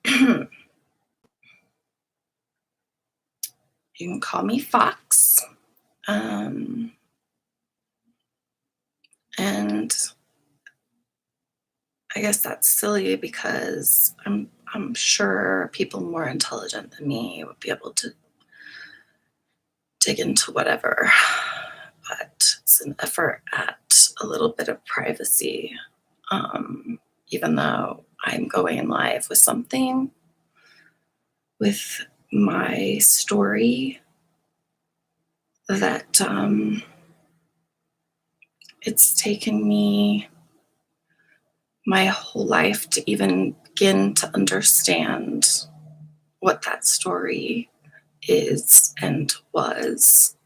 You can call me Fox. And I guess that's silly because I'm sure people more intelligent than me would be able to dig into whatever, but it's an effort at a little bit of privacy. Even though I'm going live with something with my story that it's taken me my whole life to even begin to understand what that story is and was.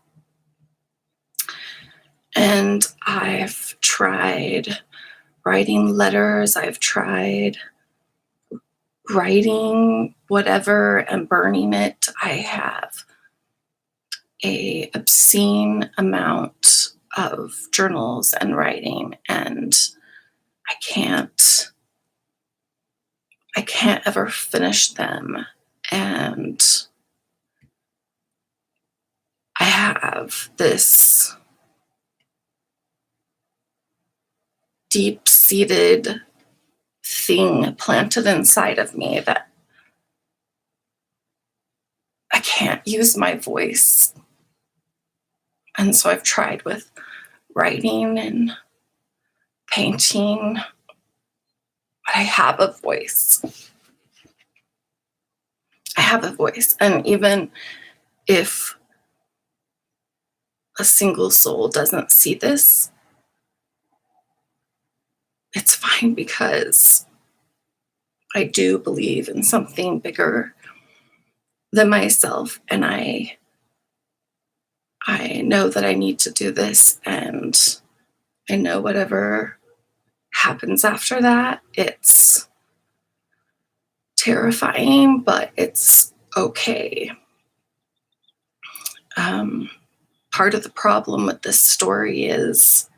And I've tried writing letters, I've tried writing whatever and burning it. I have a obscene amount of journals and writing, and I can't ever finish them. And I have this deep-seated thing planted inside of me that I can't use my voice. And so I've tried with writing and painting, but I have a voice. I have a voice. And even if a single soul doesn't see this, it's fine, because I do believe in something bigger than myself, and I know that I need to do this, and I know whatever happens after that, it's terrifying, but it's okay. Part of the problem with this story is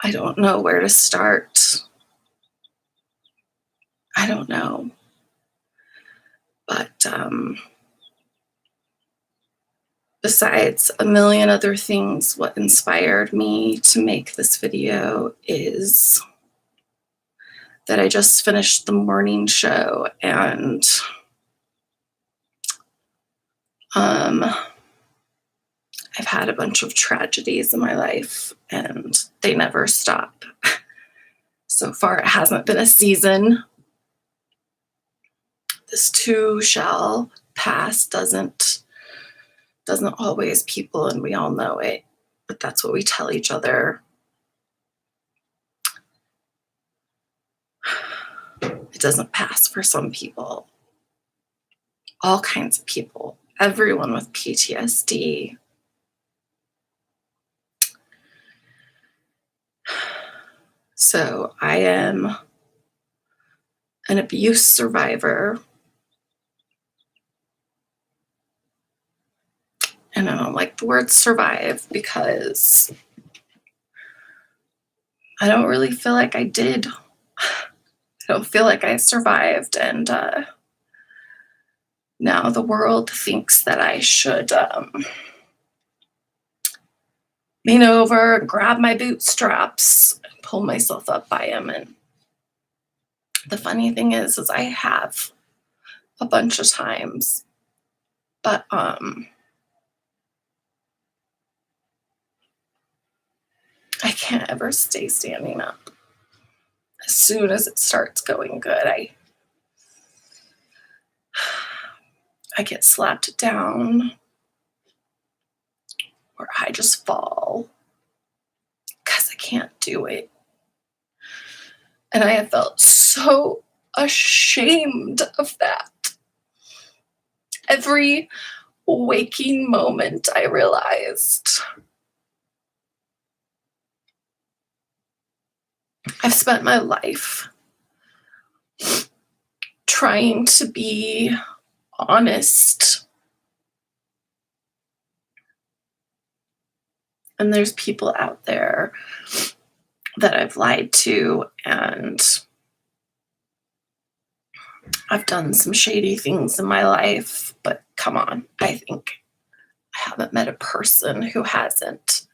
I don't know where to start. I don't know. But besides a million other things, what inspired me to make this video is that I just finished the morning show, and I've had a bunch of tragedies in my life, and they never stop. So far, it hasn't been a season. This too shall pass doesn't always, people, and we all know it, but that's what we tell each other. It doesn't pass for some people. All kinds of people. Everyone with PTSD. So I am an abuse survivor. And I don't like the word survive because I don't really feel like I did. I don't feel like I survived. And now the world thinks that I should lean over and grab my bootstraps and pull myself up by them. And the funny thing is I have a bunch of times, but I can't ever stay standing up. As soon as it starts going good, I get slapped down, or I just fall because I can't do it. And I have felt so ashamed of that. Every waking moment, I realized I've spent my life trying to be honest. And there's people out there that I've lied to, and I've done some shady things in my life, but come on, I think I haven't met a person who hasn't.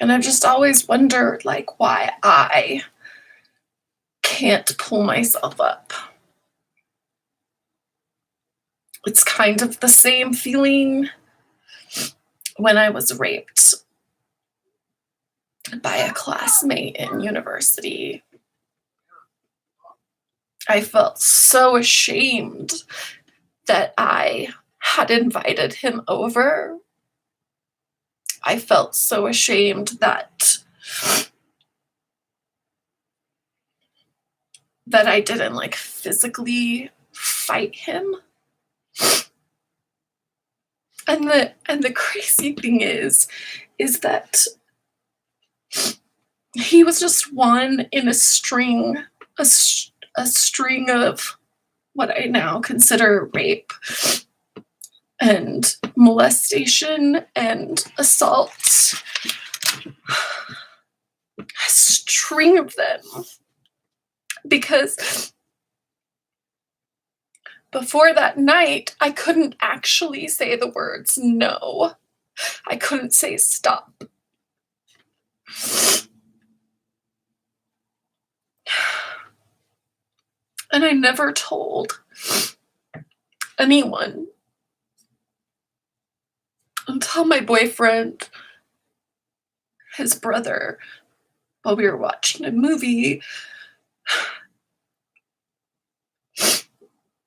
And I've just always wondered, like, why I can't pull myself up. It's kind of the same feeling when I was raped by a classmate in university. I felt so ashamed that I had invited him over. I felt so ashamed that I didn't like physically fight him. And the crazy thing is that he was just one in a string, a string of what I now consider rape and molestation and assault. A string of them. Because before that night, I couldn't actually say the words no. I couldn't say stop. And I never told anyone until my boyfriend, his brother, while we were watching a movie,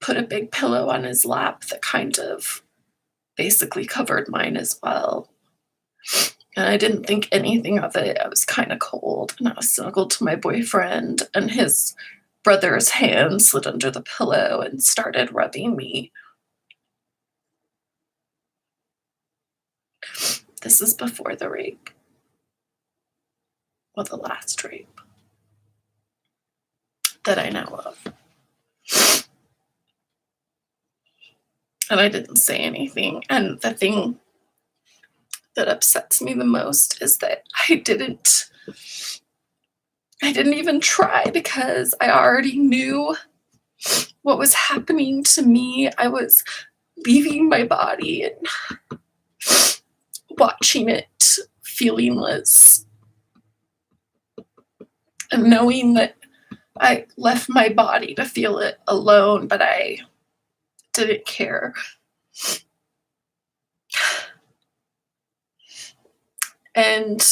put a big pillow on his lap that kind of basically covered mine as well. And I didn't think anything of it. I was kind of cold, and I was snuggled to my boyfriend, and his brother's hand slid under the pillow and started rubbing me. This is before the rape. Well, the last rape that I know of. And I didn't say anything. And the thing that upsets me the most is that I didn't even try, because I already knew what was happening to me. I was leaving my body and watching it feelingless, and knowing that I left my body to feel it alone, but I didn't care. And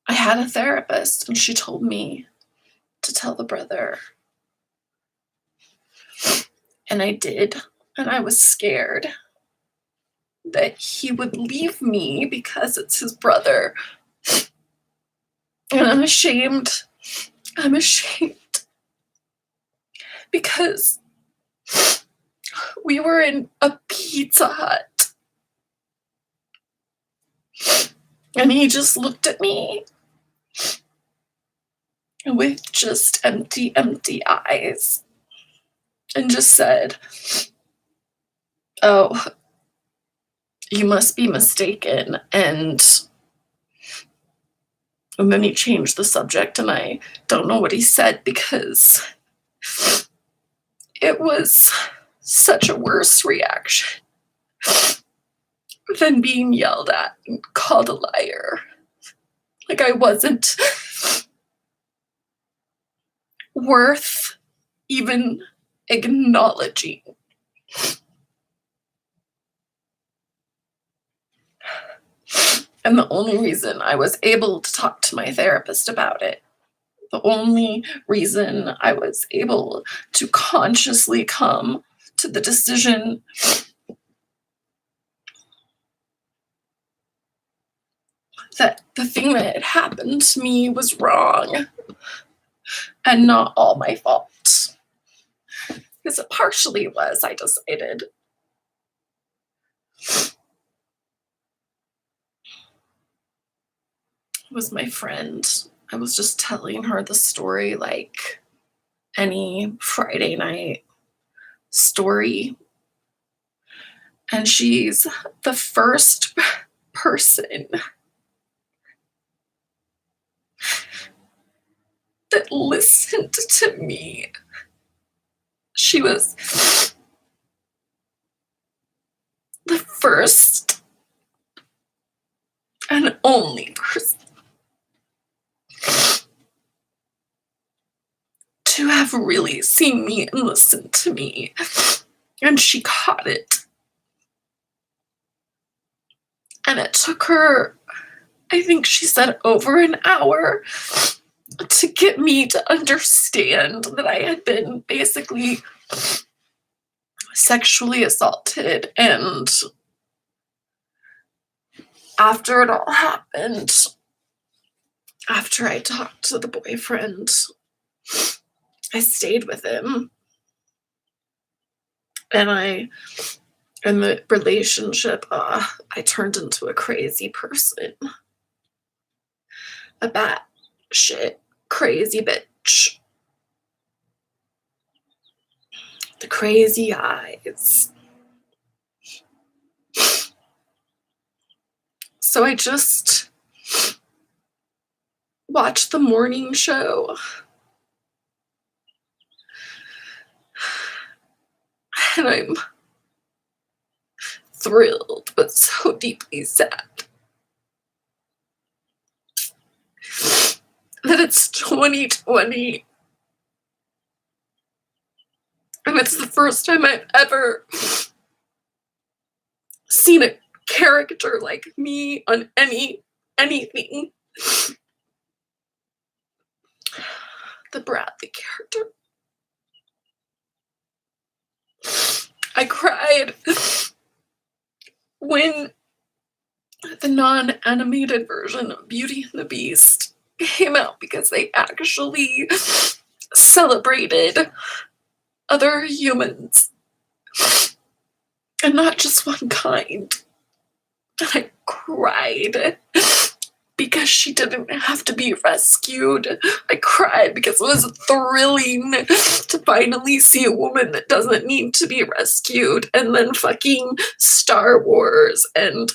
I had a therapist, and she told me to tell the brother. And I did. And I was scared that he would leave me because it's his brother. And I'm ashamed. I'm ashamed. Because we were in a Pizza Hut. And he just looked at me with just empty, empty eyes and just said, "Oh, you must be mistaken." And then he changed the subject, and I don't know what he said, because it was such a worse reaction than being yelled at and called a liar. Like, I wasn't worth even acknowledging. And the only reason I was able to talk to my therapist about it, the only reason I was able to consciously come to the decision that the thing that had happened to me was wrong and not all my fault. Because it partially was, I decided. It was my friend. I was just telling her the story like any Friday night. story. And she's the first person that listened to me. She was the first and only person to have really seen me and listened to me. And she caught it. And it took her, I think she said, over an hour to get me to understand that I had been basically sexually assaulted. And after it all happened, after I talked to the boyfriend, I stayed with him. And in the relationship, I turned into a crazy person. A batshit crazy bitch. The crazy eyes. So I just watched the morning show. And I'm thrilled, but so deeply sad that it's 2020. And it's the first time I've ever seen a character like me on anything. The Bradley character. I cried when the non-animated version of Beauty and the Beast came out, because they actually celebrated other humans and not just one kind. And I cried because she didn't have to be rescued. I cried because it was thrilling to finally see a woman that doesn't need to be rescued. And then fucking Star Wars, and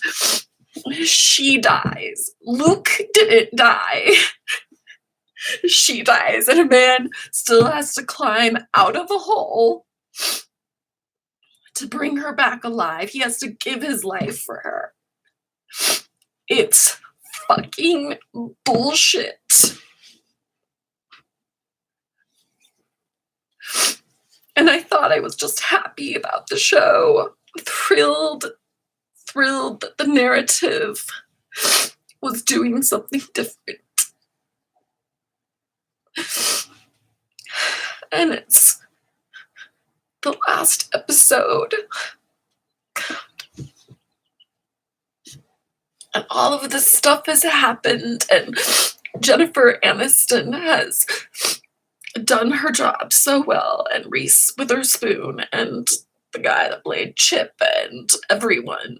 she dies. Luke didn't die. She dies, and a man still has to climb out of a hole to bring her back alive. He has to give his life for her. It's fucking bullshit. And I thought I was just happy about the show. Thrilled that the narrative was doing something different. And it's the last episode. And all of this stuff has happened, and Jennifer Aniston has done her job so well, and Reese Witherspoon, and the guy that played Chip, and everyone.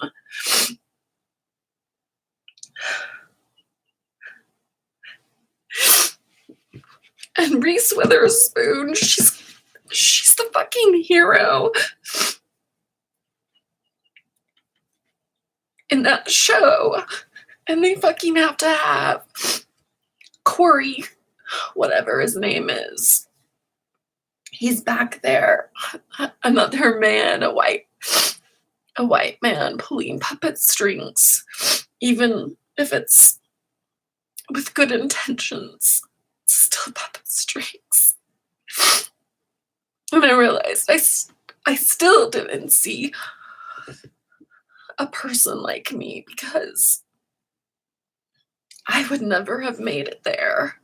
And Reese Witherspoon, she's the fucking hero in that show. And they fucking have to have Corey, whatever his name is. He's back there. Another man, a white man pulling puppet strings, even if it's with good intentions. Still puppet strings. And I realized I still didn't see a person like me, because I would never have made it there.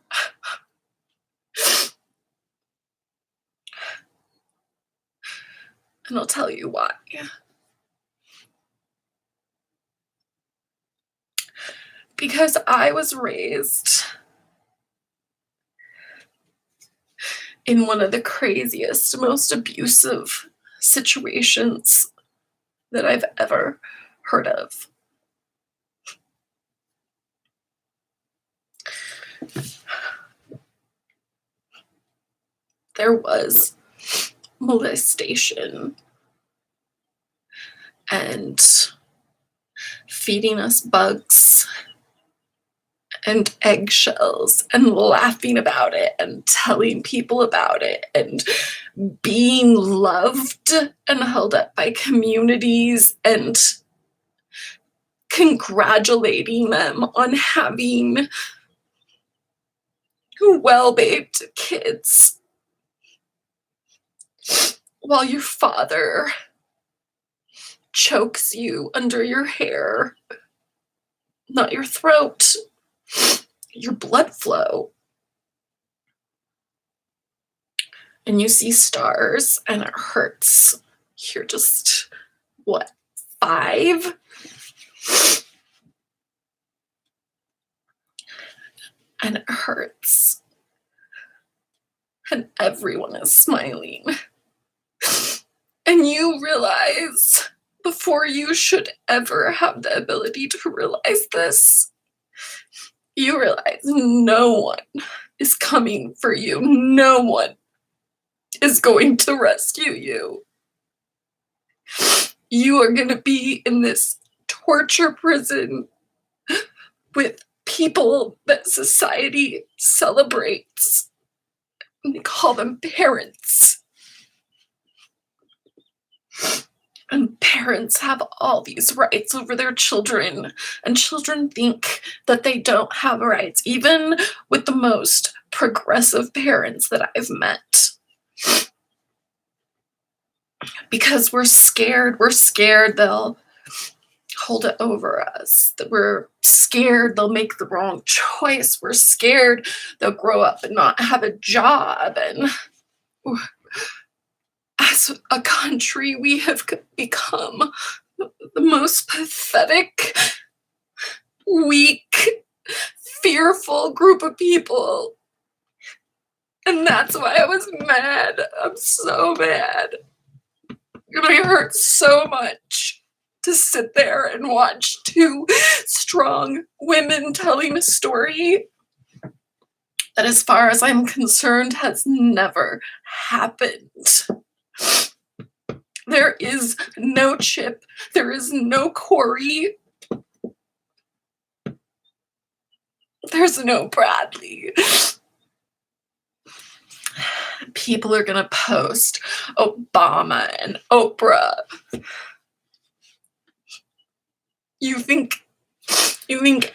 And I'll tell you why. Because I was raised in one of the craziest, most abusive situations that I've ever heard of. There was molestation and feeding us bugs and eggshells and laughing about it and telling people about it and being loved and held up by communities and congratulating them on having well-behaved kids while your father chokes you under your hair, not your throat, your blood flow. And you see stars and it hurts. You're just, what, 5? And it hurts. And everyone is smiling. And you realize, before you should ever have the ability to realize this, you realize no one is coming for you. No one is going to rescue you. You are going to be in this torture prison with people that society celebrates. And they call them parents. And parents have all these rights over their children, and children think that they don't have rights, even with the most progressive parents that I've met. Because we're scared. We're scared they'll hold it over us. That we're scared they'll make the wrong choice. We're scared they'll grow up and not have a job. And as a country, we have become the most pathetic, weak, fearful group of people. And that's why I was mad. I'm so mad. And I hurt so much to sit there and watch 2 strong women telling a story that, as far as I'm concerned, has never happened. There is no Chip. There is no Corey. There's no Bradley. People are gonna post Obama and Oprah. You think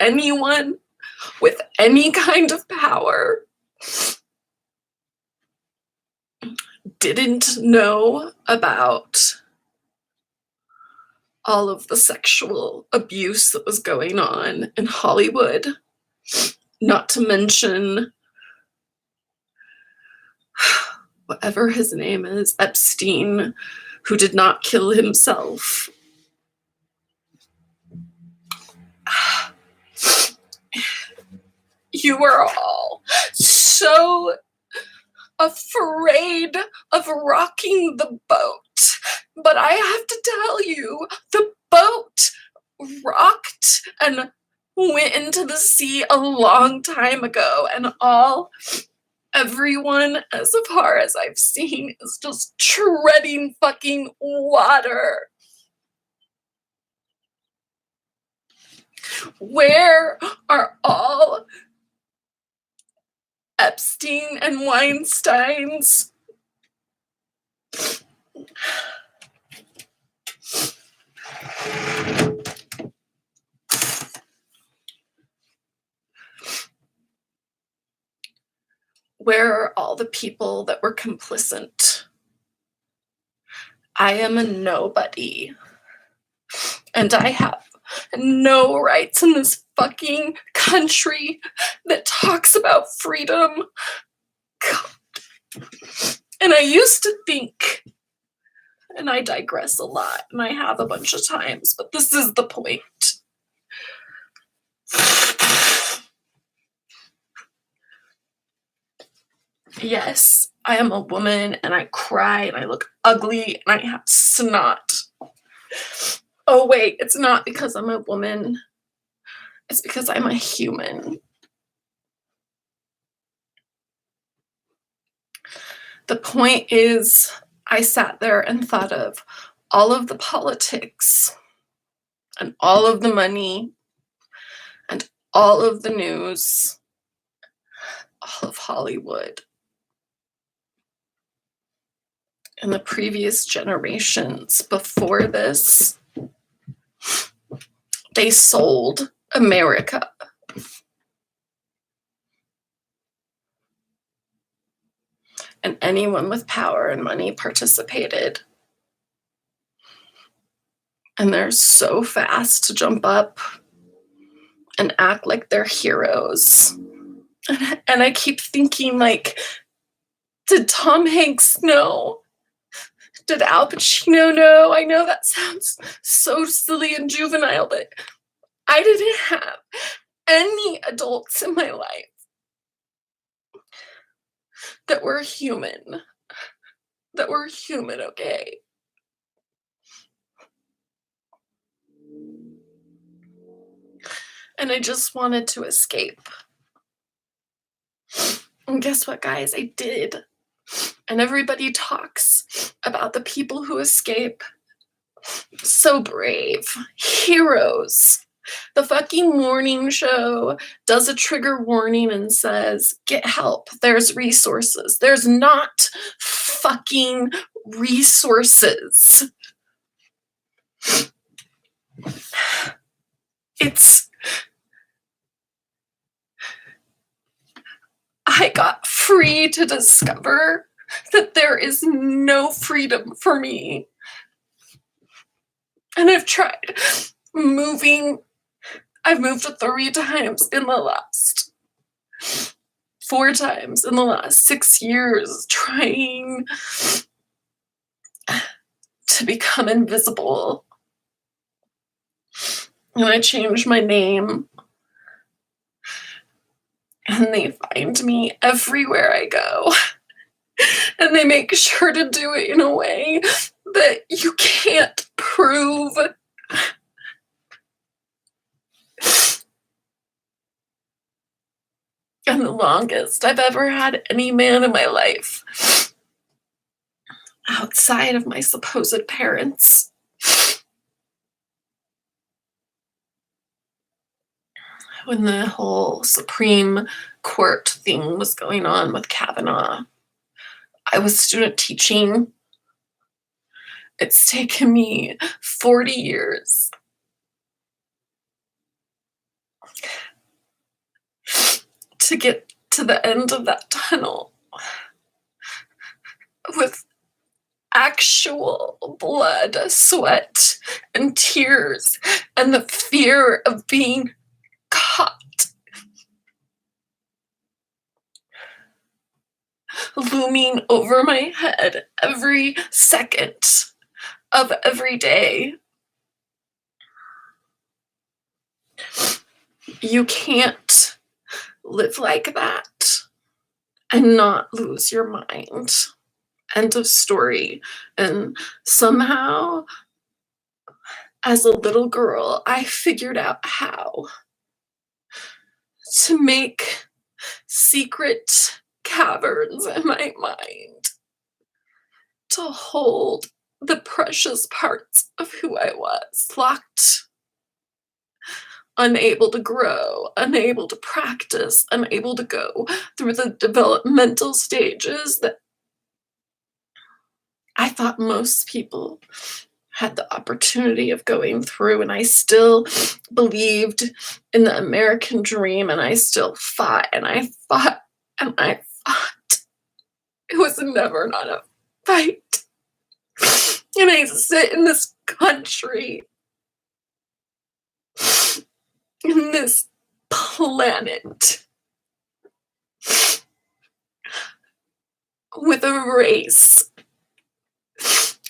anyone with any kind of power didn't know about all of the sexual abuse that was going on in Hollywood? Not to mention whatever his name is, Epstein, who did not kill himself. You are all so afraid of rocking the boat. But I have to tell you, the boat rocked and went into the sea a long time ago, and everyone, as far as I've seen, is just treading fucking water. Where are all Epstein and Weinsteins? Where are all the people that were complicit? I am a nobody. And I have no rights in this fucking country that talks about freedom. God. And I used to think, and I digress a lot, and I have a bunch of times, but this is the point. Yes, I am a woman, and I cry, and I look ugly, and I have snot. Oh wait, it's not because I'm a woman. It's because I'm a human. The point is, I sat there and thought of all of the politics and all of the money and all of the news, all of Hollywood. And the previous generations before this, they sold America. And anyone with power and money participated. And they're so fast to jump up and act like they're heroes. And I keep thinking, like, did Tom Hanks know? Did Al Pacino know? I know that sounds so silly and juvenile, but I didn't have any adults in my life that were human. That were human, okay? And I just wanted to escape. And guess what, guys? I did. And everybody talks about the people who escape. So brave. Heroes. The fucking morning show does a trigger warning and says, get help. There's resources. There's not fucking resources. I got free to discover that there is no freedom for me. And I've tried moving. I've moved 3 times in the last 4 times in the last 6 years, trying to become invisible. And I changed my name. And they find me everywhere I go. And they make sure to do it in a way that you can't prove. And the longest I've ever had any man in my life, outside of my supposed parents, when the whole Supreme Court thing was going on with Kavanaugh, I was student teaching. It's taken me 40 years to get to the end of that tunnel with actual blood, sweat, and tears, and the fear of being caught. Looming over my head every second of every day. You can't live like that and not lose your mind. End of story. And somehow, as a little girl, I figured out how to make secret caverns in my mind to hold the precious parts of who I was, locked, unable to grow, unable to practice, unable to go through the developmental stages that I thought most people had the opportunity of going through. And I still believed in the American dream, and I still fought, and I fought, and I fought. It was never not a fight. And I sit in this country, in this planet, with a race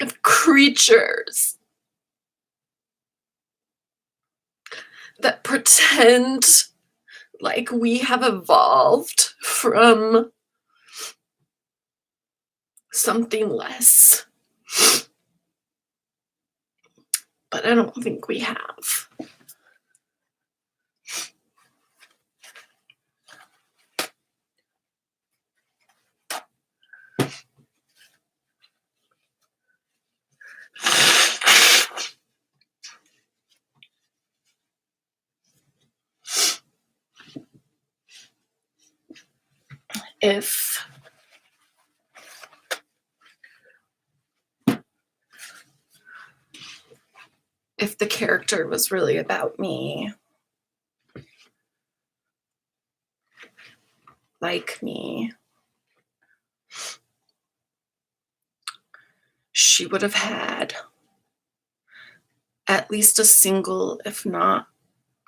of creatures that pretend like we have evolved from something less. But I don't think we have. if the character was really about me, like me, she would have had at least a single, if not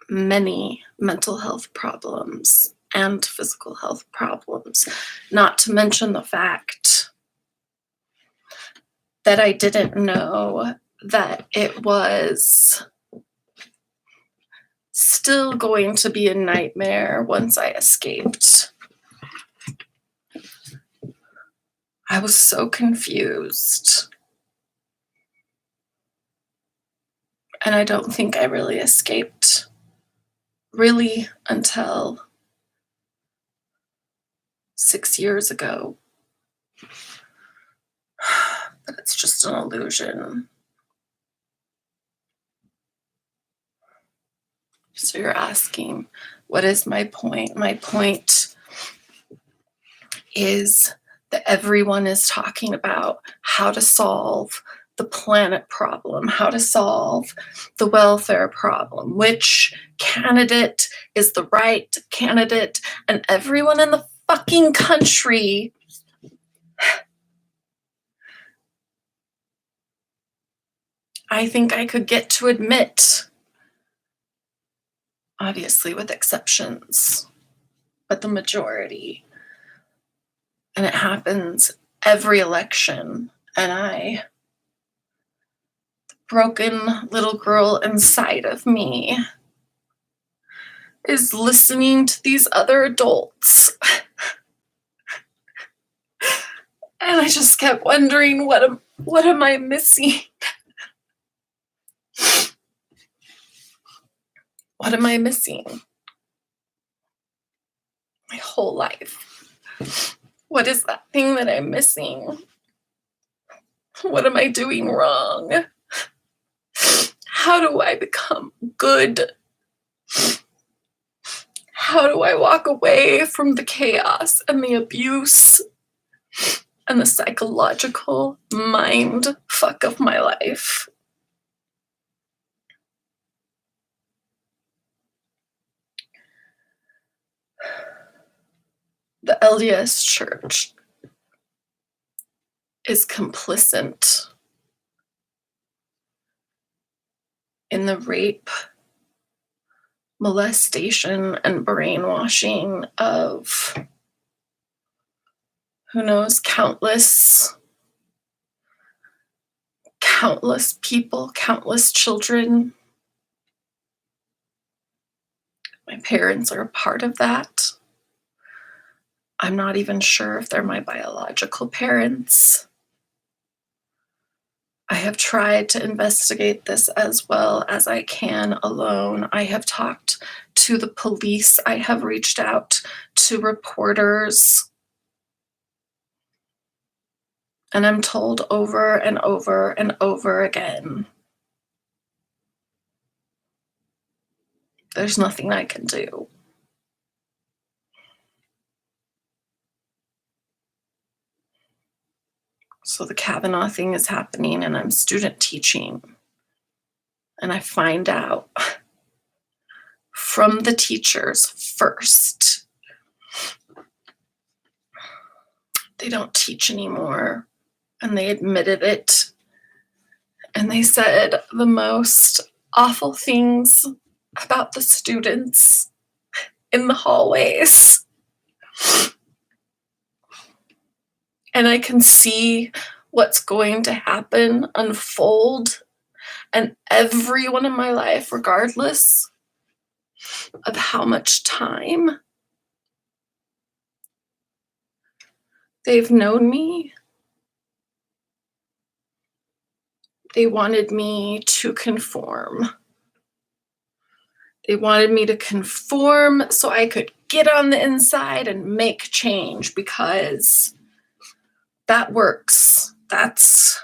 many, mental health problems and physical health problems, not to mention the fact that I didn't know that it was still going to be a nightmare once I escaped. I was so confused. And I don't think I really escaped really until 6 years ago. But it's just an illusion. So you're asking, what is my point? My point is that everyone is talking about how to solve the planet problem, how to solve the welfare problem, which candidate is the right candidate, and everyone in the fucking country I think I could get to admit, obviously with exceptions, but the majority. And it happens every election. And the broken little girl inside of me is listening to these other adults. And I just kept wondering, what am I missing? What am I missing? My whole life. What is that thing that I'm missing? What am I doing wrong? How do I become good? How do I walk away from the chaos and the abuse and the psychological mind fuck of my life? The LDS Church is complicit in the rape, molestation, and brainwashing of, who knows, countless people, countless children. My parents are a part of that. I'm not even sure if they're my biological parents. I have tried to investigate this as well as I can alone. I have talked to the police. I have reached out to reporters. And I'm told over and over and over again, there's nothing I can do. So the Kavanaugh thing is happening, and I'm student teaching. And I find out from the teachers first, they don't teach anymore. And they admitted it. And they said the most awful things about the students in the hallways. And I can see what's going to happen unfold. And everyone in my life, regardless of how much time they've known me, they wanted me to conform. They wanted me to conform so I could get on the inside and make change, because that works. That's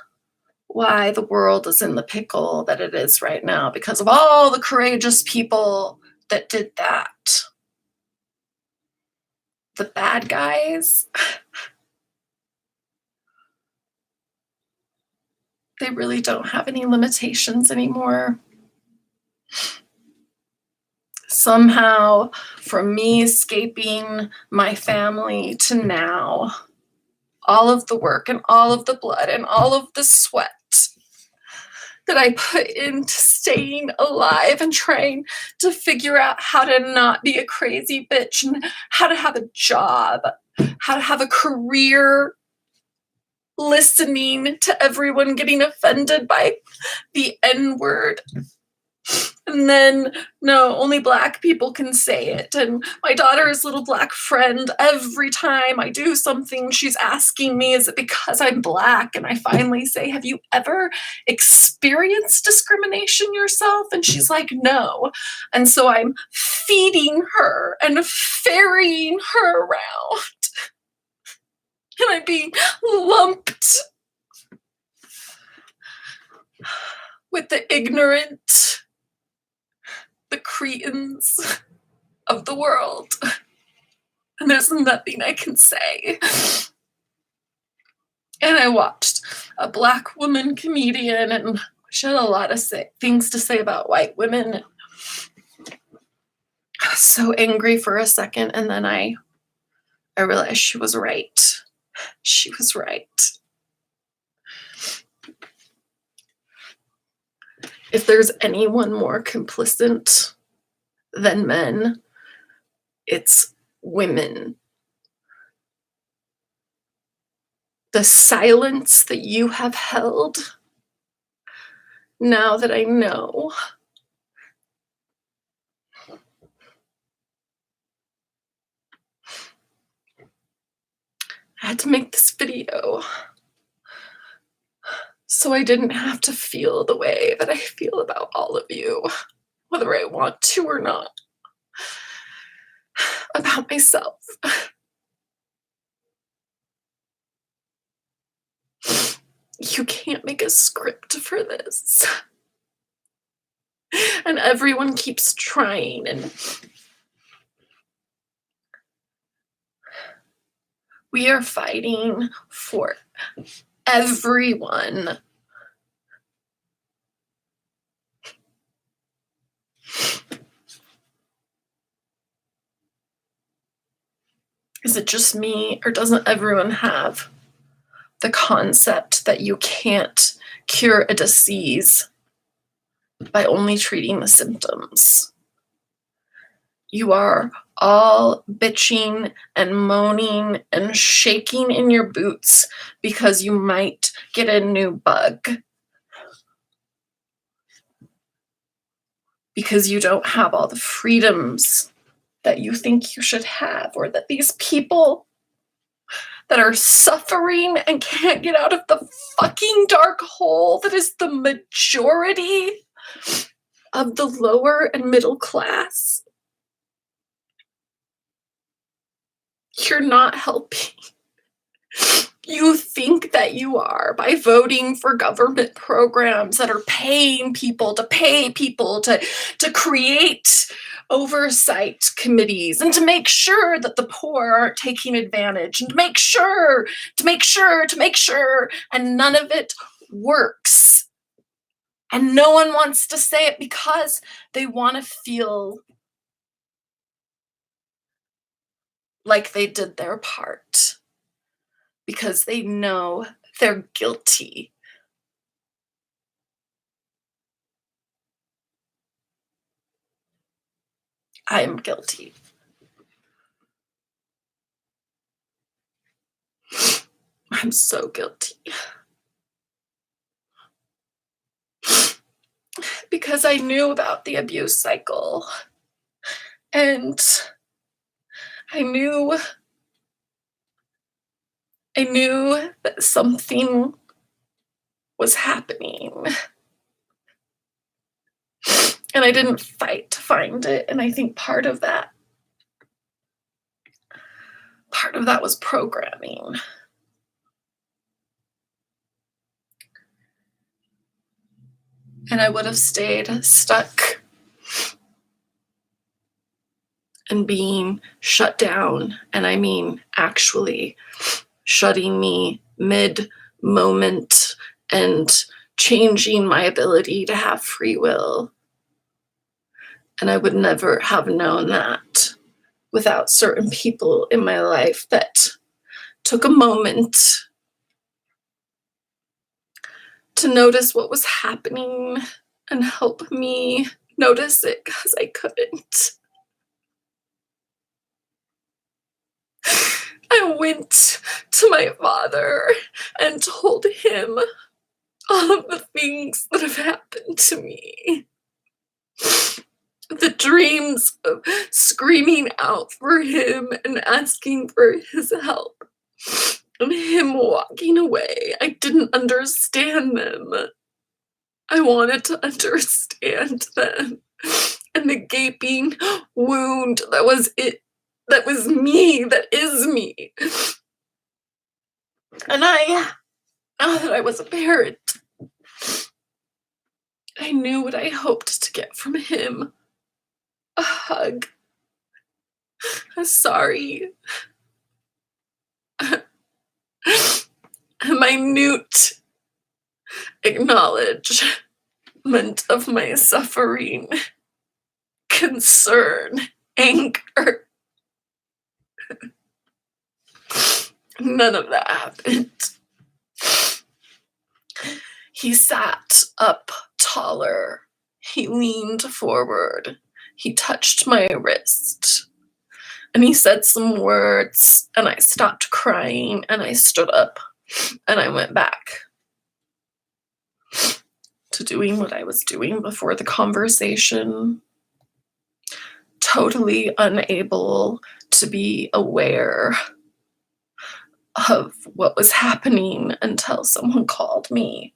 why the world is in the pickle that it is right now, because of all the courageous people that did that. the bad guys, they really don't have any limitations anymore. Somehow, from me escaping my family to now, all of the work and all of the blood and all of the sweat that I put into staying alive and trying to figure out how to not be a crazy bitch and how to have a job, how to have a career, listening to everyone getting offended by the N word. And then, no, only Black people can say it. And my daughter's little Black friend, every time I do something, she's asking me, is it because I'm Black? And I finally say, have you ever experienced discrimination yourself? And she's like, no. And so I'm feeding her and ferrying her around. And I'm being lumped with the ignorant, the cretins of the world. And there's nothing I can say. And I watched a Black woman comedian, and she had a lot of things to say about white women. I was so angry for a second, and then I realized she was right. She was right. If there's anyone more complicit than men, it's women. The silence that you have held, now that I know, I had to make this video so I didn't have to feel the way that I feel about all of you, whether I want to or not, about myself. You can't make a script for this. And everyone keeps trying, and we are fighting for everyone. Is it just me, or doesn't everyone have the concept that you can't cure a disease by only treating the symptoms? You are all bitching and moaning and shaking in your boots because you might get a new bug, because you don't have all the freedoms that you think you should have, or that these people that are suffering and can't get out of the fucking dark hole that is the majority of the lower and middle class, you're not helping. You think that you are by voting for government programs that are paying people to create oversight committees and to make sure that the poor aren't taking advantage, and to make sure, and none of it works. And no one wants to say it because they want to feel like they did their part, because they know they're guilty. I am guilty. I'm so guilty. Because I knew about the abuse cycle, and I knew that something was happening. And I didn't fight to find it. And I think part of that was programming. And I would have stayed stuck and being shut down. And I mean, actually shutting me mid moment and changing my ability to have free will. And I would never have known that without certain people in my life that took a moment to notice what was happening and help me notice it because I couldn't. I went to my father and told him all of the things that have happened to me. The dreams of screaming out for him and asking for his help, and him walking away. I didn't understand them. I wanted to understand them. And the gaping wound that was it, that was me, that is me. And now that I was a parent, I knew what I hoped to get from him. A hug. A sorry. A minute acknowledgement of my suffering, concern, anger. None of that happened. He sat up taller. He leaned forward. He touched my wrist. And he said some words, and I stopped crying, and I stood up, and I went back to doing what I was doing before the conversation, totally unable to be aware of what was happening until someone called me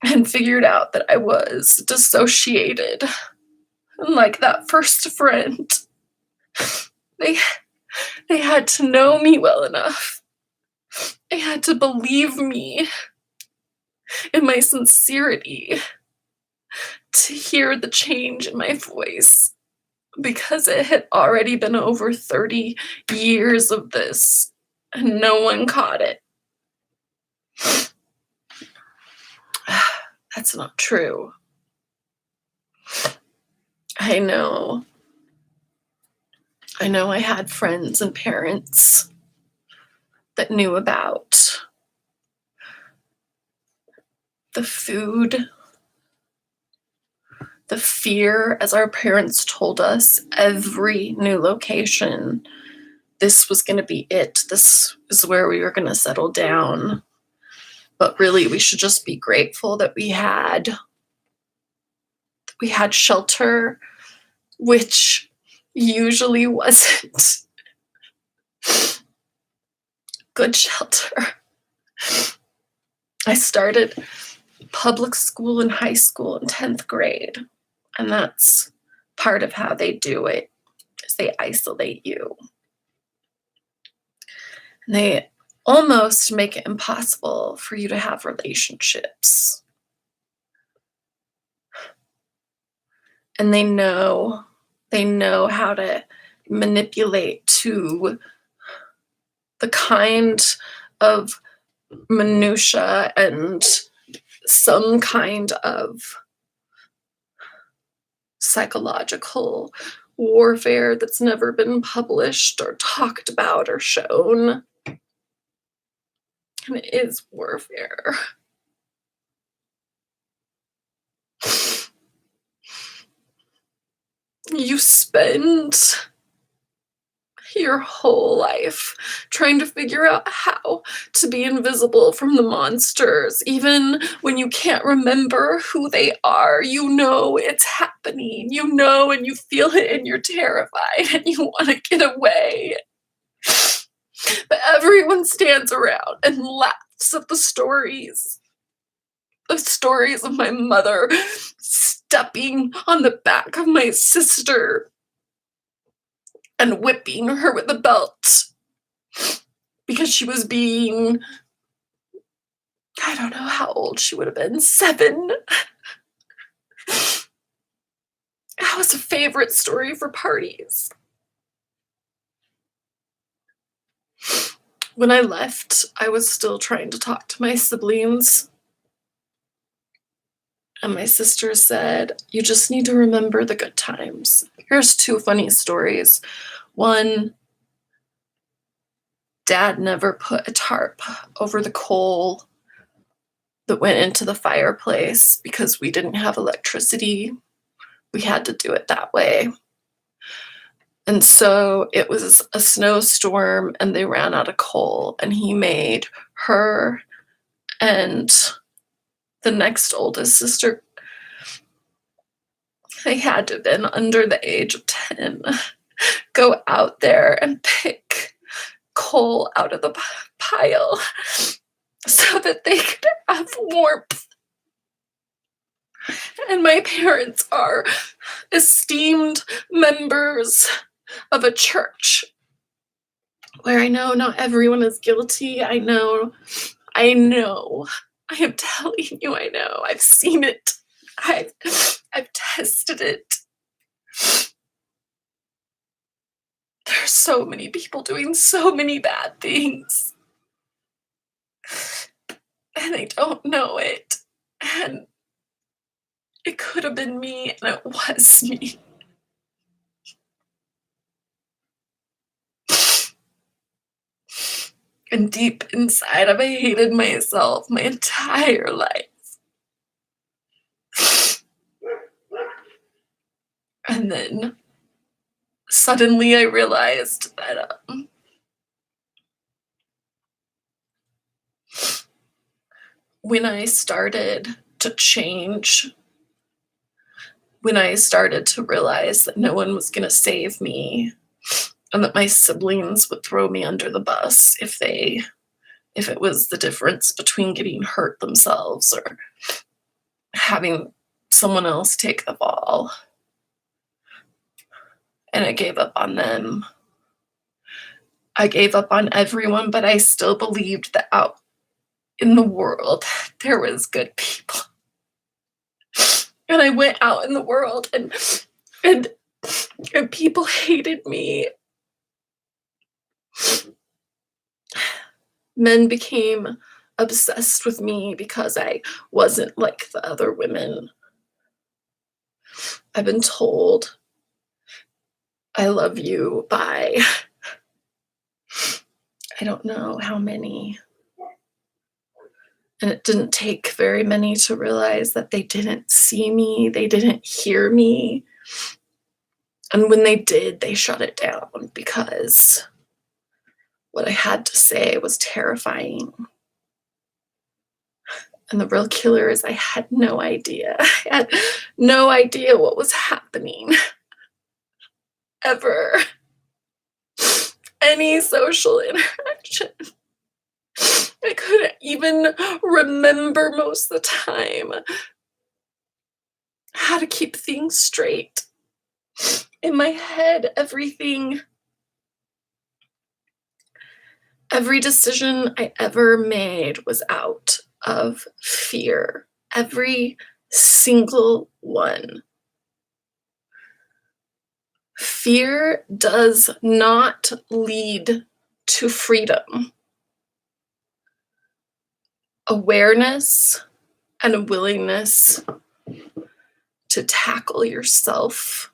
and figured out that I was dissociated. And like that first friend, they had to know me well enough. They had to believe me in my sincerity to hear the change in my voice, because it had already been over 30 years of this and no one caught it. That's not true. I know I had friends and parents that knew about the food, the fear, as our parents told us, every new location, this was going to be it. This is where we were going to settle down. But really, we should just be grateful that we had shelter, which usually wasn't good shelter. I started public school in high school in 10th grade, and that's part of how they do it, is they isolate you. And they almost make it impossible for you to have relationships. And they know how to manipulate to the kind of minutia and some kind of psychological warfare that's never been published or talked about or shown. And it is warfare. You spend your whole life trying to figure out how to be invisible from the monsters. Even when you can't remember who they are, you know it's happening. You know, and you feel it, and you're terrified, and you want to get away. But everyone stands around and laughs at the stories of my mother stepping on the back of my sister and whipping her with a belt because she was being, I don't know how old she would have been, 7. That was a favorite story for parties. When I left, I was still trying to talk to my siblings, and my sister said, "You just need to remember the good times." Here's two funny stories. One, Dad never put a tarp over the coal that went into the fireplace because we didn't have electricity. We had to do it that way. And so it was a snowstorm and they ran out of coal, and he made her and the next oldest sister, they had to have been under the age of 10, go out there and pick coal out of the pile so that they could have warmth. And my parents are esteemed members of a church where I know not everyone is guilty. I know. I am telling you, I know. I've seen it. I've tested it. There's so many people doing so many bad things. And they don't know it. And it could have been me, and it was me. And deep inside, I've hated myself my entire life. And then suddenly I realized that when I started to change, when I started to realize that no one was going to save me and that my siblings would throw me under the bus if it was the difference between getting hurt themselves or having someone else take the fall. And I gave up on them. I gave up on everyone, but I still believed that out in the world there was good people. And I went out in the world and people hated me. Men became obsessed with me because I wasn't like the other women. I've been told I love you by I don't know how many. And it didn't take very many to realize that they didn't see me, they didn't hear me. And when they did, they shut it down because what I had to say was terrifying. And the real killer is I had no idea. I had no idea what was happening. Ever. Any social interaction. I couldn't even remember most of the time how to keep things straight. In my head, every decision I ever made was out of fear. Every single one. Fear does not lead to freedom. Awareness and a willingness to tackle yourself,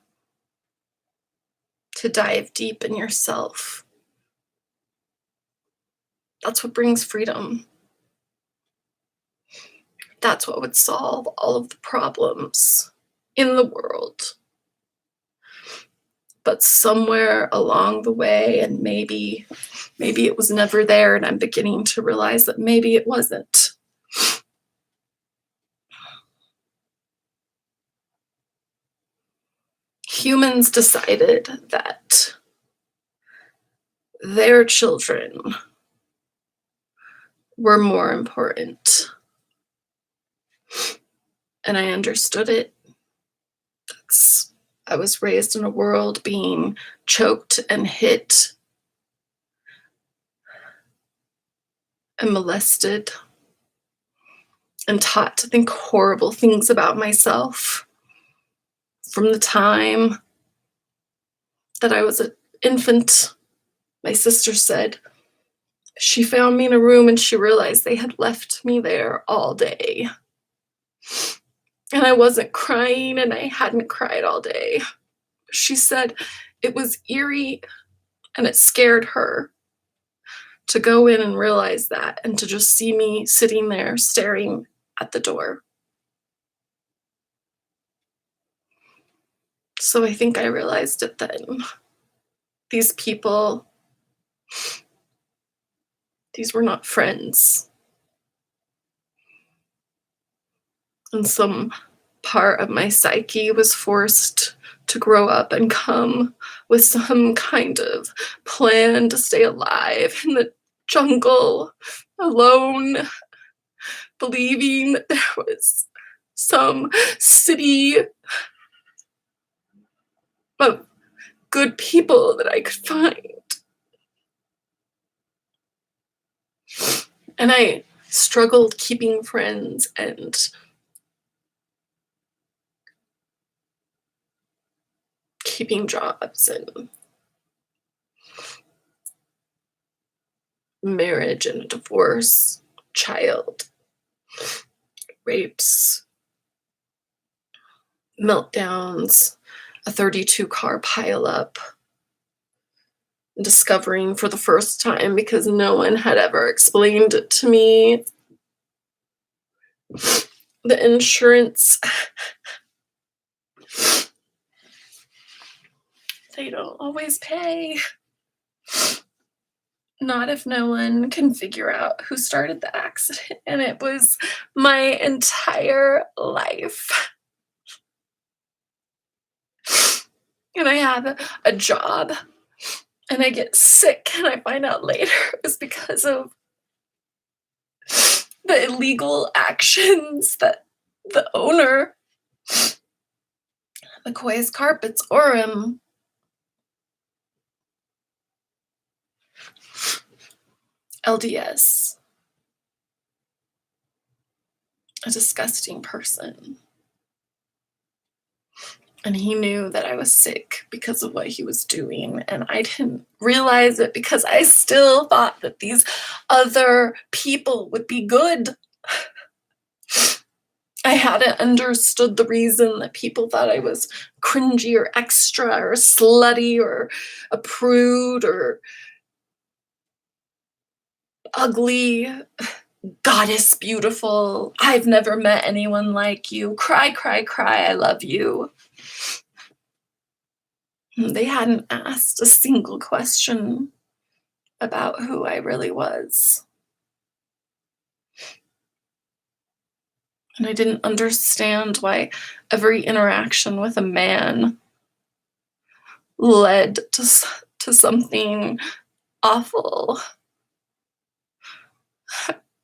to dive deep in yourself. That's what brings freedom. That's what would solve all of the problems in the world. But somewhere along the way, and maybe it was never there, and I'm beginning to realize that maybe it wasn't. Humans decided that their children were more important. And I understood it. I was raised in a world being choked and hit and molested and taught to think horrible things about myself from the time that I was an infant. My sister said, She found me in a room and she realized they had left me there all day. And I wasn't crying and I hadn't cried all day. She said it was eerie and it scared her to go in and realize that and to just see me sitting there staring at the door. So I think I realized it then. These people, these were not friends. And some part of my psyche was forced to grow up and come with some kind of plan to stay alive in the jungle, alone, believing that there was some city of good people that I could find. And I struggled keeping friends and keeping jobs and marriage and a divorce, child, rapes, meltdowns, a 32 car pileup, discovering for the first time because no one had ever explained it to me. The insurance, they don't always pay. Not if no one can figure out who started the accident, and it was my entire life. And I have a job, and I get sick, and I find out later it was because of the illegal actions that the owner, McCoy's Carpets Orem, LDS, a disgusting person. And he knew that I was sick because of what he was doing. And I didn't realize it because I still thought that these other people would be good. I hadn't understood the reason that people thought I was cringy or extra or slutty or a prude or ugly, goddess beautiful. I've never met anyone like you. Cry, cry, cry, I love you. They hadn't asked a single question about who I really was. And I didn't understand why every interaction with a man led to something awful.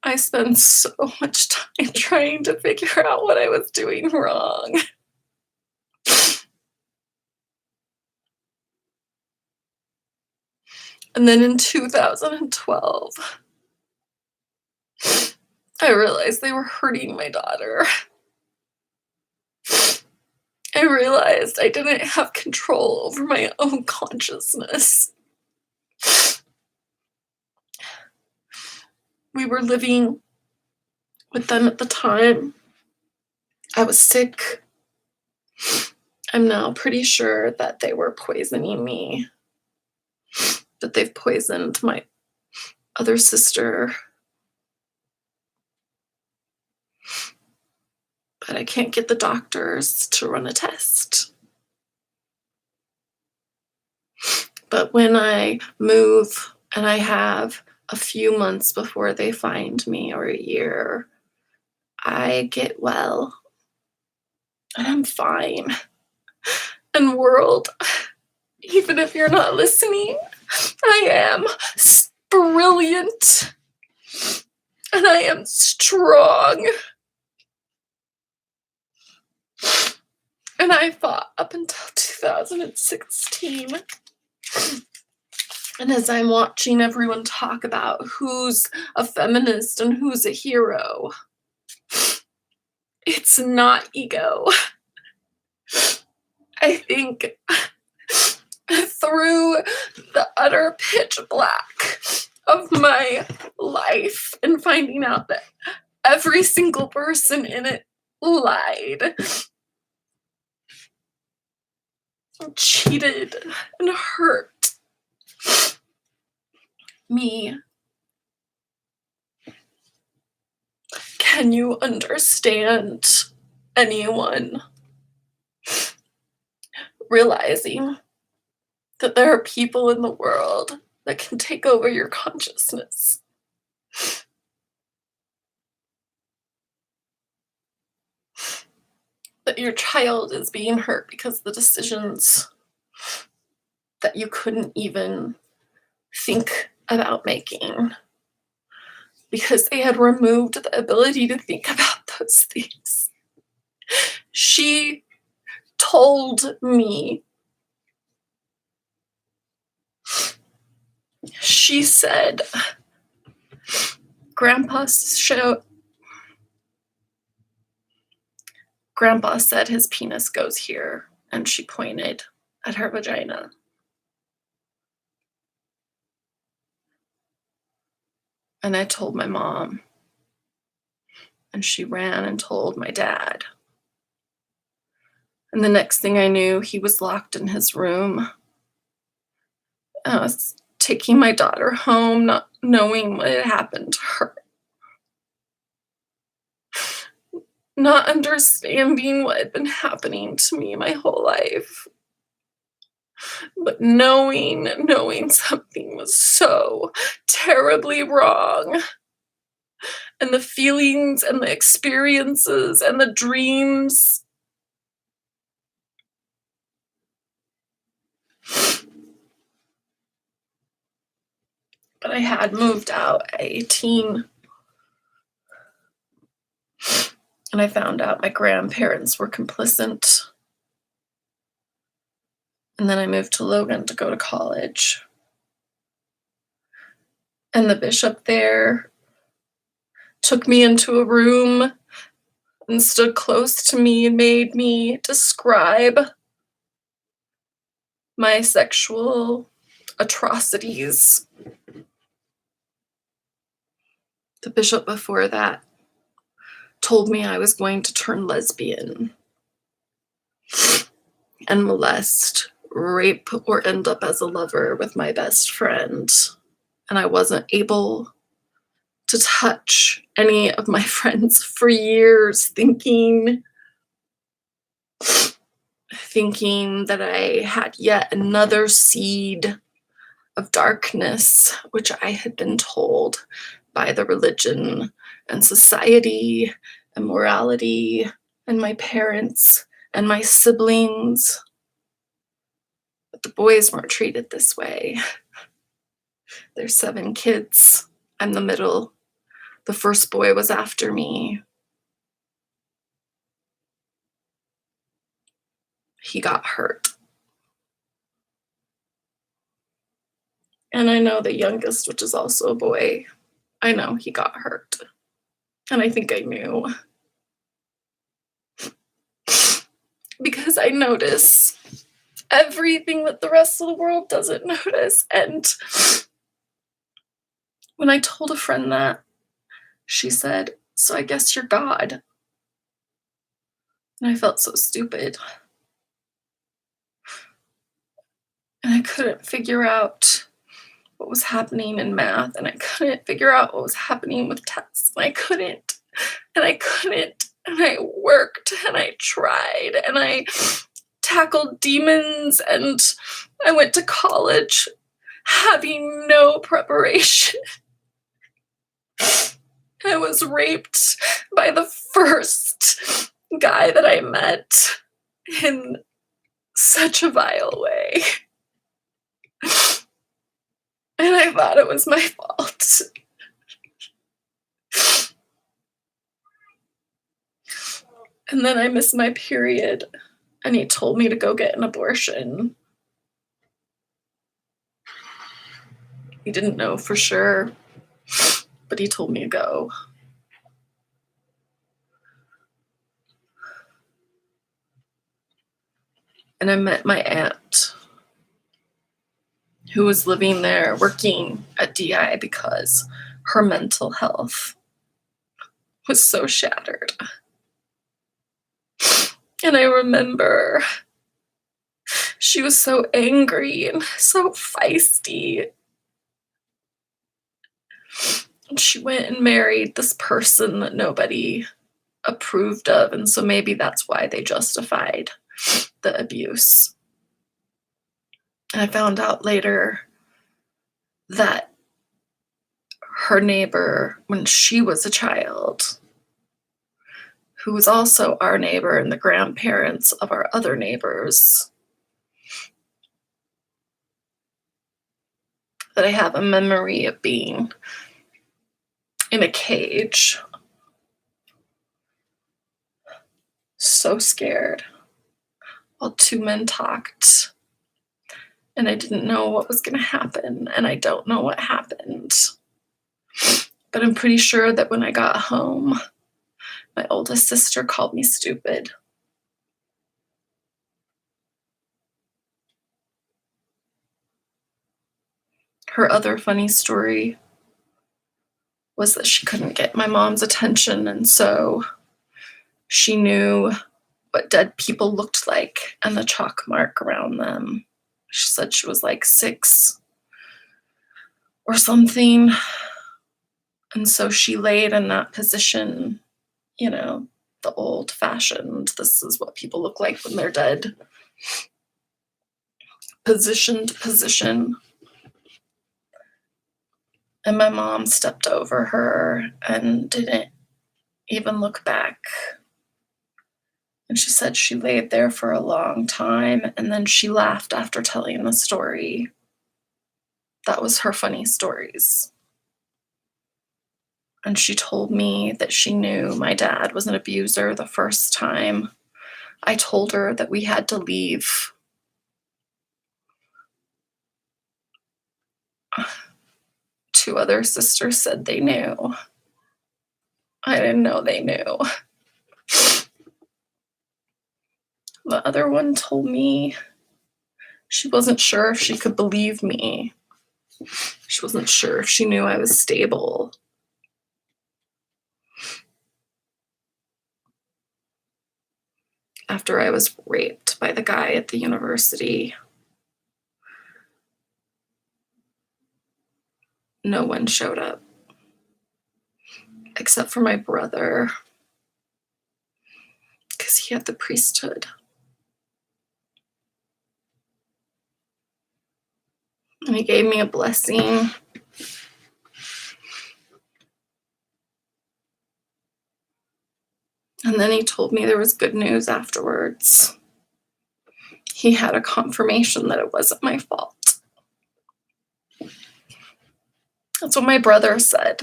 I spent so much time trying to figure out what I was doing wrong. And then in 2012, I realized they were hurting my daughter. I realized I didn't have control over my own consciousness. We were living with them at the time. I was sick. I'm now pretty sure that they were poisoning me, that they've poisoned my other sister. But I can't get the doctors to run a test. But when I move and I have a few months before they find me, or a year, I get well. And I'm fine. And world, even if you're not listening, I am brilliant. And I am strong. And I fought up until 2016. And as I'm watching everyone talk about who's a feminist and who's a hero, it's not ego. I think through the utter pitch black of my life and finding out that every single person in it lied, cheated, and hurt me. Can you understand anyone realizing that there are people in the world that can take over your consciousness? That your child is being hurt because of the decisions that you couldn't even think about making, because they had removed the ability to think about those things. She told me, she said, Grandpa said his penis goes here, and she pointed at her vagina. And I told my mom, and she ran and told my dad. And the next thing I knew, he was locked in his room. I was taking my daughter home, not knowing what had happened to her. Not understanding what had been happening to me my whole life. But knowing something was so terribly wrong. And the feelings and the experiences and the dreams. But I had moved out at 18. And I found out my grandparents were complicit. And then I moved to Logan to go to college. And the bishop there took me into a room and stood close to me and made me describe my sexual atrocities. The bishop before that told me I was going to turn lesbian and molest, rape, or end up as a lover with my best friend. And I wasn't able to touch any of my friends for years, thinking that I had yet another seed of darkness, which I had been told by the religion and society and morality and my parents and my siblings. But the boys weren't treated this way. There's 7 kids. I'm the middle. The first boy was after me. He got hurt. And I know the youngest, which is also a boy, I know he got hurt. And I think I knew. Because I notice everything that the rest of the world doesn't notice. And when I told a friend that, she said, "So I guess you're God." And I felt so stupid. And I couldn't figure out what was happening in math, and I couldn't figure out what was happening with tests. And I couldn't, and I couldn't, and I worked, and I tried, and I tackled demons, and I went to college having no preparation. I was raped by the first guy that I met in such a vile way. And I thought it was my fault. And then I missed my period, and he told me to go get an abortion. He didn't know for sure, but he told me to go. And I met my aunt. who was living there working at DI because her mental health was so shattered. And I remember she was so angry and so feisty. And she went and married this person that nobody approved of, and so maybe that's why they justified the abuse. And I found out later that her neighbor, when she was a child, who was also our neighbor and the grandparents of our other neighbors, that I have a memory of being in a cage, so scared, while two men talked. And I didn't know what was going to happen, and I don't know what happened. But I'm pretty sure that when I got home, my oldest sister called me stupid. Her other funny story was that she couldn't get my mom's attention, and so she knew what dead people looked like and the chalk mark around them. She said she was like 6 or something. And so she laid in that position, the old fashioned, this is what people look like when they're dead, position to position. And my mom stepped over her and didn't even look back. And she said she laid there for a long time, and then she laughed after telling the story. That was her funny stories. And she told me that she knew my dad was an abuser the first time I told her that we had to leave. Two other sisters said they knew. I didn't know they knew. The other one told me she wasn't sure if she could believe me. She wasn't sure if she knew I was stable. After I was raped by the guy at the university, no one showed up except for my brother, because he had the priesthood. And he gave me a blessing. And then he told me there was good news afterwards. He had a confirmation that it wasn't my fault. That's what my brother said.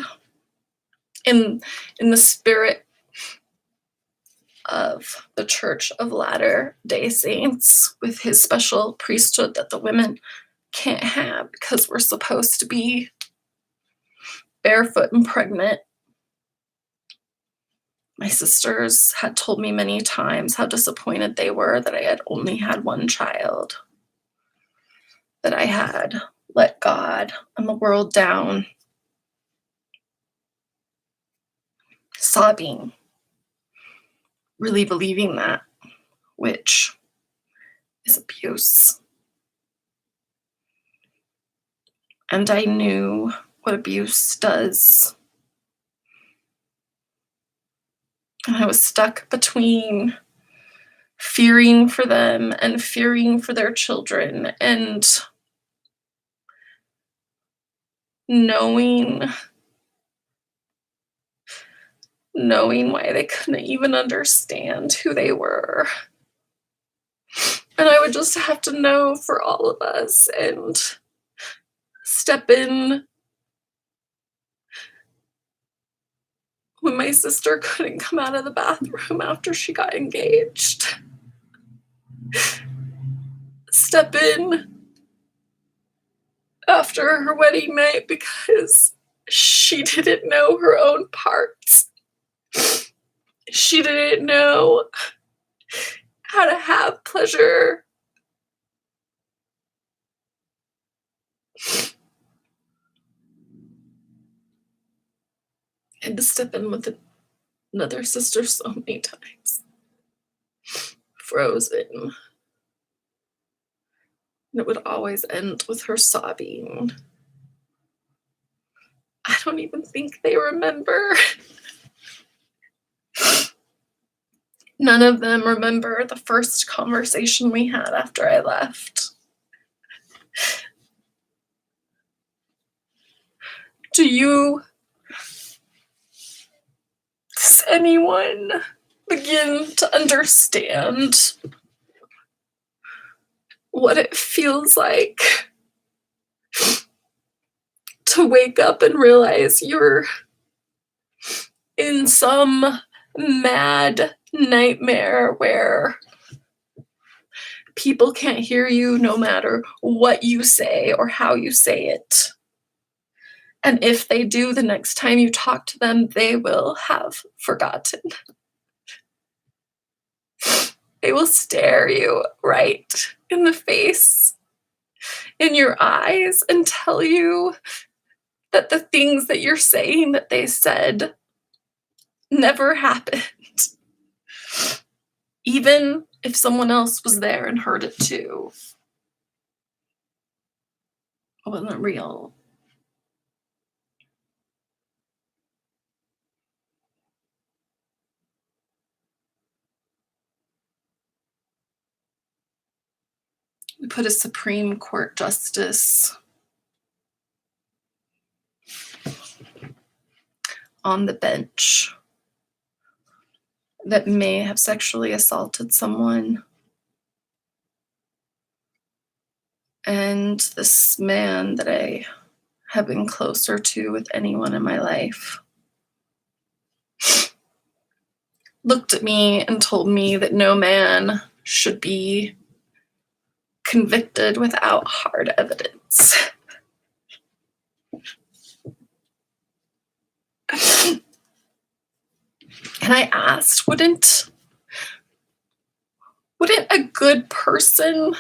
In the spirit of the Church of Latter-day Saints, with his special priesthood that the women can't have because we're supposed to be barefoot and pregnant. My sisters had told me many times how disappointed they were that I had only had one child, that I had let God and the world down. Sobbing, really believing that, which is abuse. And I knew what abuse does. And I was stuck between fearing for them and fearing for their children, and knowing why they couldn't even understand who they were. And I would just have to know for all of us and step in when my sister couldn't come out of the bathroom after she got engaged. Step in after her wedding night because she didn't know her own parts. She didn't know how to have pleasure had to step in with another sister so many times. Frozen. And it would always end with her sobbing. I don't even think they remember. None of them remember the first conversation we had after I left. Does anyone begin to understand what it feels like to wake up and realize you're in some mad nightmare where people can't hear you no matter what you say or how you say it? And if they do, the next time you talk to them, they will have forgotten. They will stare you right in the face, in your eyes, and tell you that the things that you're saying that they said never happened. Even if someone else was there and heard it too. It wasn't real. We put a Supreme Court justice on the bench that may have sexually assaulted someone. And this man that I have been closer to with anyone in my life looked at me and told me that no man should be convicted without hard evidence. And I asked, wouldn't a good person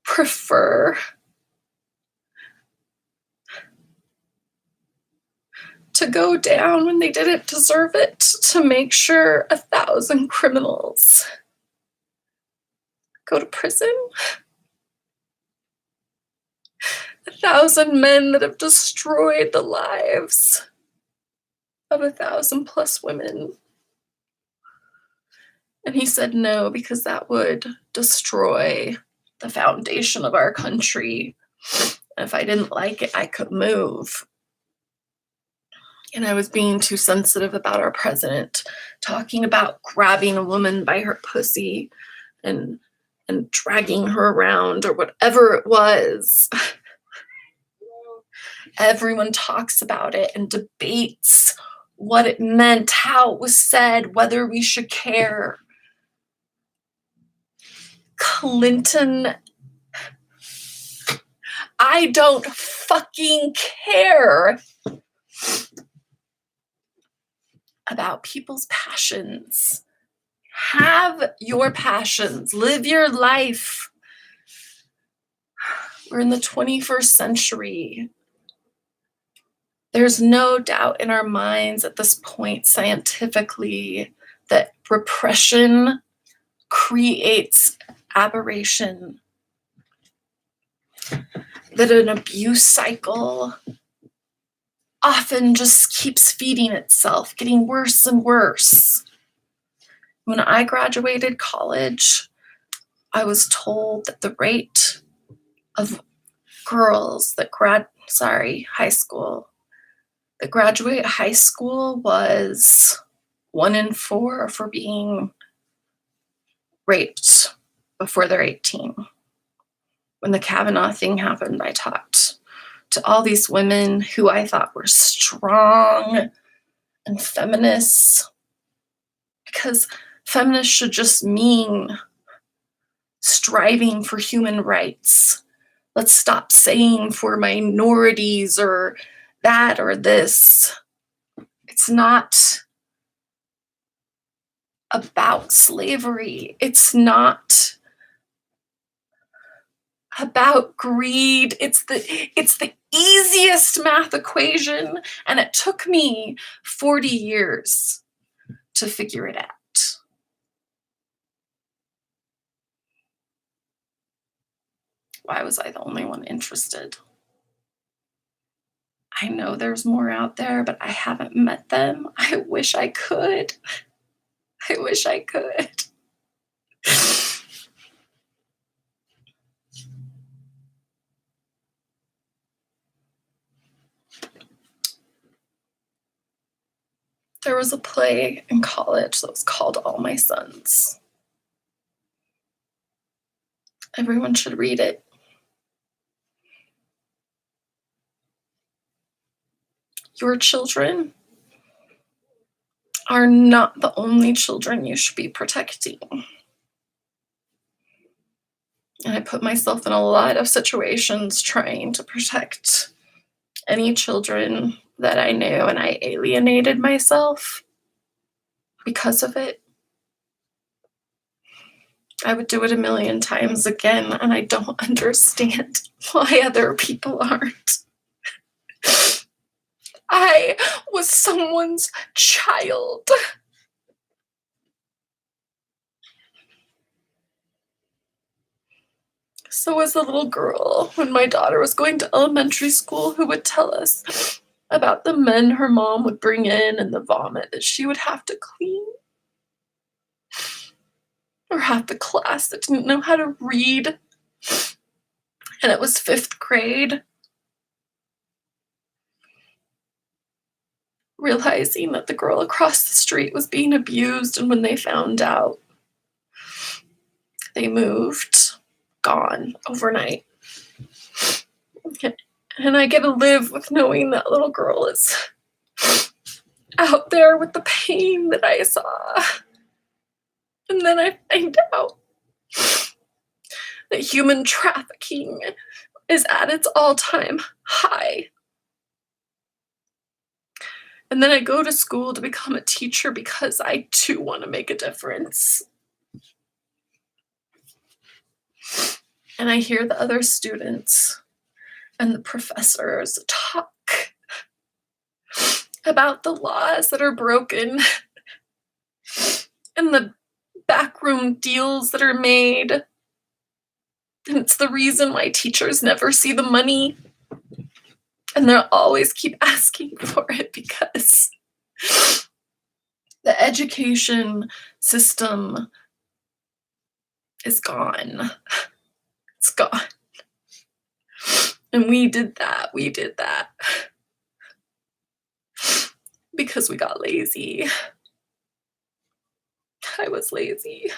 prefer to go down when they didn't deserve it, to make sure 1,000 criminals go to prison? 1,000 men that have destroyed the lives of 1,000+ women. And he said no, because that would destroy the foundation of our country. And if I didn't like it, I could move. And I was being too sensitive about our president talking about grabbing a woman by her pussy and dragging her around or whatever it was. Everyone talks about it and debates what it meant, how it was said, whether we should care. Clinton, I don't fucking care about people's passions. Have your passions, live your life. We're in the 21st century. There's no doubt in our minds at this point, scientifically, that repression creates aberration. That an abuse cycle often just keeps feeding itself, getting worse and worse. When I graduated college, I was told that the rate of girls that high school, that graduate high school was 1 in 4 for being raped before they're 18. When the Kavanaugh thing happened, I talked to all these women who I thought were strong and feminists, because feminists should just mean striving for human rights. Let's stop saying for minorities or that or this. It's not about slavery. It's not about greed. It's the easiest math equation, and it took me 40 years to figure it out. Why was I the only one interested? I know there's more out there, but I haven't met them. I wish I could. I wish I could. There was a play in college that was called All My Sons. Everyone should read it. Your children are not the only children you should be protecting. And I put myself in a lot of situations trying to protect any children that I knew, and I alienated myself because of it. I would do it a million times again, and I don't understand why other people aren't. I was someone's child. So was the little girl when my daughter was going to elementary school who would tell us about the men her mom would bring in and the vomit that she would have to clean. Or half the class that didn't know how to read. And it was 5th grade. Realizing that the girl across the street was being abused, and when they found out, they moved, gone overnight. And I get to live with knowing that little girl is out there with the pain that I saw. And then I find out that human trafficking is at its all-time high. And then I go to school to become a teacher because I too want to make a difference. And I hear the other students and the professors talk about the laws that are broken and the backroom deals that are made. And it's the reason why teachers never see the money. And they'll always keep asking for it because the education system is gone. It's gone. And we did that. Because we got lazy. I was lazy.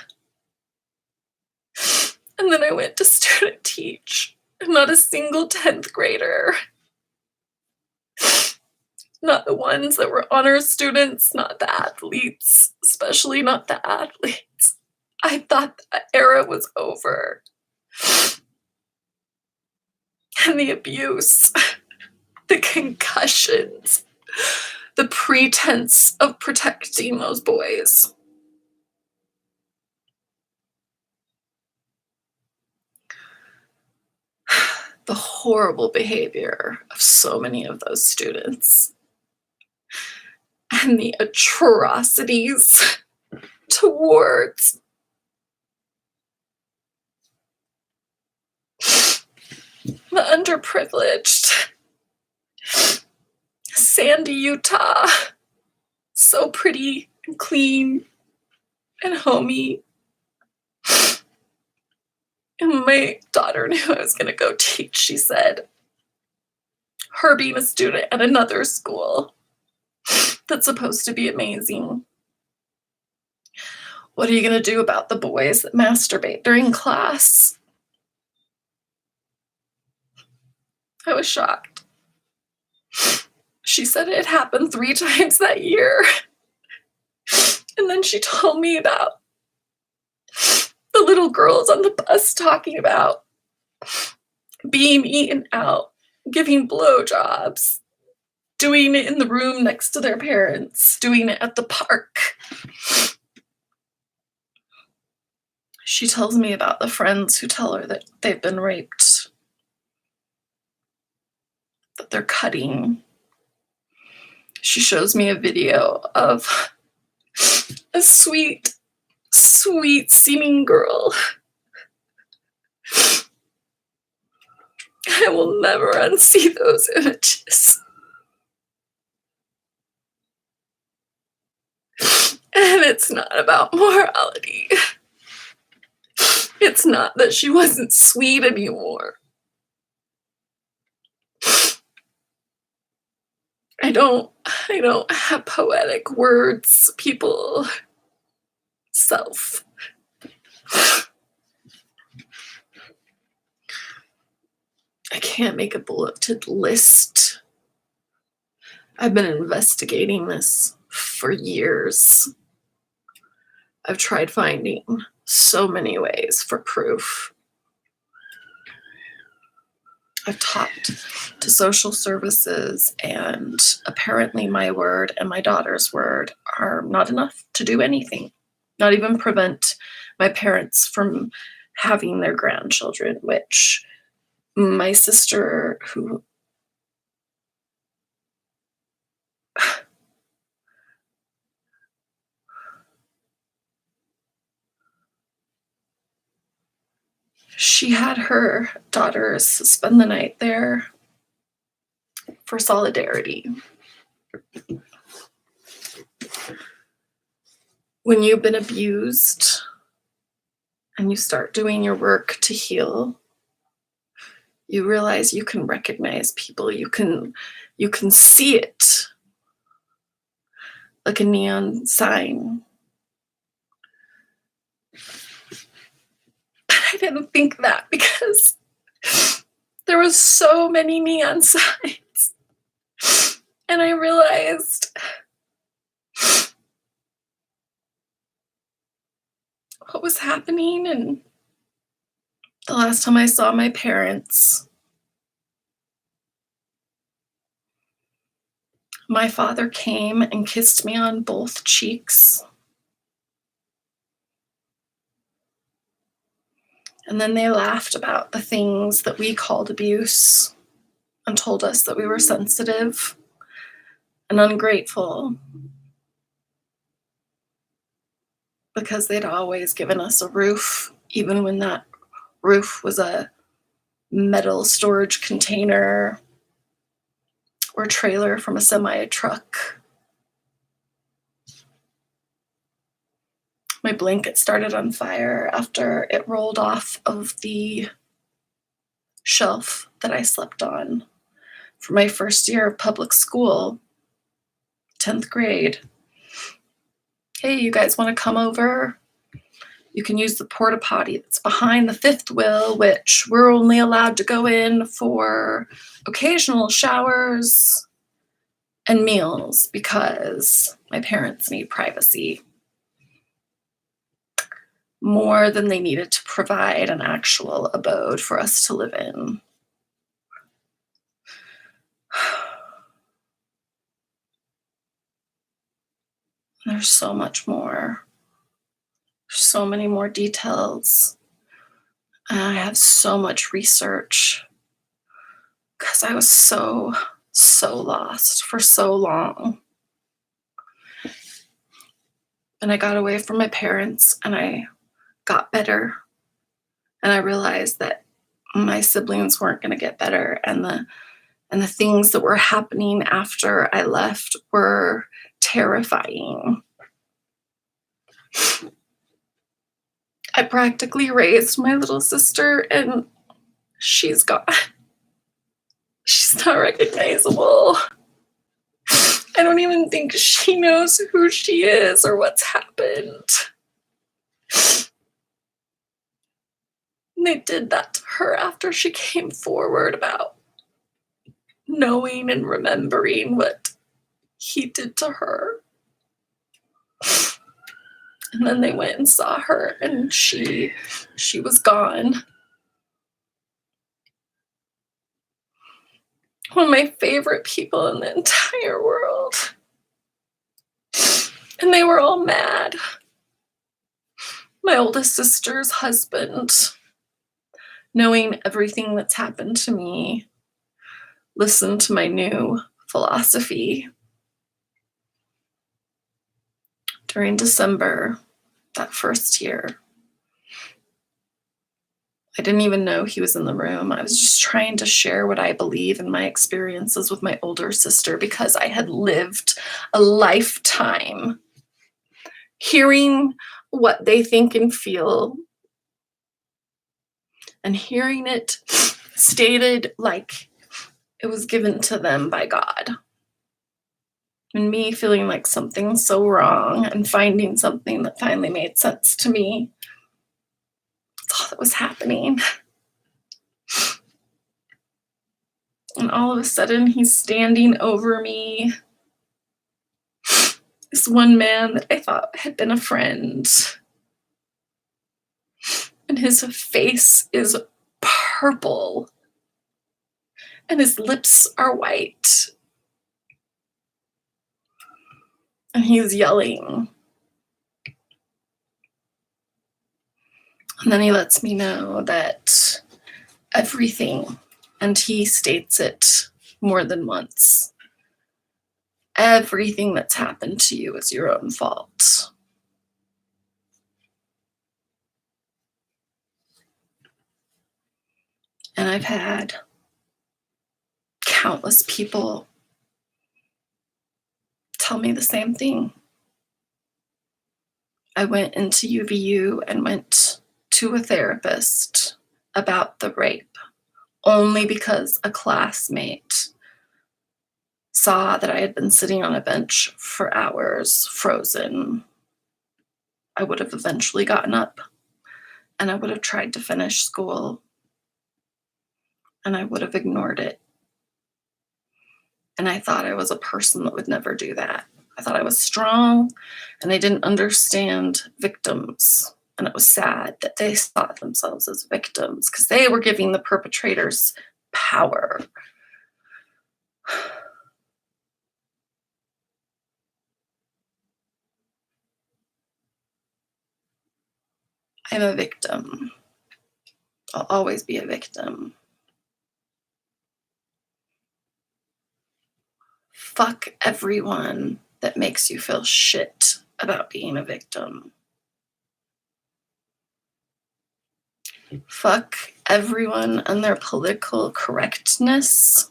And then I went to student teach. Not a single 10th grader. Not the ones that were honor students, not the athletes, especially not the athletes. I thought that era was over. And the abuse, the concussions, the pretense of protecting those boys. The horrible behavior of so many of those students. And the atrocities towards the underprivileged. Sandy, Utah. So pretty and clean and homey. And my daughter knew I was going to go teach. She said, her being a student at another school that's supposed to be amazing. What are you going to do about the boys that masturbate during class? I was shocked. She said it happened 3 times that year. And then she told me about the little girls on the bus talking about being eaten out, giving blowjobs, doing it in the room next to their parents, doing it at the park. She tells me about the friends who tell her that they've been raped, that they're cutting. She shows me a video of a sweet, sweet seeming girl. I will never unsee those images. And it's not about morality. It's not that she wasn't sweet anymore. I don't have poetic words, people. Self. I can't make a bulleted list. I've been investigating this for years. I've tried finding so many ways for proof. I've talked to social services, and apparently my word and my daughter's word are not enough to do anything, not even prevent my parents from having their grandchildren, which my sister, who she had her daughters spend the night there for solidarity. When you've been abused and you start doing your work to heal, you realize you can recognize people. You can see it like a neon sign. But I didn't think that because there was so many neon signs. And I realized what was happening. And the last time I saw my parents, my father came and kissed me on both cheeks. And then they laughed about the things that we called abuse and told us that we were sensitive and ungrateful because they'd always given us a roof, even when that roof was a metal storage container or trailer from a semi-truck. My blanket started on fire after it rolled off of the shelf that I slept on for my first year of public school, 10th grade. Hey, you guys want to come over? You can use the porta potty that's behind the fifth wheel, which we're only allowed to go in for occasional showers and meals because my parents need privacy more than they needed to provide an actual abode for us to live in. There's so much more. So many more details. And I have so much research because I was so lost for so long. And I got away from my parents and I got better. And I realized that my siblings weren't going to get better. And the things that were happening after I left were terrifying. I practically raised my little sister and she's gone. She's not recognizable. I don't even think she knows who she is or what's happened. And they did that to her after she came forward about knowing and remembering what he did to her. And then they went and saw her and she was gone. One of my favorite people in the entire world. And they were all mad. my oldest sister's husband, knowing everything that's happened to me, listened to my new philosophy during December that first year. I didn't even know he was in the room. I was just trying to share what I believe in my experiences with my older sister because I had lived a lifetime hearing what they think and feel and hearing it stated like it was given to them by God. And me feeling like something's so wrong and finding something that finally made sense to me. That's all that was happening. And all of a sudden, he's standing over me. This one man that I thought had been a friend. And his face is purple. And his lips are white. And he's yelling. And then he lets me know that everything, and he states it more than once, everything that's happened to you is your own fault. And I've had countless people tell me the same thing. I went into UVU and went to a therapist about the rape only because a classmate saw that I had been sitting on a bench for hours, frozen. I would have eventually gotten up and I would have tried to finish school and I would have ignored it. And I thought I was a person that would never do that. I thought I was strong and I didn't understand victims. And it was sad that they saw themselves as victims because they were giving the perpetrators power. I'm a victim. I'll always be a victim. Fuck everyone that makes you feel shit about being a victim. Fuck everyone and their political correctness.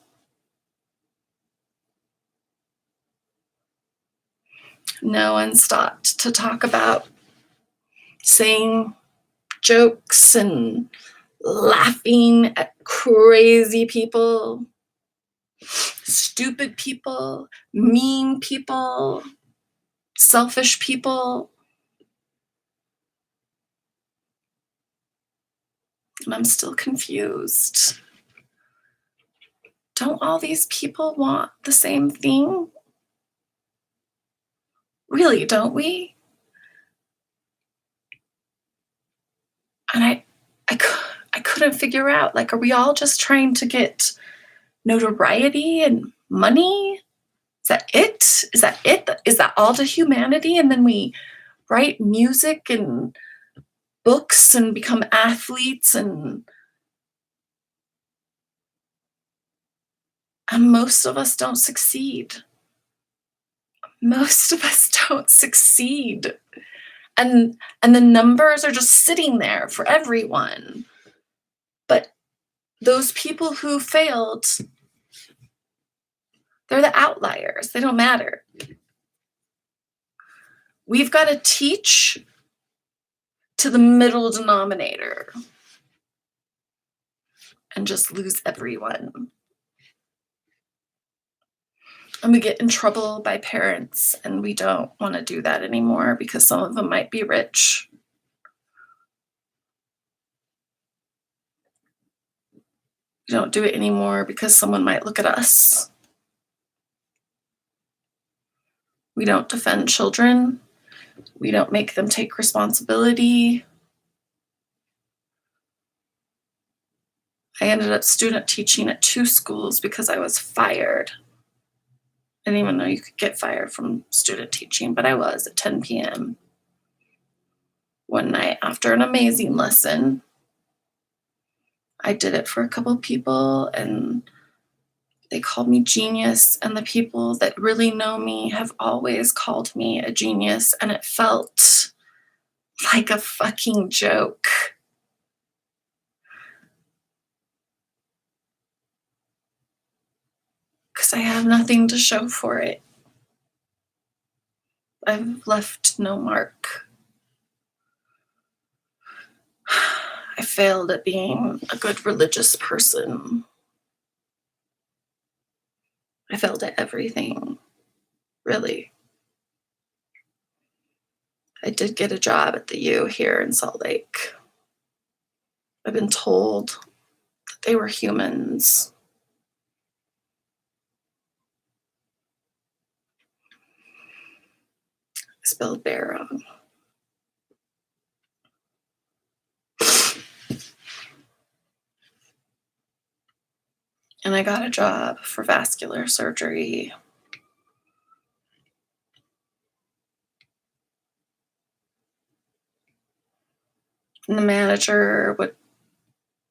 No one stopped to talk about saying jokes and laughing at crazy people, stupid people, mean people, selfish people. And I'm still confused. Don't all these people want the same thing? Really, don't we? And I couldn't figure out, like, are we all just trying to get notoriety and money? Is that it? Is that it? Is that all to humanity? And then we write music and books and become athletes and most of us don't succeed. Most of us don't succeed. And the numbers are just sitting there for everyone. But those people who failed, they're the outliers. They don't matter. We've got to teach to the middle denominator and just lose everyone. And we get in trouble by parents, and we don't want to do that anymore because some of them might be rich. We don't do it anymore because someone might look at us. We don't defend children. We don't make them take responsibility. I ended up student teaching at 2 schools because I was fired. I didn't even know you could get fired from student teaching, but I was at 10 p.m. one night after an amazing lesson. I did it for a couple people and they called me genius. And the people that really know me have always called me a genius. And it felt like a fucking joke. Because I have nothing to show for it. I've left no mark. I failed at being a good religious person. I failed at everything, really. I did get a job at the U here in Salt Lake. I've been told that they were humans. I spelled bear wrong. And I got a job for vascular surgery. And the manager would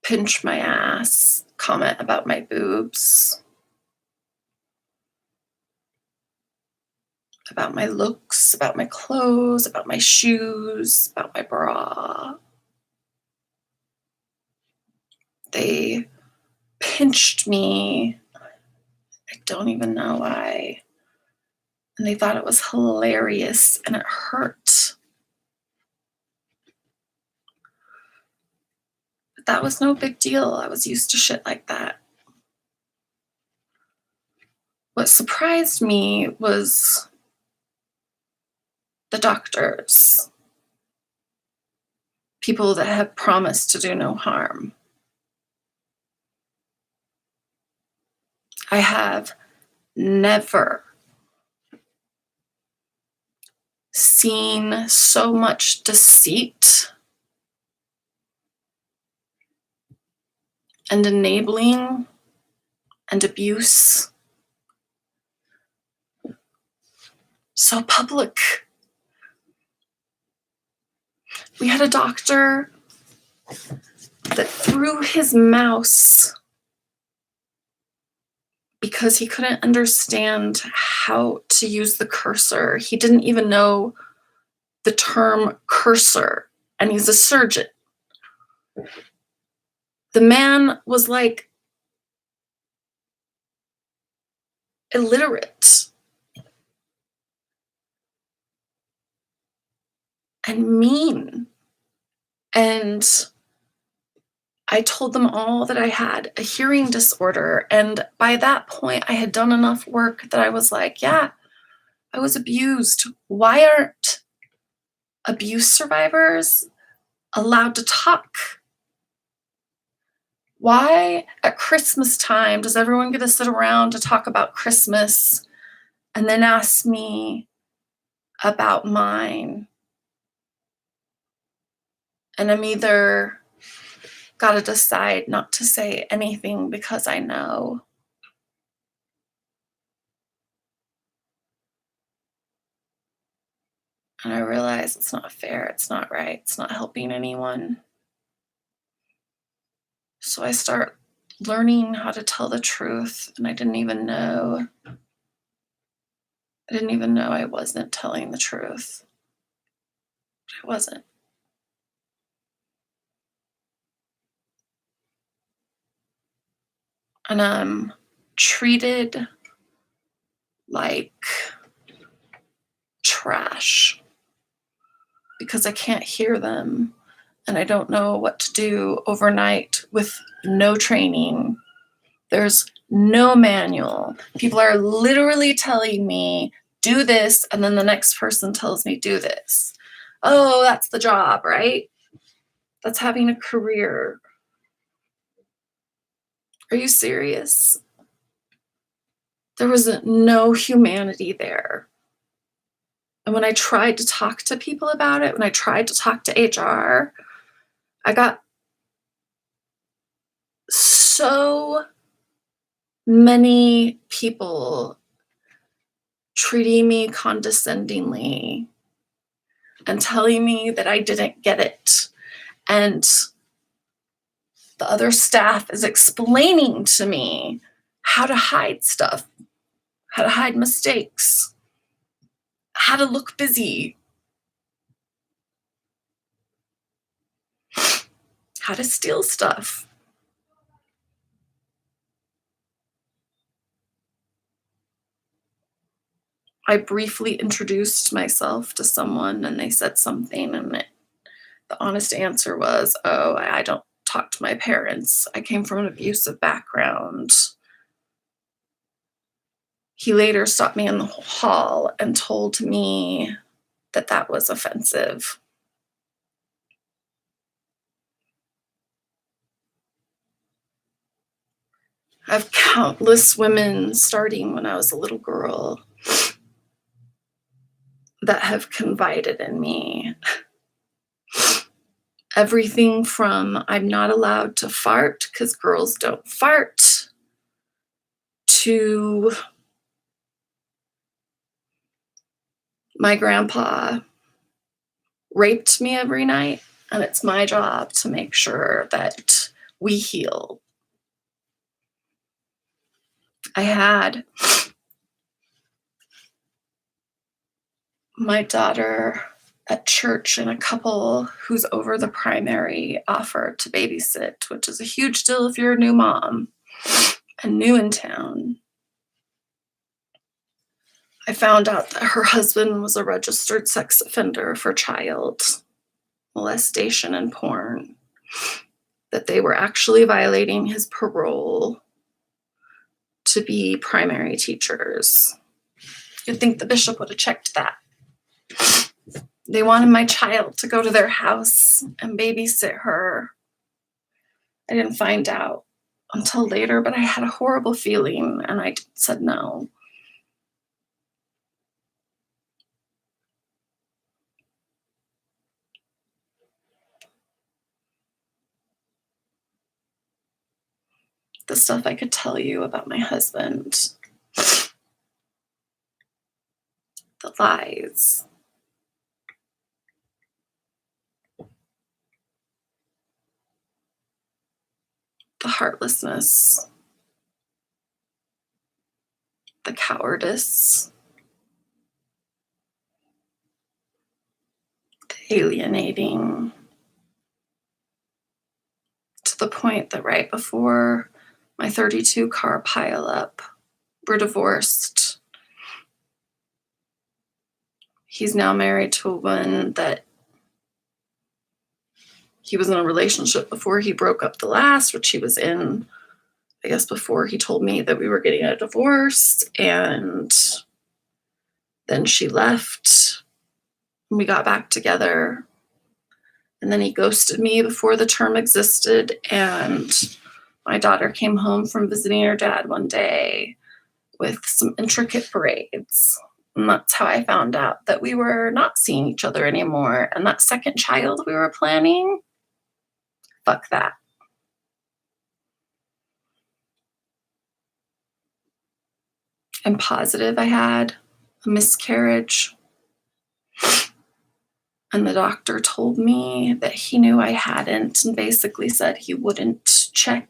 pinch my ass, comment about my boobs, about my looks, about my clothes, about my shoes, about my bra. They pinched me. I don't even know why. And they thought it was hilarious and it hurt. But that was no big deal. I was used to shit like that. What surprised me was the doctors, people that had promised to do no harm. I have never seen so much deceit and enabling and abuse so public. We had a doctor that threw his mouse because he couldn't understand how to use the cursor. He didn't even know the term cursor, and he's a surgeon. The man was like illiterate and mean. And I told them all that I had a hearing disorder. And by that point, I had done enough work that I was like, yeah, I was abused. Why aren't abuse survivors allowed to talk? Why at Christmas time does everyone get to sit around to talk about Christmas and then ask me about mine? And I'm either got to decide not to say anything because I know. And I realize it's not fair, it's not right, it's not helping anyone. So I start learning how to tell the truth, and I didn't even know I wasn't telling the truth. I wasn't. And I'm treated like trash because I can't hear them and I don't know what to do overnight with no training. There's no manual. People are literally telling me, do this, and then the next person tells me, do this. Oh, that's the job, right? That's having a career. Are you serious? There was no humanity there. And when I tried to talk to people about it, when I tried to talk to HR, I got so many people treating me condescendingly, and telling me that I didn't get it. And the other staff is explaining to me how to hide stuff, how to hide mistakes, how to look busy, how to steal stuff. I briefly introduced myself to someone and they said something, and the honest answer was, "Oh, I don't talk to my parents. I came from an abusive background." He later stopped me in the hall and told me that that was offensive. I have countless women, starting when I was a little girl, that have confided in me. Everything from I'm not allowed to fart because girls don't fart, to my grandpa raped me every night, and it's my job to make sure that we heal. I had my daughter at church, and a couple who's over the primary offer to babysit, which is a huge deal if you're a new mom and new in town. I found out that her husband was a registered sex offender for child molestation and porn, that they were actually violating his parole to be primary teachers. You'd think the bishop would have checked that. They wanted my child to go to their house and babysit her. I didn't find out until later, but I had a horrible feeling and I said no. The stuff I could tell you about my husband, the lies, the heartlessness, the cowardice, the alienating, to the point that right before my 32 car pileup, we're divorced. He's now married to a woman that he was in a relationship before he broke up the last, which he was in, I guess, before he told me that we were getting a divorce. And then she left and we got back together. And then he ghosted me before the term existed. And my daughter came home from visiting her dad one day with some intricate braids. And that's how I found out that we were not seeing each other anymore. And that second child we were planning, fuck that. I'm positive I had a miscarriage. And the doctor told me that he knew I hadn't and basically said he wouldn't check.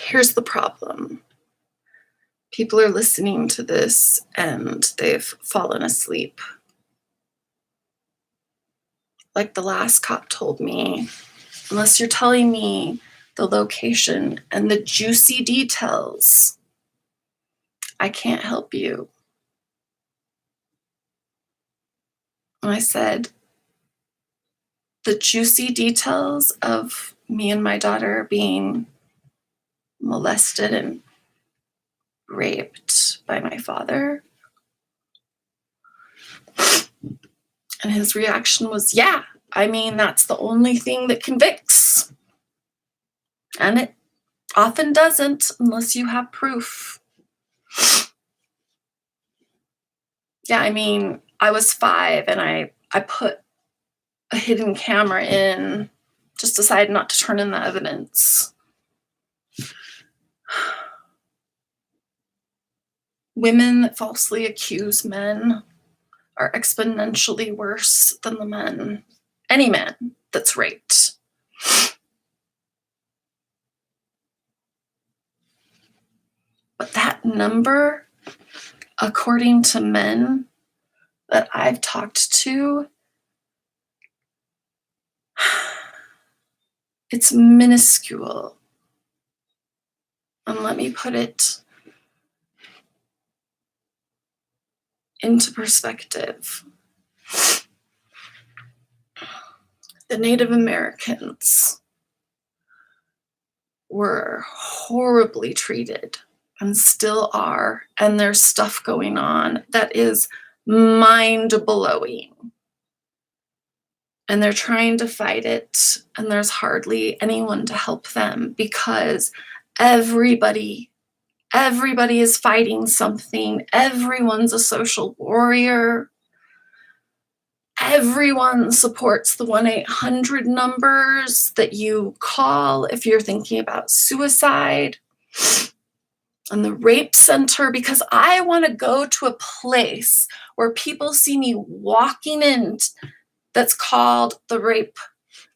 Here's the problem. People are listening to this and they've fallen asleep. Like the last cop told me, unless you're telling me the location and the juicy details, I can't help you. And I said, the juicy details of me and my daughter being molested and raped by my father. And his reaction was, yeah, I mean, that's the only thing that convicts. And it often doesn't unless you have proof. Yeah, I mean, I was 5 and I put a hidden camera in just decide not to turn in the evidence. Women that falsely accuse men are exponentially worse than the men, any man that's raped. But that number, according to men that I've talked to, it's minuscule. And let me put it into perspective. The Native Americans were horribly treated and still are, and there's stuff going on that is mind-blowing. And they're trying to fight it, and there's hardly anyone to help them because everybody is fighting something. Everyone's a social warrior. Everyone supports the 1-800 numbers that you call if you're thinking about suicide. And the rape center, because I want to go to a place where people see me walking in that's called the rape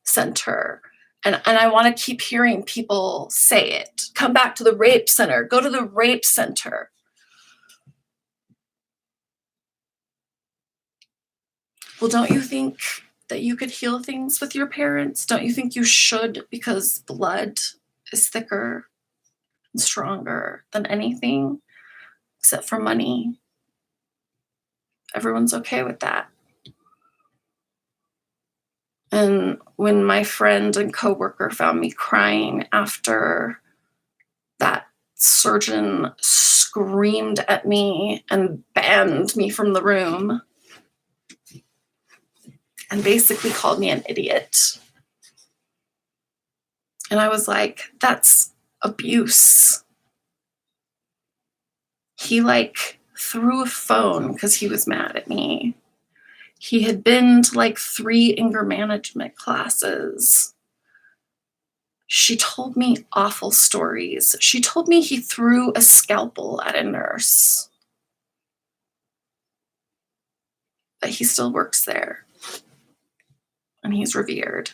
center. And I want to keep hearing people say it. Come back to the rape center. Go to the rape center. Well, don't you think that you could heal things with your parents? Don't you think you should, because blood is thicker and stronger than anything except for money? Everyone's okay with that. And when my friend and coworker found me crying after that surgeon screamed at me and banned me from the room and basically called me an idiot. And I was like, that's abuse. He threw a phone because he was mad at me. He had been to 3 anger management classes. She told me awful stories. She told me he threw a scalpel at a nurse. But he still works there. And he's revered.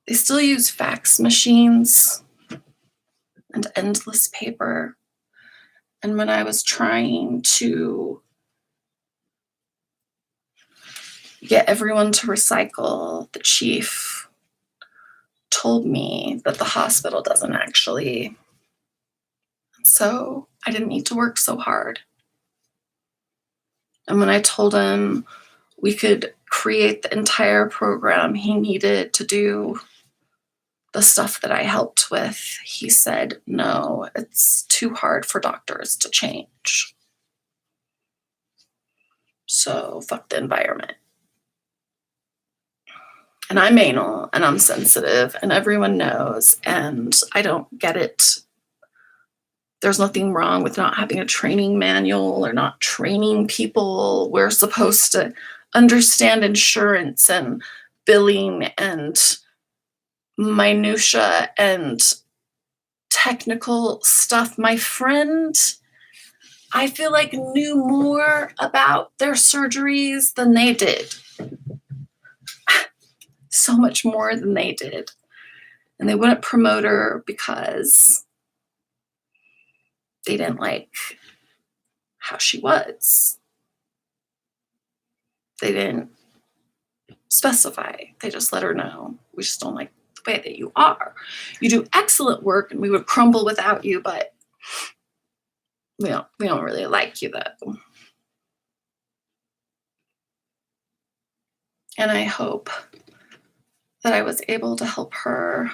They still use fax machines and endless paper. And when I was trying to get everyone to recycle, the chief told me that the hospital doesn't actually. So I didn't need to work so hard. And when I told him we could create the entire program he needed to do the stuff that I helped with, he said, no, it's too hard for doctors to change. So fuck the environment. And I'm anal and I'm sensitive and everyone knows, and I don't get it. There's nothing wrong with not having a training manual or not training people. We're supposed to understand insurance and billing and minutia and technical stuff. My friend, I feel like, knew more about their surgeries than they did. So much more than they did. And they wouldn't promote her because they didn't like how she was. They didn't specify. They just let her know, we just don't like the way that you are. You do excellent work and we would crumble without you, but we don't really like you though. And I hope that I was able to help her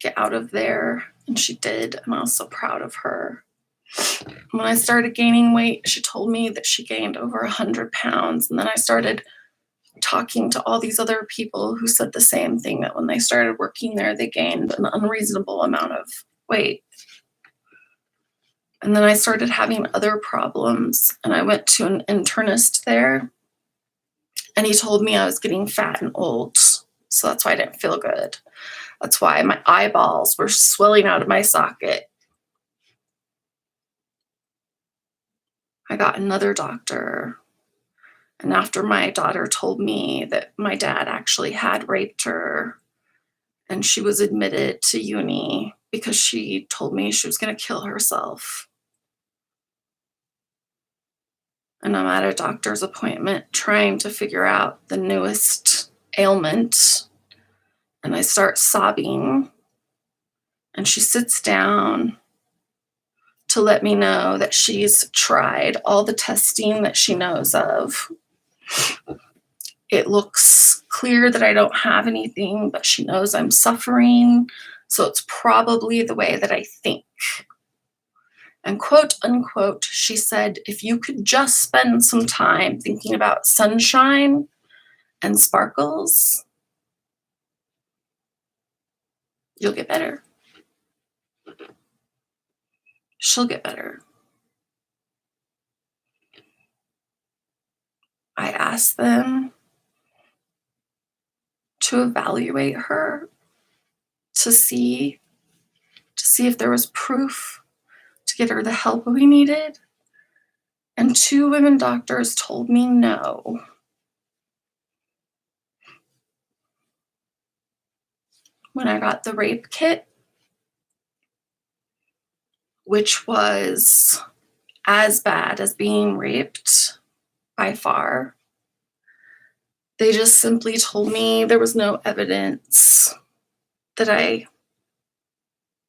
get out of there, and she did, and I was so proud of her. When I started gaining weight, she told me that she gained over 100 pounds, and then I started talking to all these other people who said the same thing, that when they started working there, they gained an unreasonable amount of weight. And then I started having other problems, and I went to an internist there, and he told me I was getting fat and old. So that's why I didn't feel good. That's why my eyeballs were swelling out of my socket. I got another doctor. And after my daughter told me that my dad actually had raped her, and she was admitted to uni because she told me she was going to kill herself. And I'm at a doctor's appointment trying to figure out the newest ailment. And I start sobbing. And she sits down to let me know that she's tried all the testing that she knows of. It looks clear that I don't have anything, but she knows I'm suffering. So it's probably the way that I think. And quote unquote, she said, if you could just spend some time thinking about sunshine and sparkles, you'll get better. She'll get better. I asked them to evaluate her to see if there was proof to get her the help we needed. And 2 women doctors told me no. When I got the rape kit, which was as bad as being raped by far, they just simply told me there was no evidence that I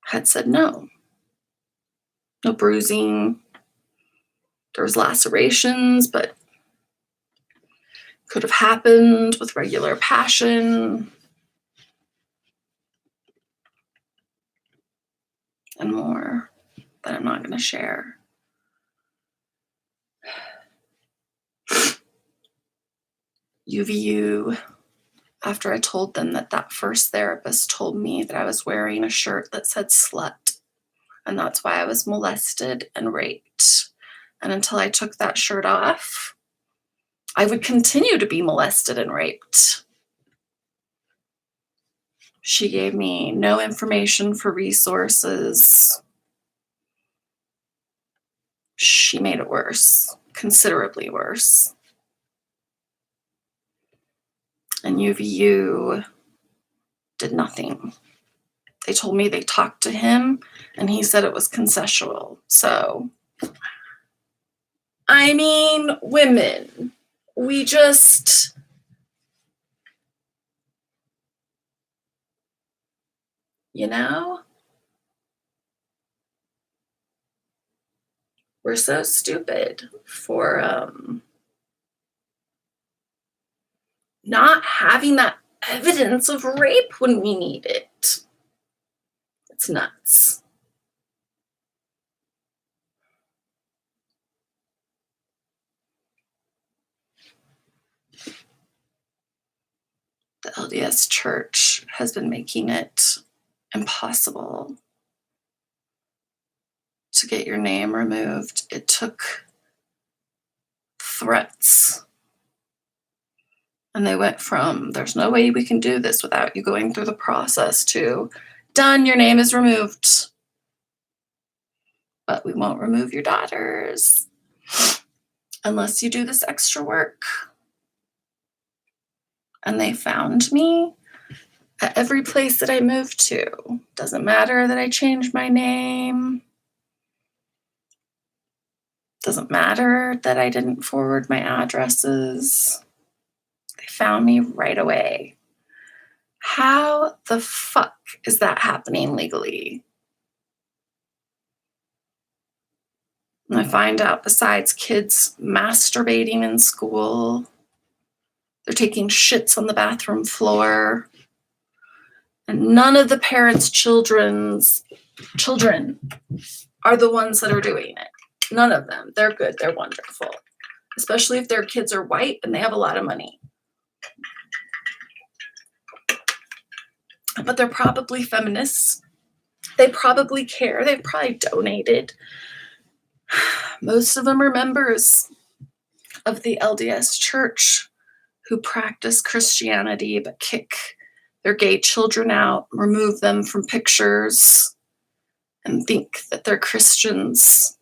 had said no. No bruising. There was lacerations, but could have happened with regular passion. And more that I'm not going to share. UVU, after I told them that first therapist told me that I was wearing a shirt that said slut, and that's why I was molested and raped. And until I took that shirt off, I would continue to be molested and raped. She gave me no information for resources. She made it worse, considerably worse. And UVU did nothing. They told me they talked to him and he said it was consensual. So, I mean, women, we just, you know, we're so stupid for not having that evidence of rape when we need it. It's nuts. The LDS Church has been making it impossible to get your name removed. It took threats. And they went from, there's no way we can do this without you going through the process, to, done, your name is removed. But we won't remove your daughters unless you do this extra work. And they found me at every place that I moved to. Doesn't matter that I changed my name. Doesn't matter that I didn't forward my addresses. They found me right away. How the fuck is that happening legally? And I find out besides kids masturbating in school, they're taking shits on the bathroom floor. And none of the parents' children are the ones that are doing it. None of them. They're good. They're wonderful. Especially if their kids are white and they have a lot of money. But they're probably feminists. They probably care. They've probably donated Most of them are members of the LDS Church who practice Christianity but kick their gay children out, remove them from pictures, and think that they're Christians.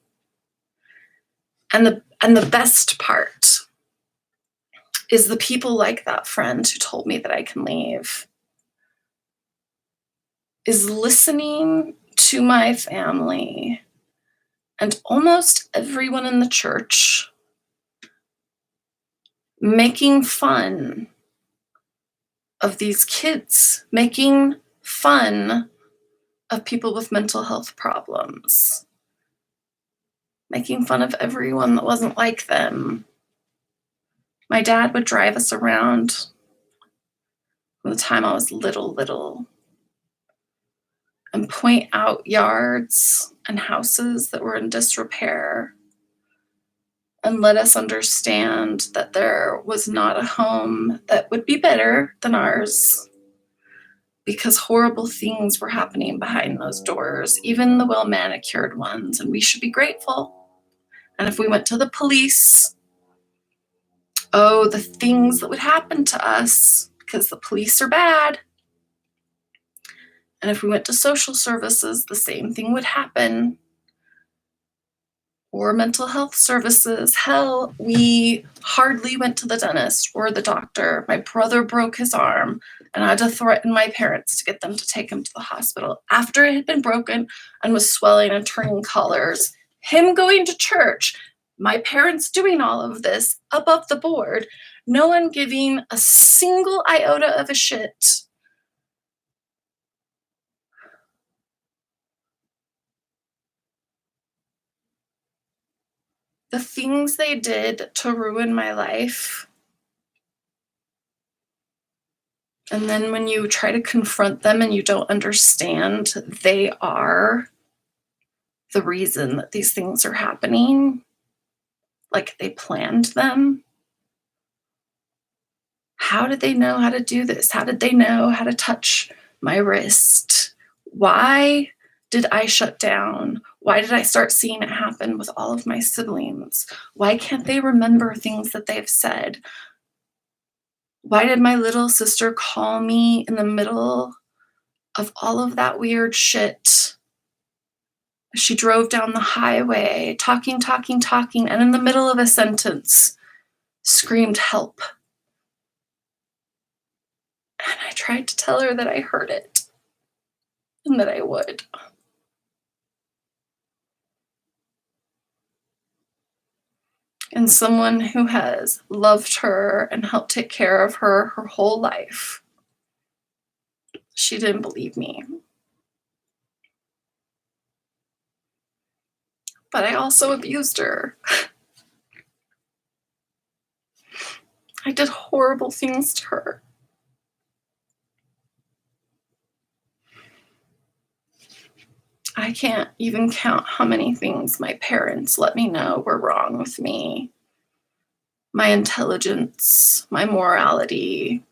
And the best part is the people like that friend who told me that I can leave is listening to my family and almost everyone in the church making fun of these kids, making fun of people with mental health problems, making fun of everyone that wasn't like them. My dad would drive us around from the time I was little, and point out yards and houses that were in disrepair and let us understand that there was not a home that would be better than ours because horrible things were happening behind those doors, even the well manicured ones, and we should be grateful. And if we went to the police, oh, the things that would happen to us because the police are bad. And if we went to social services, the same thing would happen. Or mental health services. Hell, we hardly went to the dentist or the doctor. My brother broke his arm, and I had to threaten my parents to get them to take him to the hospital after it had been broken and was swelling and turning colors. Him going to church, my parents doing all of this above the board, no one giving a single iota of a shit. The things they did to ruin my life. And then when you try to confront them and you don't understand, they are the reason that these things are happening. Like they planned them. How did they know how to do this? How did they know how to touch my wrist? Why did I shut down? Why did I start seeing it happen with all of my siblings? Why can't they remember things that they've said? Why did my little sister call me in the middle of all of that weird shit? She drove down the highway, talking, and in the middle of a sentence, screamed help. And I tried to tell her that I heard it and that I would. And someone who has loved her and helped take care of her her whole life, she didn't believe me. But I also abused her. I did horrible things to her. I can't even count how many things my parents let me know were wrong with me. My intelligence, my morality.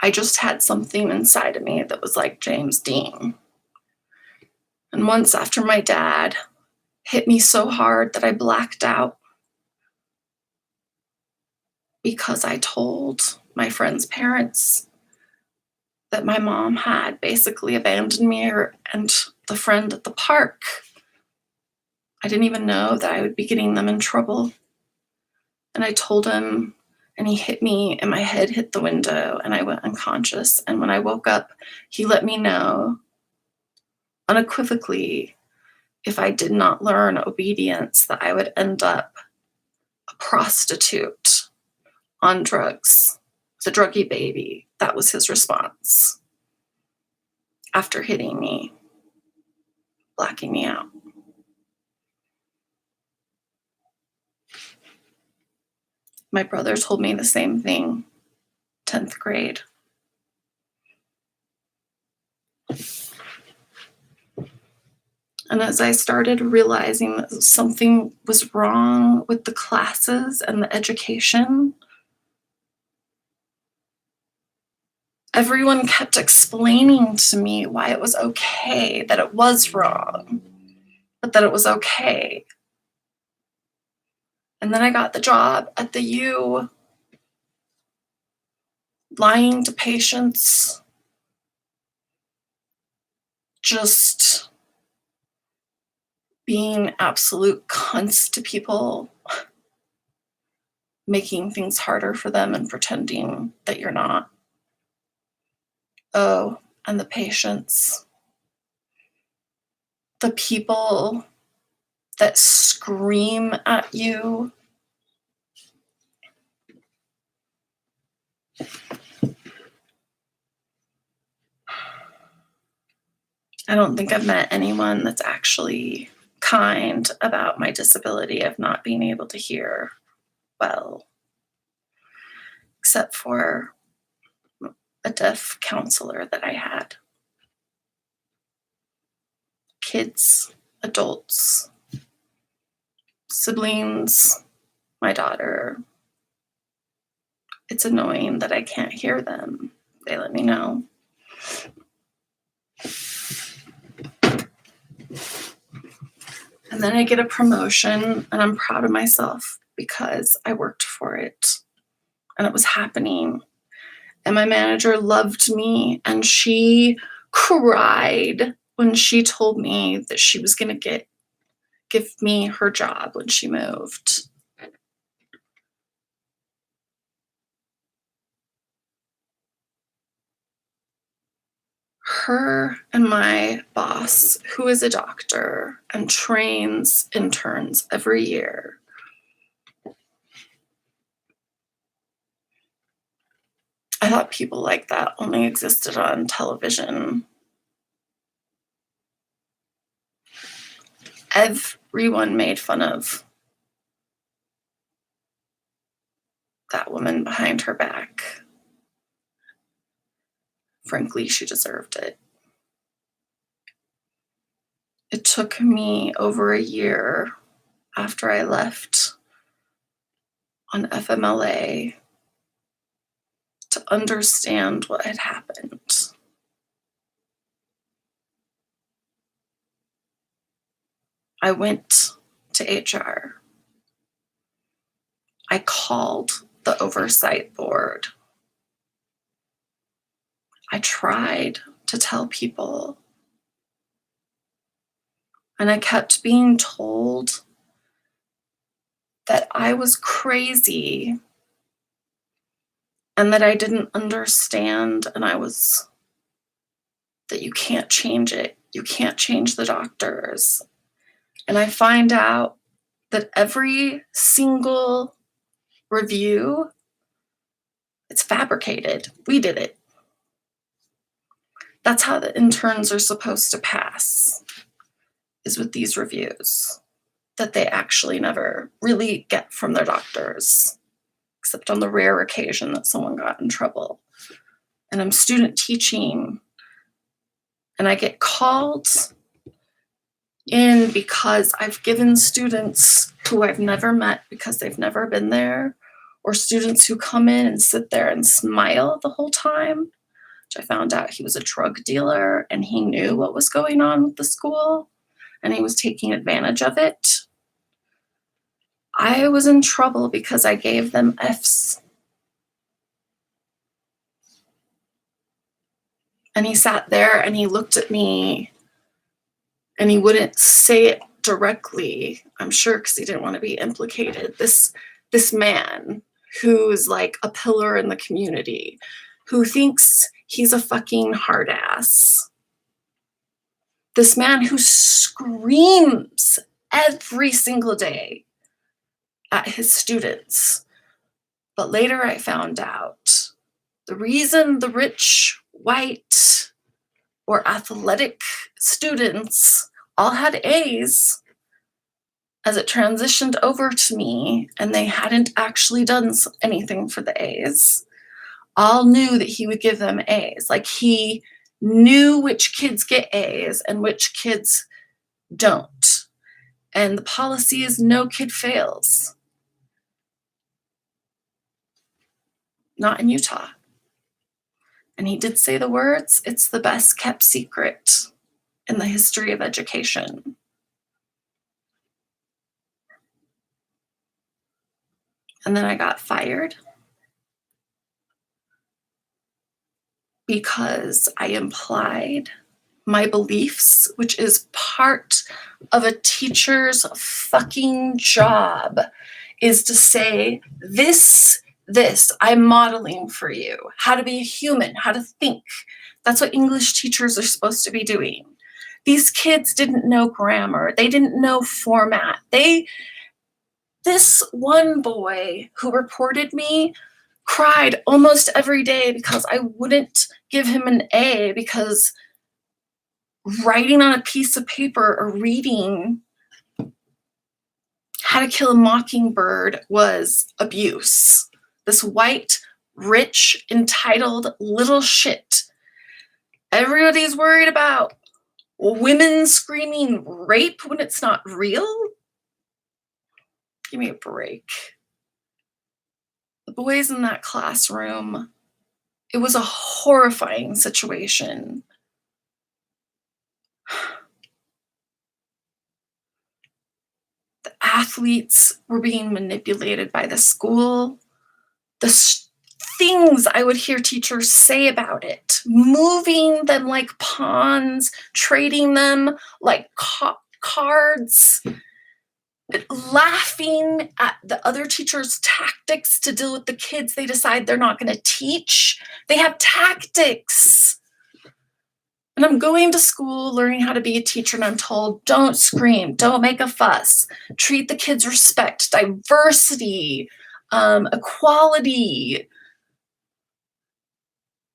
I just had something inside of me that was like James Dean. And once after my dad hit me so hard that I blacked out because I told my friend's parents that my mom had basically abandoned me and the friend at the park. I didn't even know that I would be getting them in trouble. And I told him, and he hit me, and my head hit the window, and I went unconscious. And when I woke up, he let me know unequivocally if I did not learn obedience, that I would end up a prostitute on drugs, the druggy baby. That was his response after hitting me, blacking me out. My brother told me the same thing, 10th grade. And as I started realizing that something was wrong with the classes and the education, everyone kept explaining to me why it was okay, that it was wrong. but that it was okay. And then I got the job at the U, lying to patients, just being absolute cunts to people, making things harder for them and pretending that you're not. Oh, and the patients, the people that scream at you. I don't think I've met anyone that's actually kind about my disability of not being able to hear well, except for a deaf counselor that I had. Kids, adults, siblings, my daughter. It's annoying that I can't hear them. They let me know. And then I get a promotion and I'm proud of myself because I worked for it and it was happening. And my manager loved me and she cried when she told me that she was going to give me her job when she moved. Her and my boss, who is a doctor and trains interns every year, I thought people like that only existed on television. Everyone made fun of that woman behind her back. Frankly, she deserved it. It took me over a year after I left on FMLA to understand what had happened. I went to HR. I called the oversight board. I tried to tell people, and I kept being told that I was crazy and that I didn't understand, and that you can't change it. You can't change the doctors. And I find out that every single review, it's fabricated. We did it. That's how the interns are supposed to pass, is with these reviews that they actually never really get from their doctors, except on the rare occasion that someone got in trouble. And I'm student teaching, and I get called in because I've given students who I've never met because they've never been there, or students who come in and sit there and smile the whole time, which I found out he was a drug dealer and he knew what was going on with the school and he was taking advantage of it. I was in trouble because I gave them Fs. And he sat there and he looked at me and he wouldn't say it directly, I'm sure, because he didn't want to be implicated. This man who's like a pillar in the community, who thinks he's a fucking hard ass. This man who screams every single day at his students. But later I found out the reason the rich, white, or athletic students all had A's, as it transitioned over to me and they hadn't actually done anything for the A's, all knew that he would give them A's. Like, he knew which kids get A's and which kids don't. And the policy is no kid fails. Not in Utah. And he did say the words, it's the best kept secret in the history of education. And then I got fired because I implied my beliefs, which is part of a teacher's fucking job, is to say, this, I'm modeling for you how to be a human, how to think. That's what English teachers are supposed to be doing. These kids didn't know grammar. They didn't know format. This one boy who reported me cried almost every day because I wouldn't give him an A because writing on a piece of paper or reading How to Kill a Mockingbird was abuse. This white, rich, entitled little shit. Everybody's worried about women screaming rape when it's not real? Give me a break. The boys in that classroom, it was a horrifying situation. The athletes were being manipulated by the school. The things I would hear teachers say about it, moving them like pawns, trading them like cards, laughing at the other teachers' tactics to deal with the kids they decide they're not going to teach. They have tactics. And I'm going to school learning how to be a teacher, and I'm told, don't scream, don't make a fuss, treat the kids respect, diversity, equality.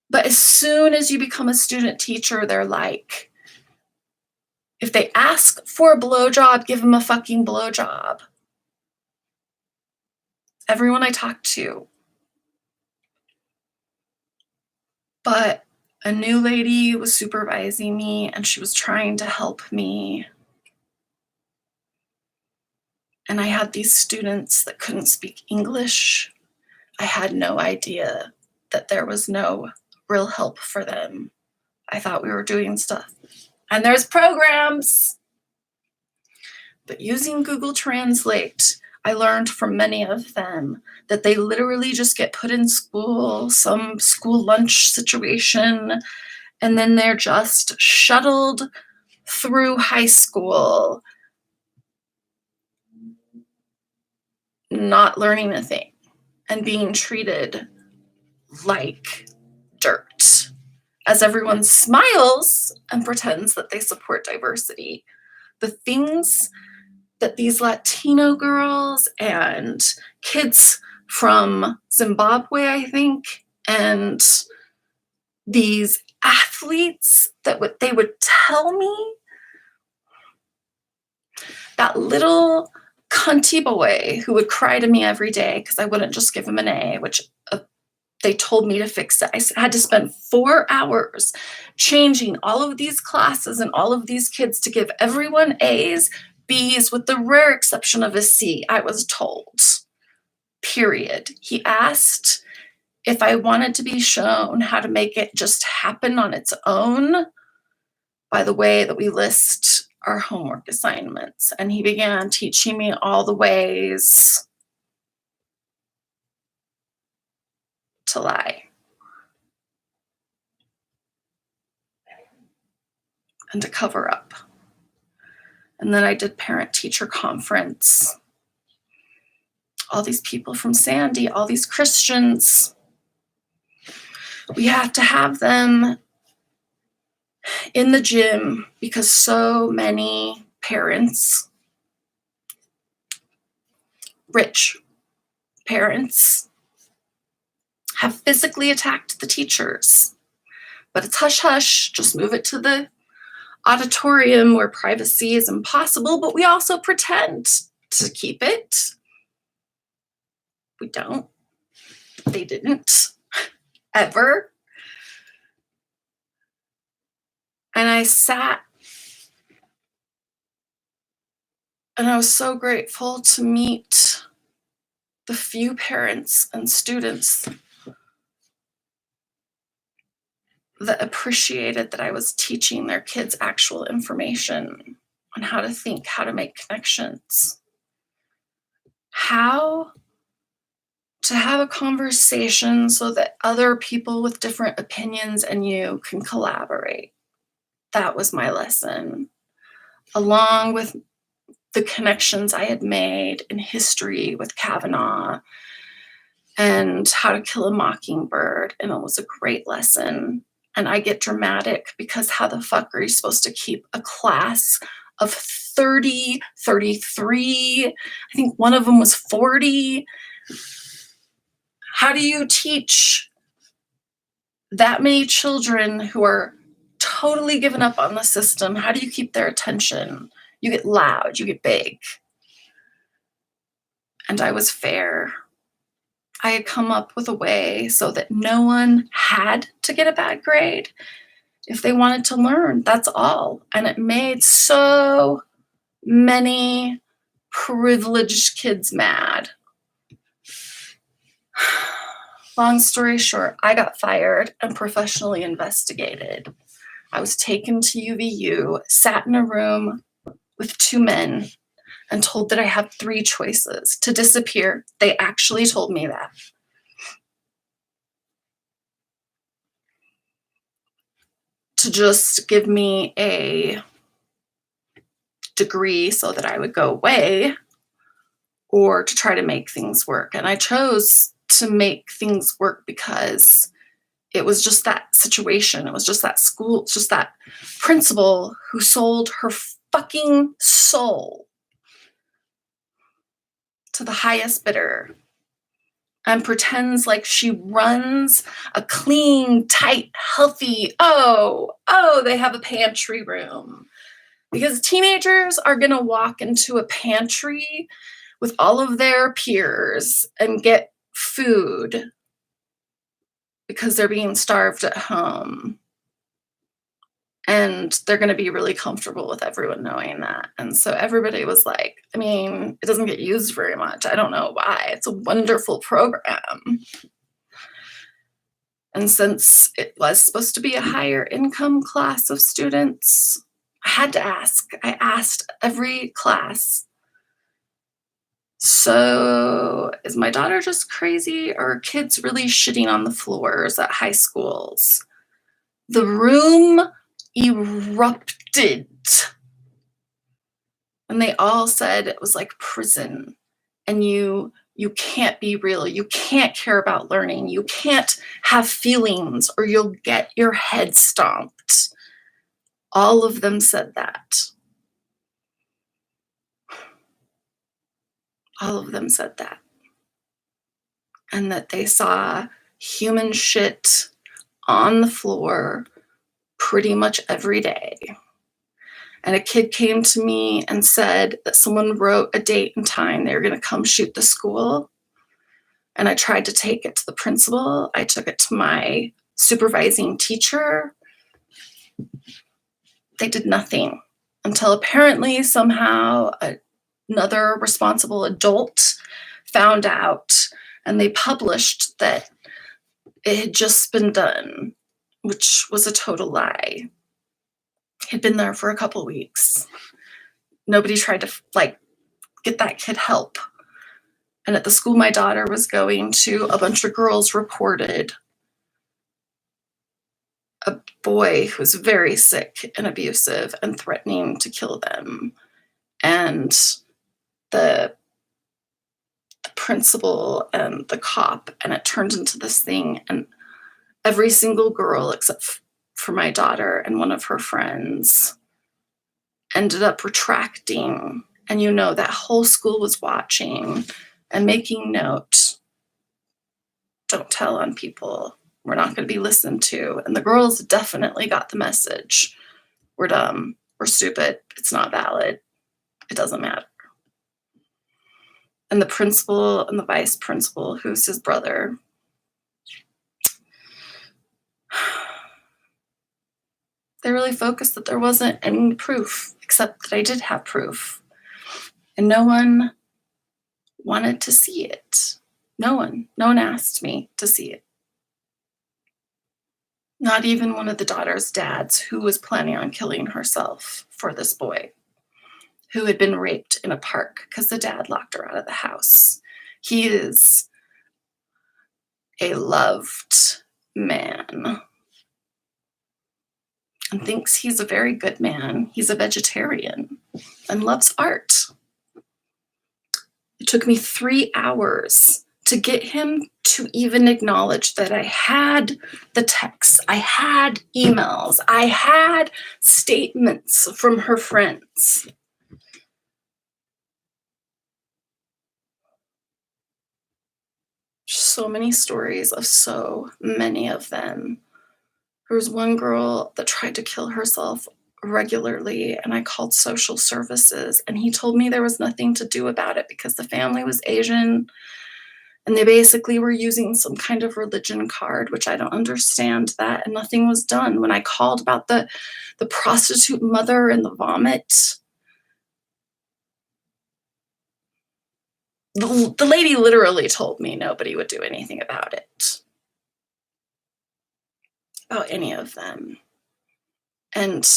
But as soon as you become a student teacher, they're like, if they ask for a blowjob, give them a fucking blowjob. Everyone I talk to. But a new lady was supervising me, and she was trying to help me. And I had these students that couldn't speak English. I had no idea that there was no real help for them. I thought we were doing stuff. And there's programs. But using Google Translate, I learned from many of them that they literally just get put in school, some school lunch situation, and then they're just shuttled through high school, not learning a thing and being treated like dirt, as everyone smiles and pretends that they support diversity. The things that these Latino girls and kids from Zimbabwe, I think, and these athletes, that what they would tell me, that little cunty boy who would cry to me every day because I wouldn't just give him an A, which they told me to fix it. I had to spend 4 hours changing all of these classes and all of these kids to give everyone A's, B's, with the rare exception of a C, I was told. Period. He asked if I wanted to be shown how to make it just happen on its own by the way that we list our homework assignments. And he began teaching me all the ways to lie and to cover up. And then I did parent-teacher conference. All these people from Sandy, all these Christians, we have to have them in the gym because so many parents, rich parents, have physically attacked the teachers. But it's hush-hush, just move it to the auditorium where privacy is impossible, but we also pretend to keep it. We don't. They didn't, ever. And I sat, and I was so grateful to meet the few parents and students that appreciated that I was teaching their kids actual information on how to think, how to make connections. How to have a conversation so that other people with different opinions and you can collaborate. That was my lesson, along with the connections I had made in history with Kavanaugh and How to Kill a Mockingbird. And it was a great lesson. And I get dramatic because how the fuck are you supposed to keep a class of 30, 33? I think one of them was 40. How do you teach that many children who are totally given up on the system? How do you keep their attention? You get loud, you get big. And I was fair. I had come up with a way so that no one had to get a bad grade if they wanted to learn. That's all. And it made so many privileged kids mad. Long story short, I got fired and professionally investigated. I was taken to UVU, sat in a room with 2 men, and told that I had 3 choices: to disappear. They actually told me that. To just give me a degree so that I would go away, or to try to make things work. And I chose to make things work because it was just that situation. It was just that school, it's just that principal who sold her fucking soul to the highest bidder and pretends like she runs a clean, tight, healthy, they have a pantry room. Because teenagers are going to walk into a pantry with all of their peers and get food because they're being starved at home. And they're going to be really comfortable with everyone knowing that. And so everybody was like, I mean, it doesn't get used very much. I don't know why. It's a wonderful program. And since it was supposed to be a higher income class of students, I had to ask. I asked every class, so is my daughter just crazy, or are kids really shitting on the floors at high schools? The room erupted. And they all said it was like prison. And you can't be real. You can't care about learning. You can't have feelings or you'll get your head stomped. All of them said that. All of them said that. And that they saw human shit on the floor pretty much every day. And a kid came to me and said that someone wrote a date and time they were going to come shoot the school. And I tried to take it to the principal. I took it to my supervising teacher. They did nothing until apparently somehow another responsible adult found out, and they published that it had just been done, which was a total lie. He'd been there for a couple weeks. Nobody tried to get that kid help. And at the school my daughter was going to, a bunch of girls reported a boy who was very sick and abusive and threatening to kill them. And the principal and the cop, and it turned into this thing. And every single girl except for my daughter and one of her friends ended up retracting. And that whole school was watching and making note. Don't tell on people. We're not going to be listened to. And the girls definitely got the message. We're dumb. We're stupid. It's not valid. It doesn't matter. And the principal and the vice principal, who's his brother, they really focused that there wasn't any proof, except that I did have proof. And no one wanted to see it. No one asked me to see it. Not even one of the daughter's dads, who was planning on killing herself for this boy, who had been raped in a park because the dad locked her out of the house. He is a loved man and thinks he's a very good man. He's a vegetarian and loves art. It took me 3 hours to get him to even acknowledge that I had the texts, I had emails, I had statements from her friends. So many stories of so many of them. There was one girl that tried to kill herself regularly, and I called social services, and he told me there was nothing to do about it because the family was Asian and they basically were using some kind of religion card, which I don't understand that, and nothing was done. When I called about the prostitute mother and the vomit, the lady literally told me nobody would do anything about it, about any of them. And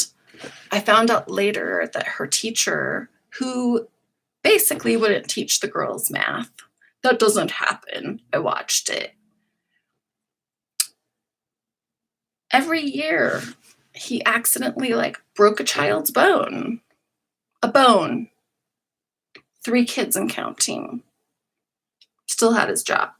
I found out later that her teacher, who basically wouldn't teach the girls math, that doesn't happen. I watched it. Every year, he accidentally broke a child's bone. A bone. 3 kids and counting. Still had his job.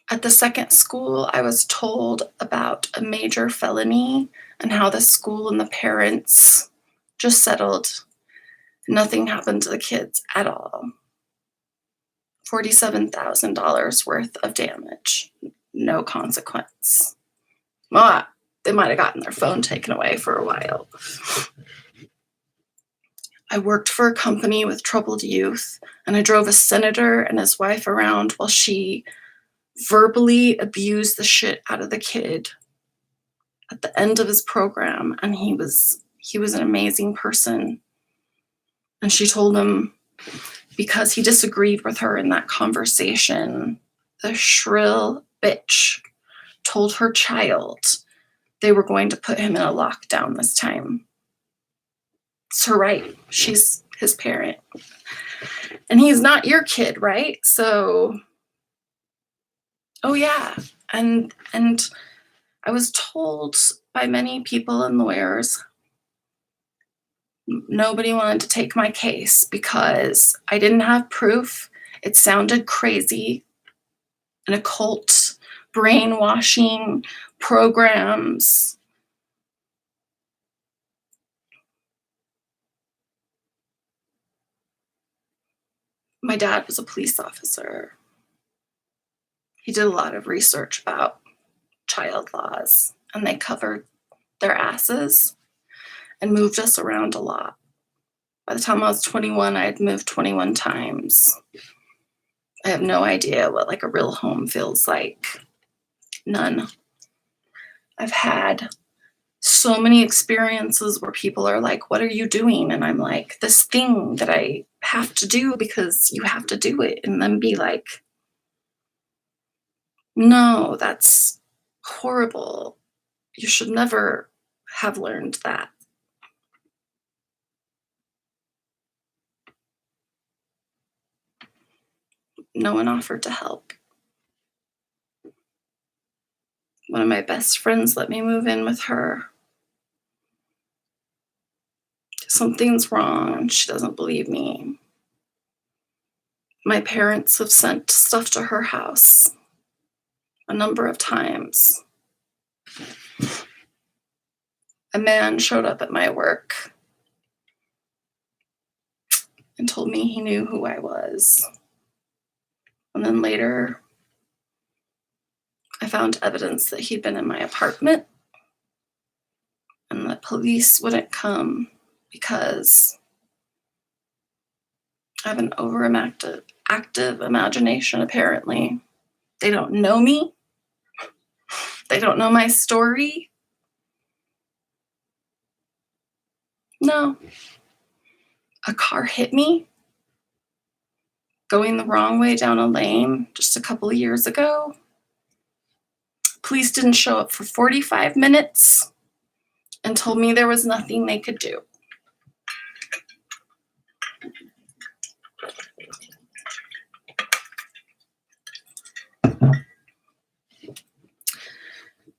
At the second school, I was told about a major felony and how the school and the parents just settled. Nothing happened to the kids at all. $47,000 worth of damage. No consequence. Well, they might have gotten their phone taken away for a while. I worked for a company with troubled youth, and I drove a senator and his wife around while she verbally abused the shit out of the kid at the end of his program. And he was an amazing person. And she told him, because he disagreed with her in that conversation, the shrill bitch told her child they were going to put him in a lockdown this time. It's her right. She's his parent. And he's not your kid, right? So, oh yeah. And I was told by many people and lawyers, nobody wanted to take my case because I didn't have proof. It sounded crazy. An occult, brainwashing programs. My dad was a police officer. He did a lot of research about child laws, and they covered their asses and moved us around a lot. By the time I was 21, I had moved 21 times. I have no idea what a real home feels like. None. I've had so many experiences where people are like, what are you doing? And I'm like, this thing that I have to do because you have to do it. And then be like, no, that's horrible. You should never have learned that. No one offered to help. One of my best friends let me move in with her. Something's wrong. She doesn't believe me. My parents have sent stuff to her house a number of times. A man showed up at my work and told me he knew who I was. And then later, I found evidence that he'd been in my apartment, and the police wouldn't come because I have an active imagination, apparently. They don't know me. They don't know my story. No. A car hit me going the wrong way down a lane just a couple of years ago. Police didn't show up for 45 minutes. and told me there was nothing they could do.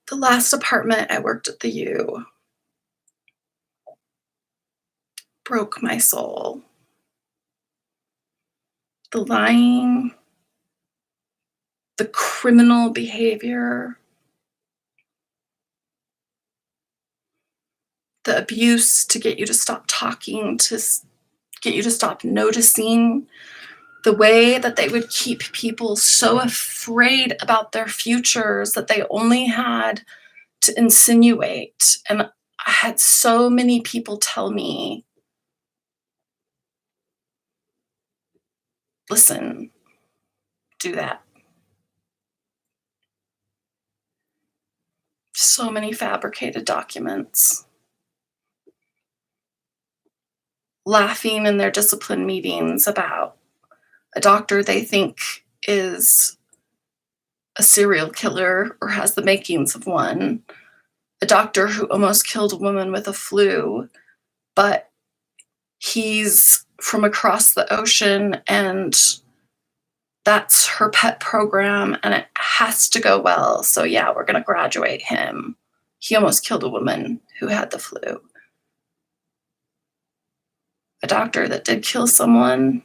The last apartment I worked at the U broke my soul. The lying, the criminal behavior, the abuse to get you to stop talking, to get you to stop noticing, the way that they would keep people so afraid about their futures that they only had to insinuate. And I had so many people tell me, listen, do that. So many fabricated documents. Laughing in their discipline meetings about a doctor they think is a serial killer or has the makings of one, a doctor who almost killed a woman with a flu, but he's from across the ocean and that's her pet program and it has to go well. So yeah, we're going to graduate him. He almost killed a woman who had the flu. A doctor that did kill someone,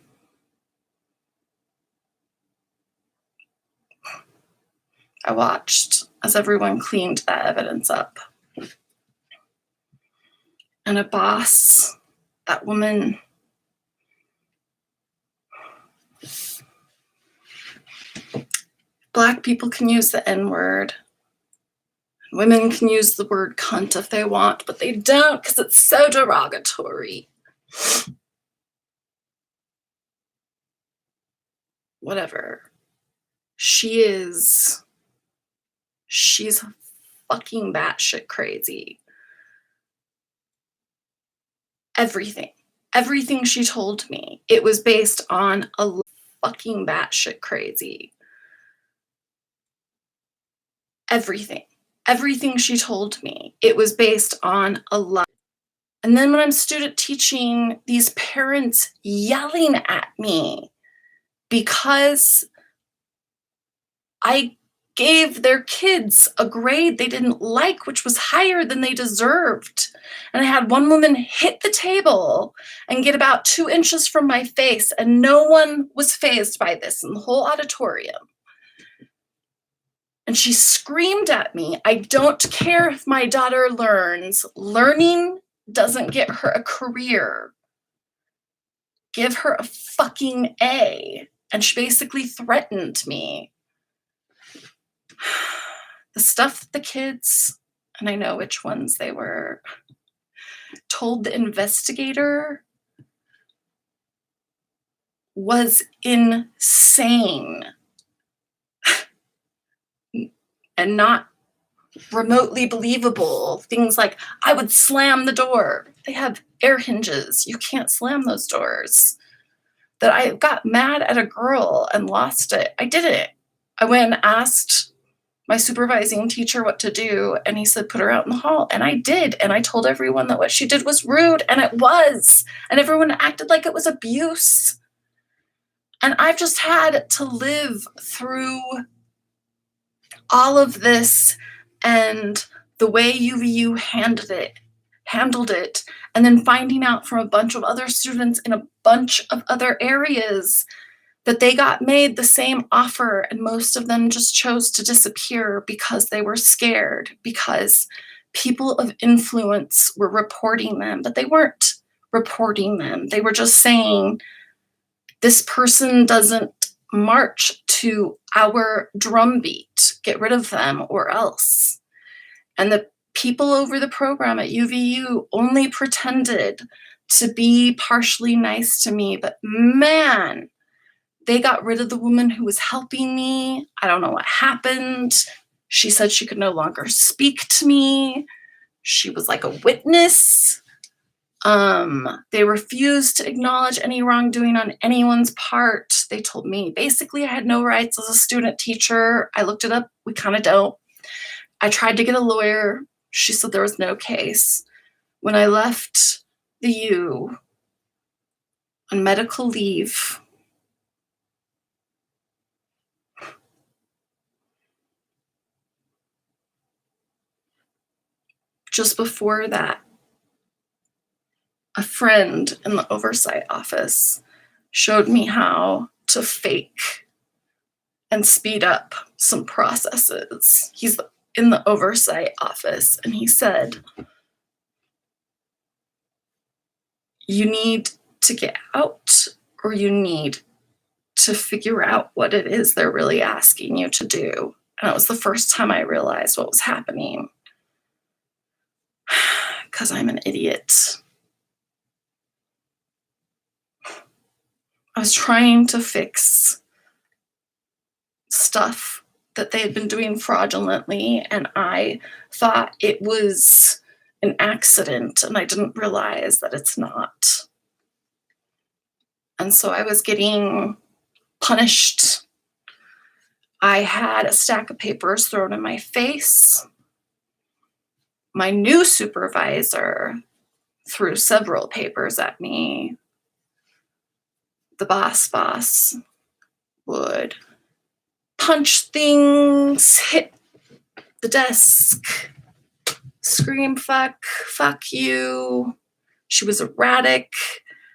I watched as everyone cleaned that evidence up. And a boss, that woman, Black people can use the N-word. Women can use the word cunt if they want, but they don't because it's so derogatory. Whatever. She's fucking batshit crazy. Everything she told me, it was based on a fucking batshit crazy. Everything she told me, it was based on a lie. And then when I'm student teaching, these parents yelling at me because I gave their kids a grade they didn't like, which was higher than they deserved. And I had one woman hit the table and get about 2 inches from my face, and no one was fazed by this in the whole auditorium. And she screamed at me, I don't care if my daughter learns. Learning doesn't get her a career. Give her a fucking A. And she basically threatened me. The stuff that the kids, and I know which ones they were, told the investigator was insane and not remotely believable. Things like, I would slam the door. They have air hinges. You can't slam those doors. That I got mad at a girl and lost it. I didn't. I went and asked my supervising teacher what to do, and he said, put her out in the hall. And I did. And I told everyone that what she did was rude, and it was. And everyone acted like it was abuse. And I've just had to live through all of this and the way UVU handled it, and then finding out from a bunch of other students in a bunch of other areas that they got made the same offer, and most of them just chose to disappear because they were scared, because people of influence were reporting them, but they weren't reporting them. They were just saying, this person doesn't march to our drumbeat. Get rid of them or else. And the people over the program at UVU only pretended to be partially nice to me, but man, they got rid of the woman who was helping me. I don't know what happened. She said she could no longer speak to me. She was like a witness. They refused to acknowledge any wrongdoing on anyone's part. They told me basically I had no rights as a student teacher. I looked it up. We kind of don't. I tried to get a lawyer. She said there was no case. When I left the U on medical leave, just before that, a friend in the oversight office showed me how to fake and speed up some processes. He's in the oversight office, and he said, you need to get out, or you need to figure out what it is they're really asking you to do. And it was the first time I realized what was happening, because I'm an idiot. I was trying to fix stuff that they had been doing fraudulently, and I thought it was an accident, and I didn't realize that it's not. And so I was getting punished. I had a stack of papers thrown in my face. My new supervisor threw several papers at me. The boss would punch things, hit the desk, scream, fuck you. She was erratic.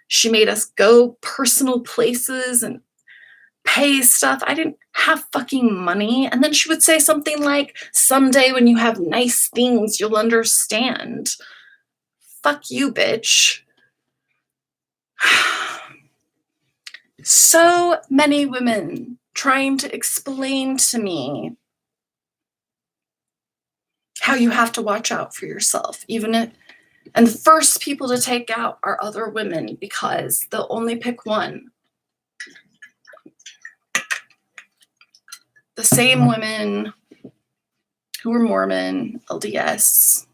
She made us go personal places and pay stuff. I didn't have fucking money. And then she would say something like, someday when you have nice things, you'll understand. Fuck you, bitch. So many women trying to explain to me how you have to watch out for yourself, and the first people to take out are other women, because they'll only pick one. The same women who were Mormon, LDS,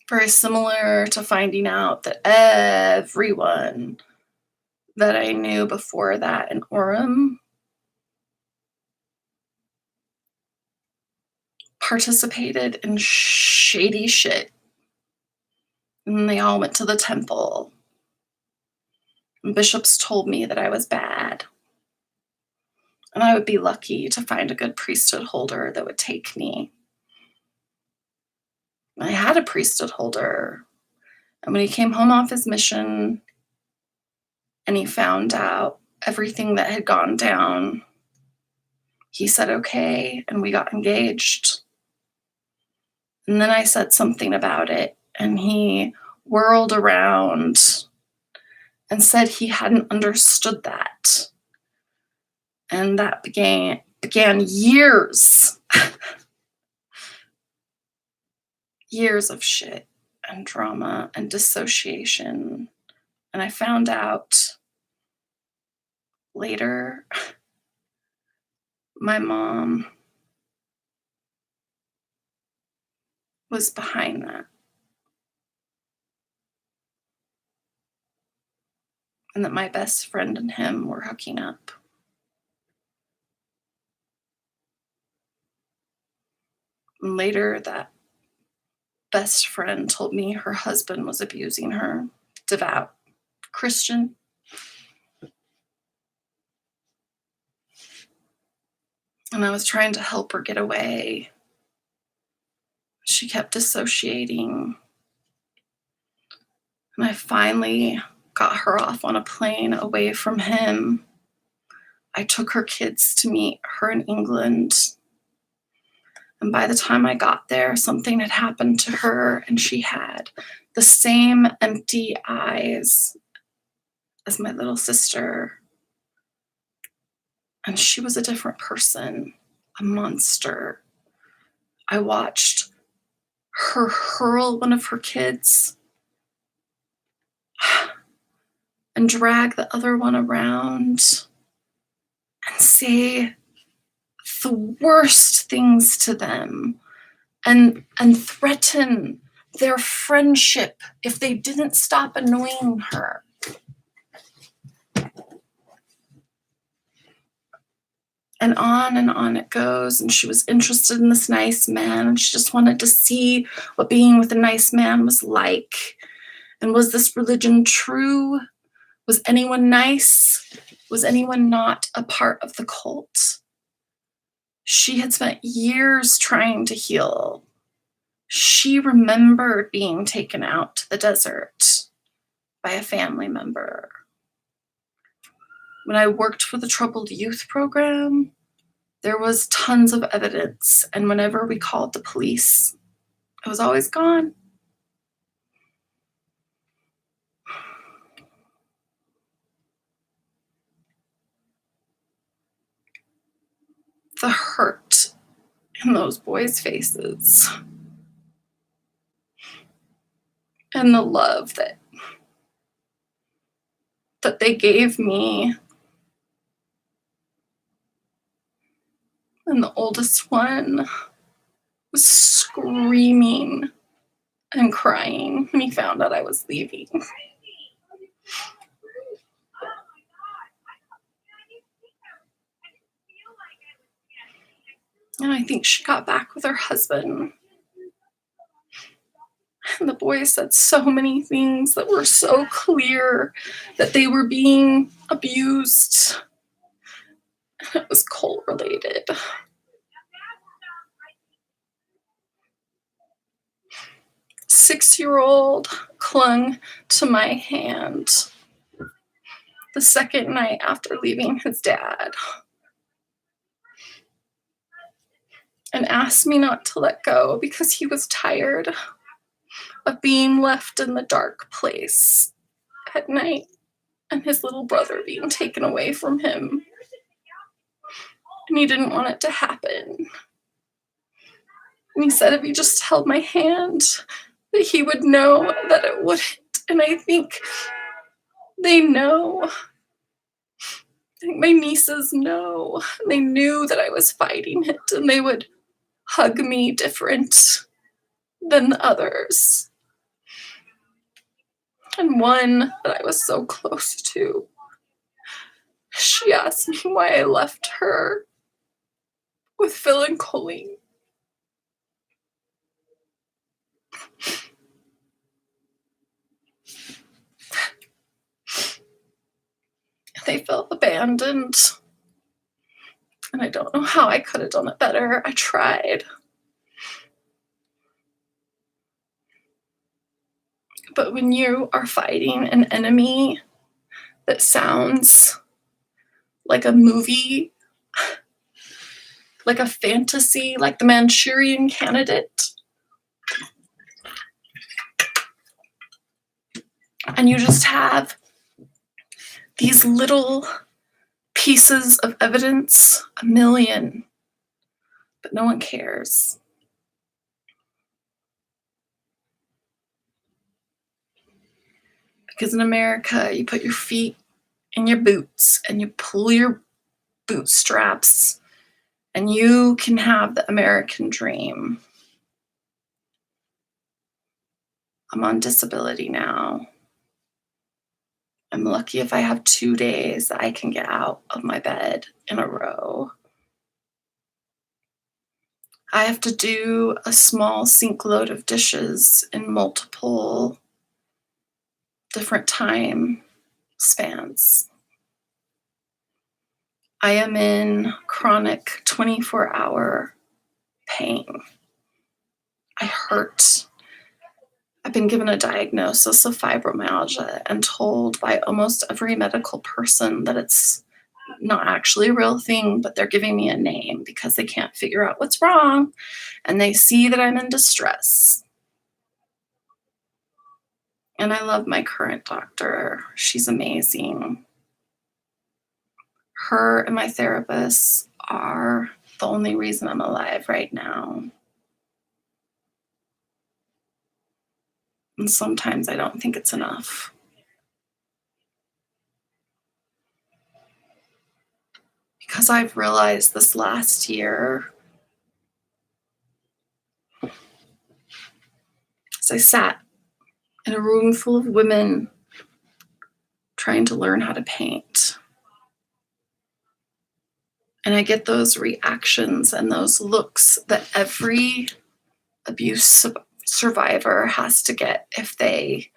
very similar to finding out that everyone that I knew before that in Orem participated in shady shit. And they all went to the temple. And bishops told me that I was bad. And I would be lucky to find a good priesthood holder that would take me. I had a priesthood holder. And when he came home off his mission and he found out everything that had gone down, he said, okay, and we got engaged. And then I said something about it, and he whirled around and said he hadn't understood that. And that began years, years of shit and drama and dissociation. And I found out later, my mom was behind that. And that my best friend and him were hooking up. And later, that best friend told me her husband was abusing her, devout Christian. And I was trying to help her get away. She kept dissociating. And I finally got her off on a plane away from him. I took her kids to meet her in England. And by the time I got there, something had happened to her, and she had the same empty eyes as my little sister. And she was a different person, a monster. I watched her hurl one of her kids and drag the other one around and say the worst things to them and threaten their friendship if they didn't stop annoying her. and on it goes. And she was interested in this nice man, and she just wanted to see what being with a nice man was like. And was this religion true? Was anyone nice? Was anyone not a part of the cult? She had spent years trying to heal. She remembered being taken out to the desert by a family member. When I worked for the Troubled Youth Program, there was tons of evidence, and whenever we called the police, it was always gone. The hurt in those boys' faces, and the love that they gave me. And the oldest one was screaming and crying when he found out I was leaving. And I think she got back with her husband. And the boy said so many things that were so clear that they were being abused. It was cult related. 6-year-old clung to my hand the second night after leaving his dad and asked me not to let go because he was tired of being left in the dark place at night and his little brother being taken away from him. And he didn't want it to happen. And he said if he just held my hand, that he would know that it wouldn't. And I think they know. I think my nieces know. They knew that I was fighting it, and they would hug me different than the others. And one that I was so close to, she asked me why I left her with Phil and Colleen. They felt abandoned. And I don't know how I could have done it better. I tried. But when you are fighting an enemy that sounds like a movie, like a fantasy, like the Manchurian Candidate, and you just have these little pieces of evidence, a million, but no one cares. Because in America, you put your feet in your boots and you pull your bootstraps and you can have the American dream. I'm on disability now. I'm lucky if I have 2 days that I can get out of my bed in a row. I have to do a small sink load of dishes in multiple different time spans. I am in chronic 24-hour pain. I hurt. I've been given a diagnosis of fibromyalgia and told by almost every medical person that it's not actually a real thing, but they're giving me a name because they can't figure out what's wrong and they see that I'm in distress. And I love my current doctor. She's amazing. Her and my therapist are the only reason I'm alive right now. And sometimes I don't think it's enough. Because I've realized this last year, as I sat in a room full of women trying to learn how to paint, And I get those reactions and those looks that every abuse survivor has to get if they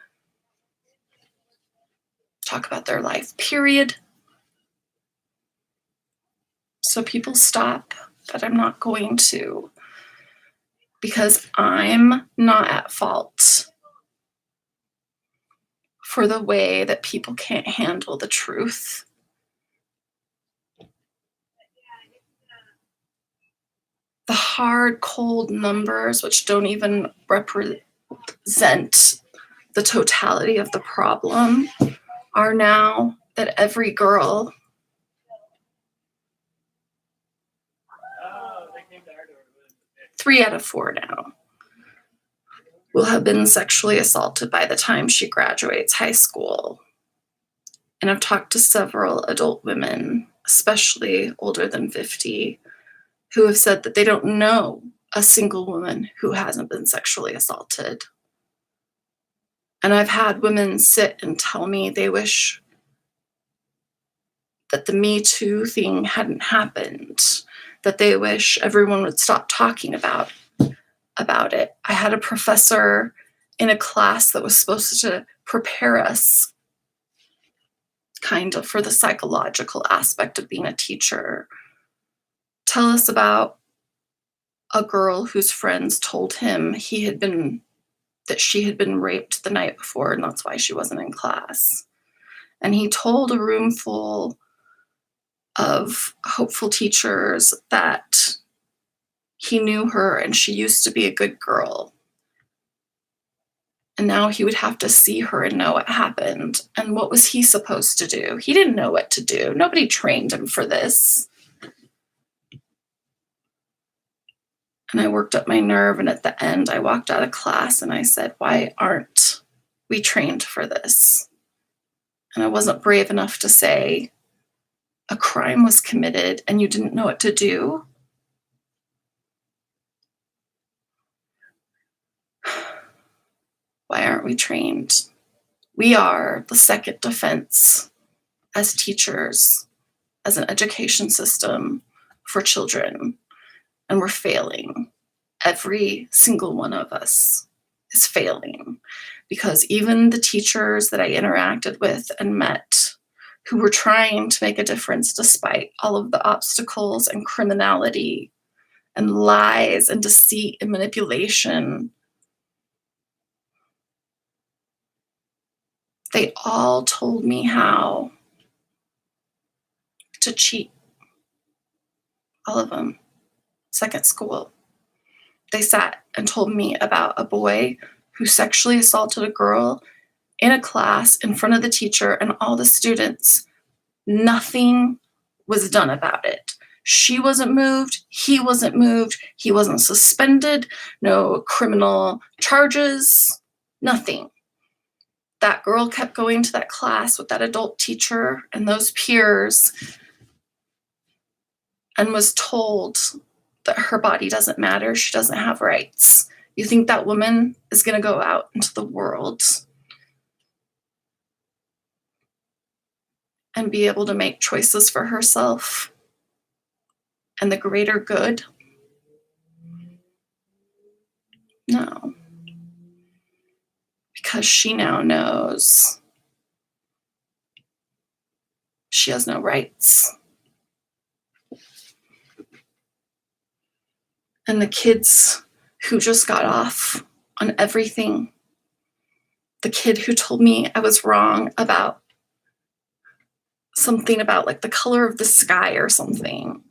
talk about their life, period. So people stop, but I'm not going to, because I'm not at fault for the way that people can't handle the truth. The hard, cold numbers, which don't even represent the totality of the problem, are now that every girl three out of four now will have been sexually assaulted by the time she graduates high school. And I've talked to several adult women, especially older than 50, who have said that they don't know a single woman who hasn't been sexually assaulted. And I've had women sit and tell me they wish that the Me Too thing hadn't happened, that they wish everyone would stop talking about it. I had a professor in a class that was supposed to prepare us kind of for the psychological aspect of being a teacher tell us about a girl whose friends told him that she had been raped the night before, and that's why she wasn't in class. And he told a room full of hopeful teachers that he knew her and she used to be a good girl. And now he would have to see her and know what happened. And what was he supposed to do? He didn't know what to do. Nobody trained him for this. And I worked up my nerve, and at the end, I walked out of class and I said, why aren't we trained for this? And I wasn't brave enough to say, a crime was committed and you didn't know what to do. Why aren't we trained? We are the second defense as teachers, as an education system for children, and we're failing. Every single one of us is failing, because even the teachers that I interacted with and met who were trying to make a difference despite all of the obstacles and criminality and lies and deceit and manipulation, they all told me how to cheat. All of them. Second school. They sat and told me about a boy who sexually assaulted a girl in a class in front of the teacher and all the students. Nothing was done about it. She wasn't moved. He wasn't moved. He wasn't suspended. No criminal charges. Nothing. That girl kept going to that class with that adult teacher and those peers and was told that her body doesn't matter. She doesn't have rights. You think that woman is going to go out into the world and be able to make choices for herself and the greater good? No. Because she now knows she has no rights. And the kids who just got off on everything, the kid who told me I was wrong about something about like the color of the sky or something.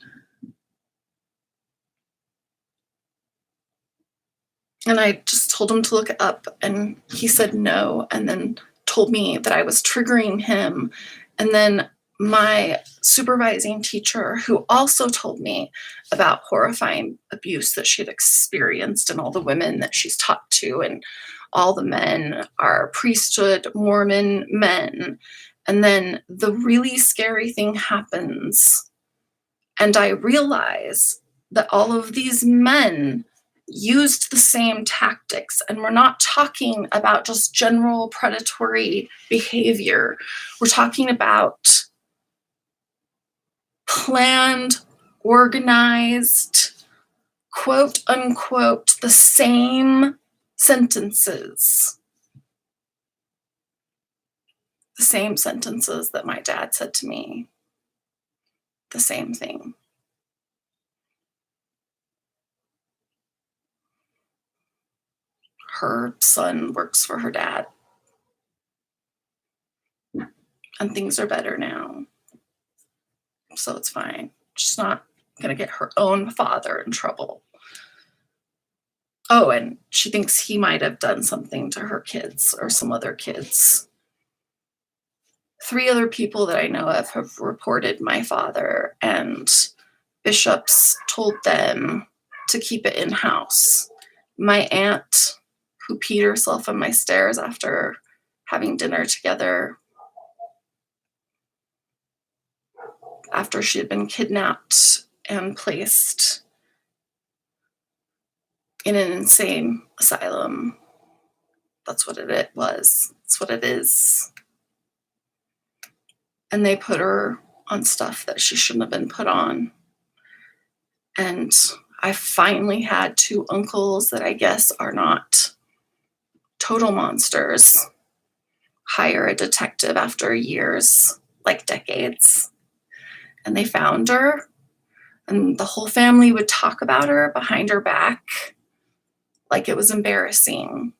And I just told him to look it up, and he said no, and then told me that I was triggering him. And then my supervising teacher, who also told me about horrifying abuse that she had experienced and all the women that she's talked to, and all the men are priesthood Mormon men. And then the really scary thing happens, and I realize that all of these men used the same tactics. And we're not talking about just general predatory behavior. We're talking about planned organized, quote unquote, the same sentences. The same sentences that my dad said to me. The same thing. Her son works for her dad. And things are better now. So it's fine. She's not going to get her own father in trouble. Oh, and she thinks he might have done something to her kids or some other kids. 3 other people that I know of have reported my father, and bishops told them to keep it in-house. My aunt, who peed herself on my stairs after having dinner together, after she had been kidnapped and placed in an insane asylum. That's what it was. That's what it is. And they put her on stuff that she shouldn't have been put on. And I finally had 2 uncles that I guess are not total monsters hire a detective after years, like decades. And they found her, and the whole family would talk about her behind her back like it was embarrassing.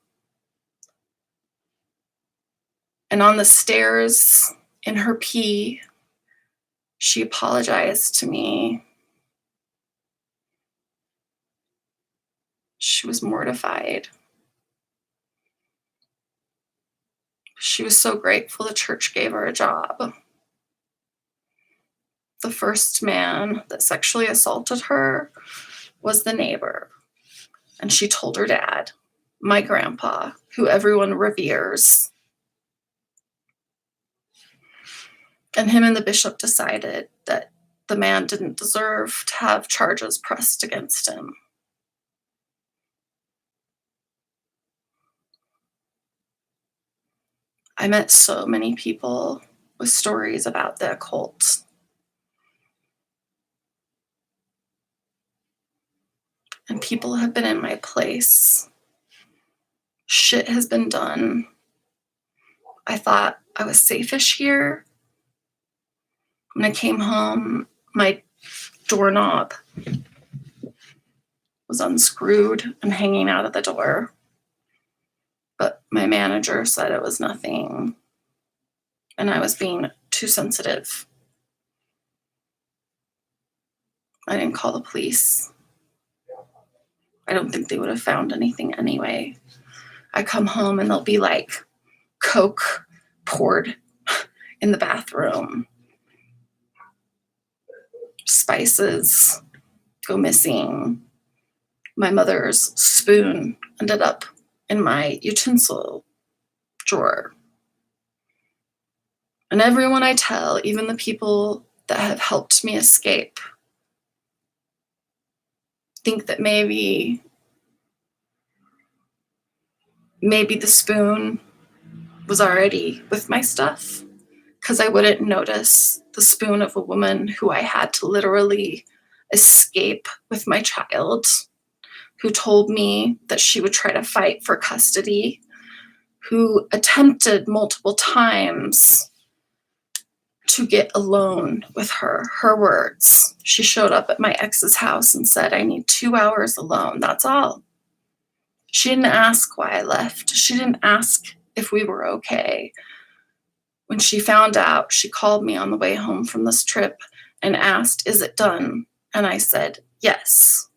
And on the stairs in her pee, she apologized to me. She was mortified. She was so grateful the church gave her a job. The first man that sexually assaulted her was the neighbor. And she told her dad, my grandpa, who everyone reveres. And him and the bishop decided that the man didn't deserve to have charges pressed against him. I met so many people with stories about the occult. And people have been in my place. Shit has been done. I thought I was safe-ish here. When I came home, my doorknob was unscrewed and hanging out of the door. But my manager said it was nothing, and I was being too sensitive. I didn't call the police. I don't think they would have found anything anyway. I come home and there'll be like Coke poured in the bathroom. Spices go missing. My mother's spoon ended up in my utensil drawer. And everyone I tell, even the people that have helped me escape, think that maybe the spoon was already with my stuff, because I wouldn't notice the spoon of a woman who I had to literally escape with my child, who told me that she would try to fight for custody, who attempted multiple times to get alone with her. Her words. She showed up at my ex's house and said, I need 2 hours alone. That's all. She didn't ask why I left. She didn't ask if we were okay. When she found out, she called me on the way home from this trip and asked, is it done? And I said, yes.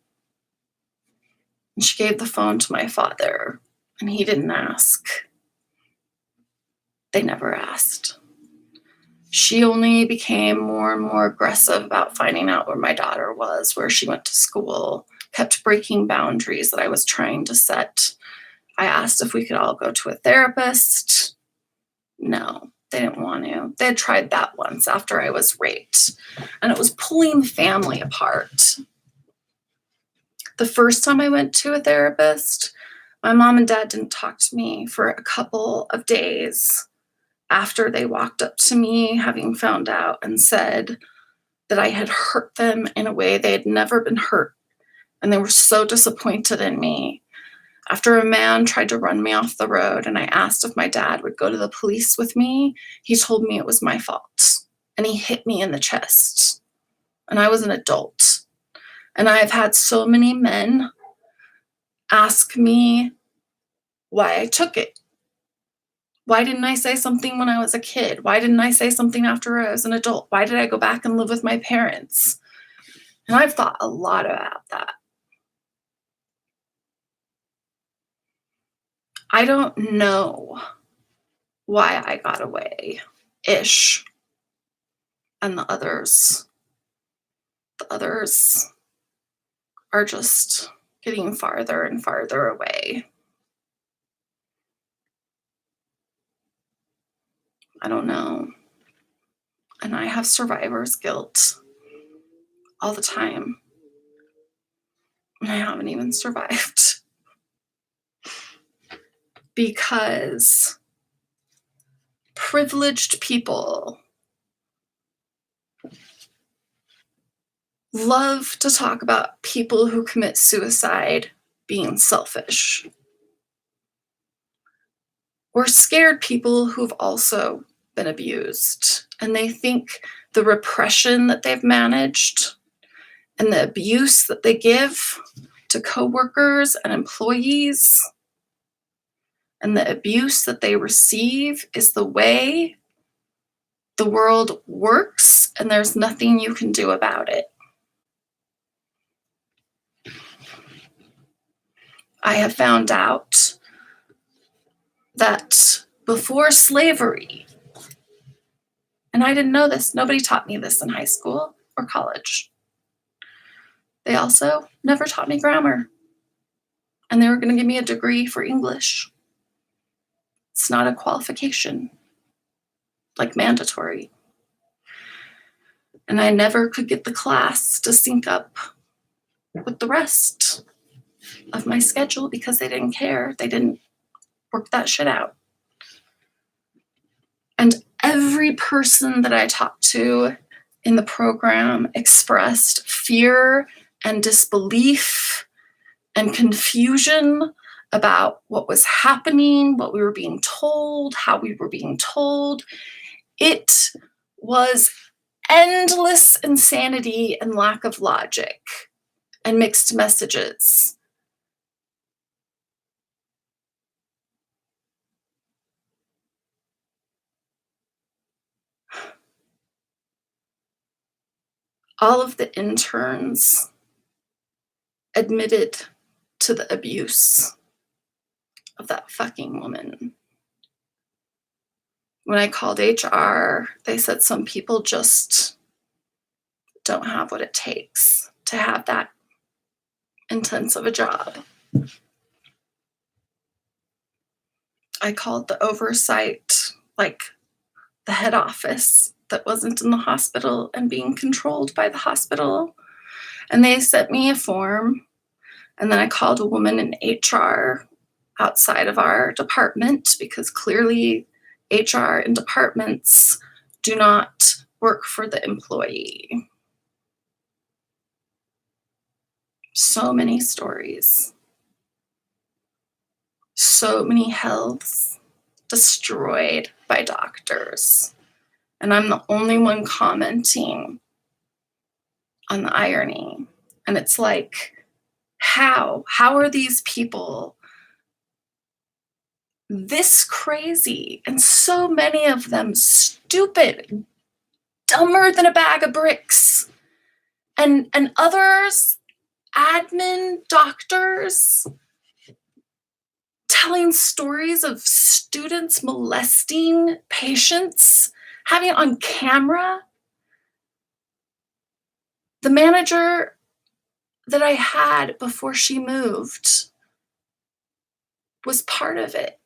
And she gave the phone to my father, and he didn't ask. They never asked. She only became more and more aggressive about finding out where my daughter was, where she went to school, kept breaking boundaries that I was trying to set. I asked if we could all go to a therapist. No, they didn't want to. They had tried that once after I was raped, and it was pulling the family apart. The first time I went to a therapist, my mom and dad didn't talk to me for a couple of days after they walked up to me, having found out, and said, that I had hurt them in a way they had never been hurt, and they were so disappointed in me. After a man tried to run me off the road and I asked if my dad would go to the police with me, he told me it was my fault. And he hit me in the chest. And I was an adult. And I have had so many men ask me why I took it. Why didn't I say something when I was a kid? Why didn't I say something after I was an adult? Why did I go back and live with my parents? And I've thought a lot about that. I don't know why I got away, ish. And the others are just getting farther and farther away. I don't know. And I have survivor's guilt all the time. And I haven't even survived. Because privileged people love to talk about people who commit suicide being selfish. Or scared people who've also been abused. And they think the repression that they've managed and the abuse that they give to coworkers and employees and the abuse that they receive is the way the world works, and there's nothing you can do about it. I have found out that before slavery, and I didn't know this, nobody taught me this in high school or college. They also never taught me grammar. And they were going to give me a degree for English. It's not a qualification, like mandatory. And I never could get the class to sync up with the rest of my schedule because they didn't care. They didn't work that shit out. And every person that I talked to in the program expressed fear and disbelief and confusion about what was happening, what we were being told, how we were being told. It was endless insanity and lack of logic and mixed messages. All of the interns admitted to the abuse of that fucking woman. When I called HR, they said some people just don't have what it takes to have that intense of a job. I called the oversight, like the head office that wasn't in the hospital and being controlled by the hospital. And they sent me a form. And then I called a woman in HR outside of our department because clearly HR and departments do not work for the employee. So many stories. So many healths destroyed by doctors. And I'm the only one commenting on the irony. And it's like, how? How are these people this crazy? And so many of them stupid, dumber than a bag of bricks. And others, admin, doctors, telling stories of students molesting patients, having it on camera. The manager that I had before she moved was part of it.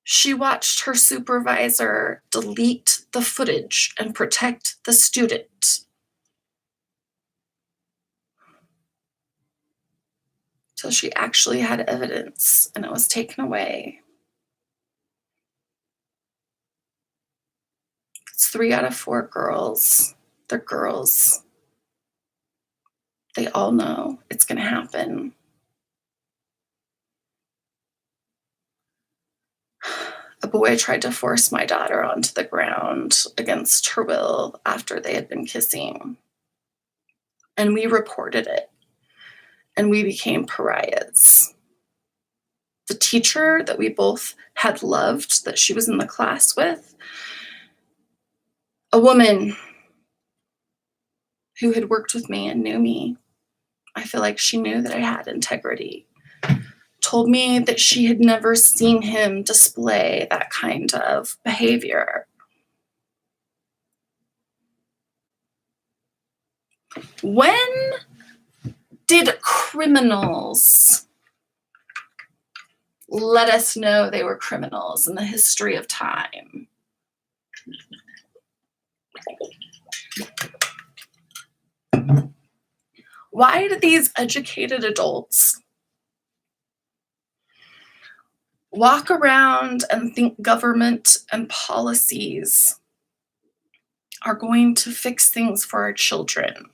She watched her supervisor delete the footage and protect the student. So she actually had evidence and it was taken away. It's 3 out of 4 girls They're girls. They all know it's gonna happen. A boy tried to force my daughter onto the ground against her will after they had been kissing, and we reported it, and we became pariahs. The teacher that we both had loved, that she was in the class with, a woman who had worked with me and knew me, I feel like she knew that I had integrity, told me that she had never seen him display that kind of behavior. When did criminals let us know they were criminals in the history of time? Why do these educated adults walk around and think government and policies are going to fix things for our children?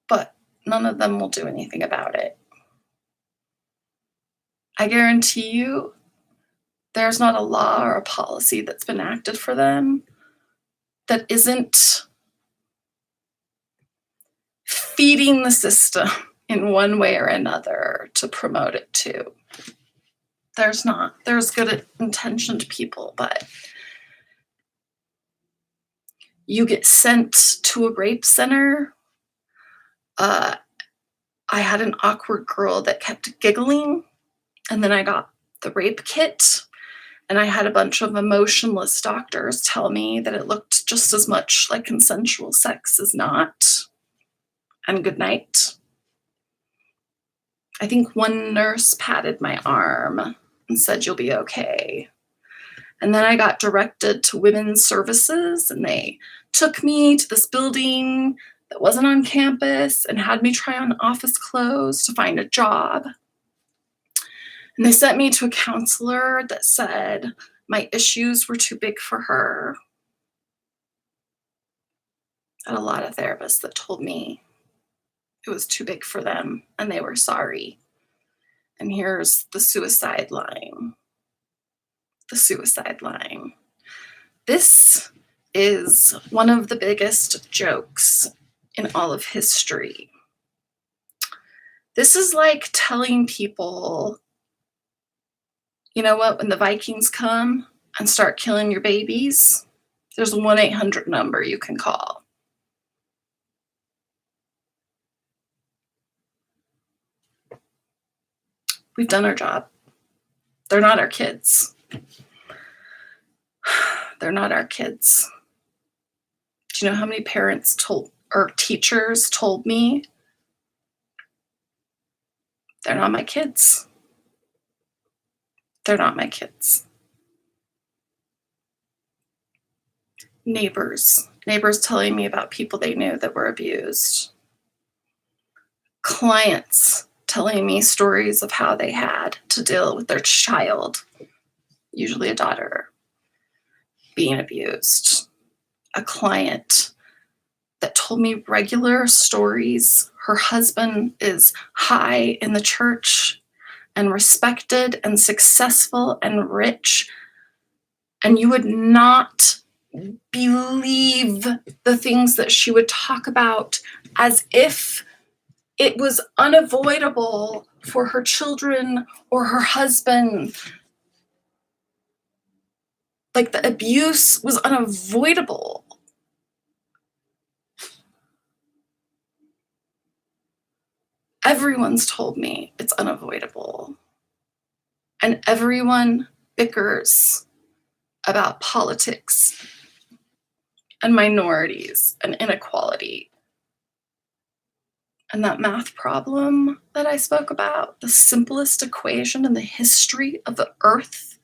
But none of them will do anything about it. I guarantee you there's not a law or a policy that's been acted for them that isn't feeding the system in one way or another to promote it too. There's not. There's good intentioned people, but you get sent to a rape center. I had an awkward girl that kept giggling, and then I got the rape kit, and I had a bunch of emotionless doctors tell me that it looked just as much like consensual sex as not. And good night. I think one nurse patted my arm and said, "You'll be okay." And then I got directed to women's services, and they took me to this building that wasn't on campus and had me try on office clothes to find a job. And they sent me to a counselor that said my issues were too big for her. I had a lot of therapists that told me it was too big for them and they were sorry. And here's the suicide line. The suicide line. This is one of the biggest jokes in all of history. This is like telling people, you know what, when the Vikings come and start killing your babies, there's a 1-800 number you can call. We've done our job. They're not our kids. They're not our kids. Do you know how many parents told or teachers told me they're not my kids? They're not my kids. Neighbors telling me about people they knew that were abused. Clients telling me stories of how they had to deal with their child, usually a daughter, being abused. A client that told me regular stories. Her husband is high in the church and respected and successful and rich, and you would not believe the things that she would talk about as if it was unavoidable for her children or her husband. Like the abuse was unavoidable. Everyone's told me it's unavoidable. And everyone bickers about politics and minorities and inequality. And that math problem that I spoke about, the simplest equation in the history of the earth,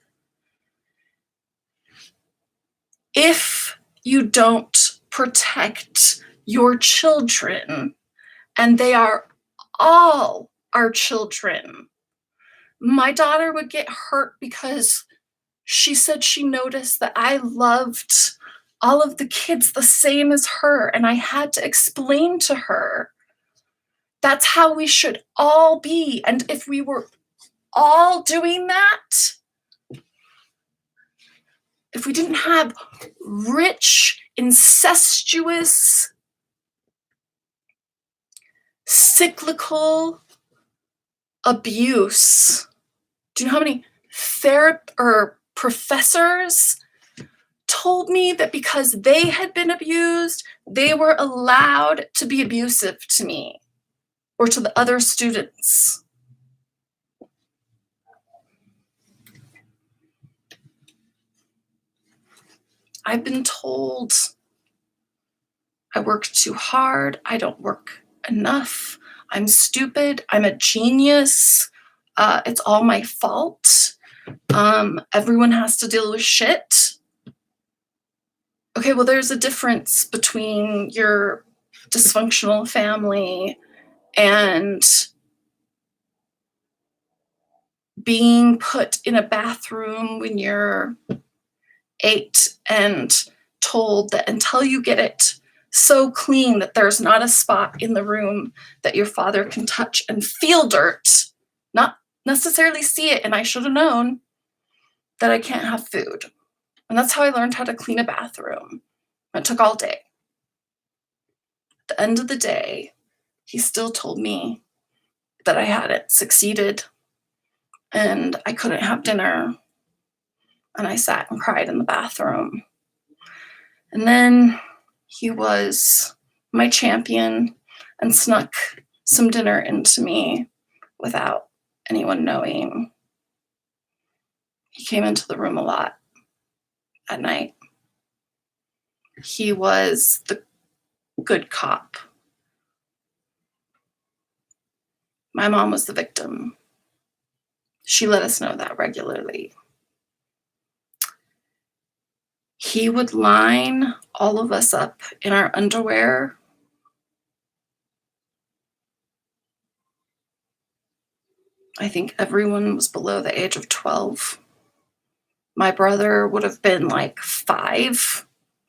if you don't protect your children, and they are all our children. My daughter would get hurt because she said she noticed that I loved all of the kids the same as her, and I had to explain to her that's how we should all be. And if we were all doing that, if we didn't have rich, incestuous, cyclical abuse, do you know how many professors told me that because they had been abused, they were allowed to be abusive to me or to the other students? I've been told I work too hard, I don't work enough, I'm stupid, I'm a genius, it's all my fault, everyone has to deal with shit. Okay, well, there's a difference between your dysfunctional family and being put in a bathroom when you're 8 and told that until you get it so clean that there's not a spot in the room that your father can touch and feel dirt, not necessarily see it, and I should have known that I can't have food. And that's how I learned how to clean a bathroom. It took all day. At the end of the day, he still told me that I hadn't succeeded and I couldn't have dinner. And I sat and cried in the bathroom. And then he was my champion and snuck some dinner into me without anyone knowing. He came into the room a lot at night. He was the good cop. My mom was the victim. She let us know that regularly. He would line all of us up in our underwear. I think everyone was below the age of 12. My brother would have been like 5,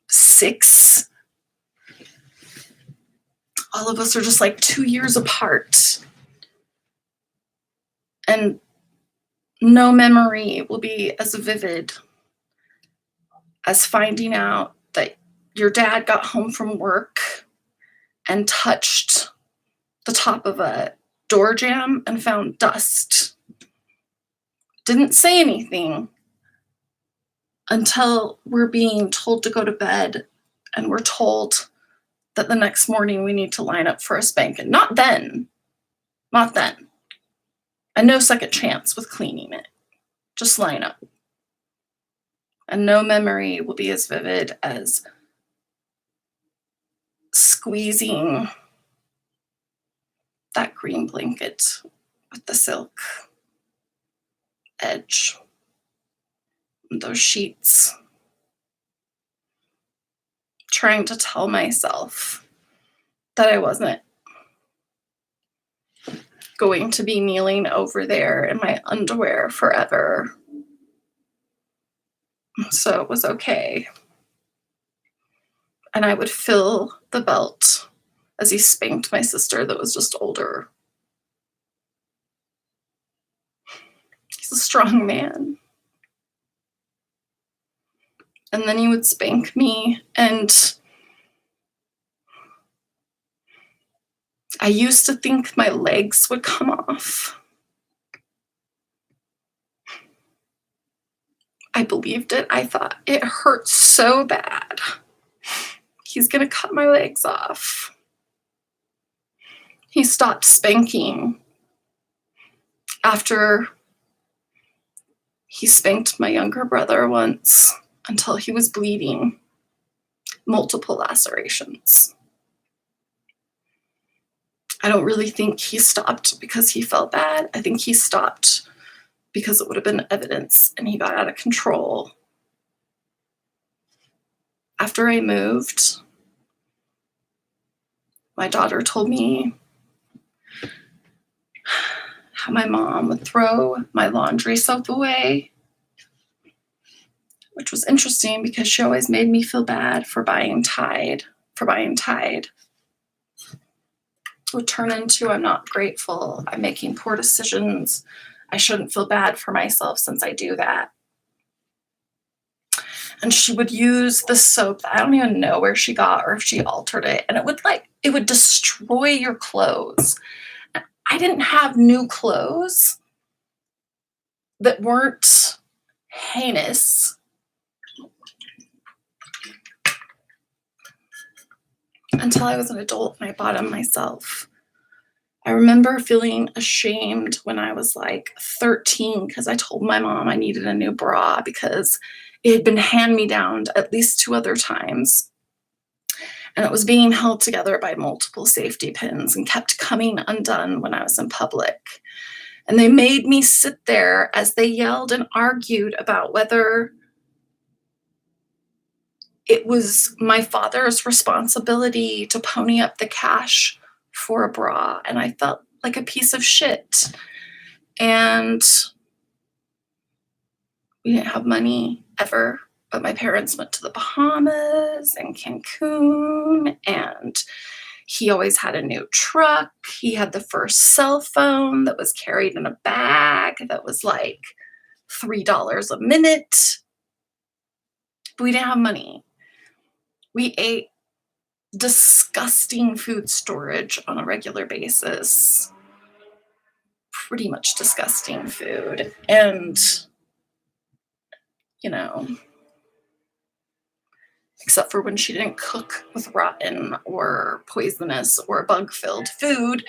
6. All of us are just like 2 years apart. And no memory will be as vivid as finding out that your dad got home from work and touched the top of a door jamb and found dust. Didn't say anything until we're being told to go to bed and we're told that the next morning we need to line up for a spanking. Not then. Not then. And no second chance with cleaning it. Just line up. And no memory will be as vivid as squeezing that green blanket with the silk edge, those sheets, trying to tell myself that I wasn't going to be kneeling over there in my underwear forever. So it was okay. And I would feel the belt as he spanked my sister that was just older. He's a strong man. And then he would spank me, and I used to think my legs would come off. I believed it. I thought it hurt so bad. He's gonna cut my legs off. He stopped spanking after he spanked my younger brother once until he was bleeding, multiple lacerations. I don't really think he stopped because he felt bad. I think he stopped because it would have been evidence and he got out of control. After I moved, my daughter told me how my mom would throw my laundry soap away which was interesting because she always made me feel bad for buying Tide. Would turn into I'm not grateful, I'm making poor decisions, I shouldn't feel bad for myself since I do that. And she would use the soap that I don't even know where she got or if she altered it, and it would destroy your clothes. I didn't have new clothes that weren't heinous until I was an adult and I bought them myself. I remember feeling ashamed when I was like 13 because I told my mom I needed a new bra because it had been hand-me-downed at least 2 other times. And it was being held together by multiple safety pins and kept coming undone when I was in public. And they made me sit there as they yelled and argued about whether it was my father's responsibility to pony up the cash for a bra. And I felt like a piece of shit. And we didn't have money ever, but my parents went to the Bahamas and Cancun, and he always had a new truck. He had the first cell phone that was carried in a bag that was like $3 a minute. But we didn't have money. We ate disgusting food storage on a regular basis. Pretty much disgusting food. And, you know, except for when she didn't cook with rotten or poisonous or bug-filled food,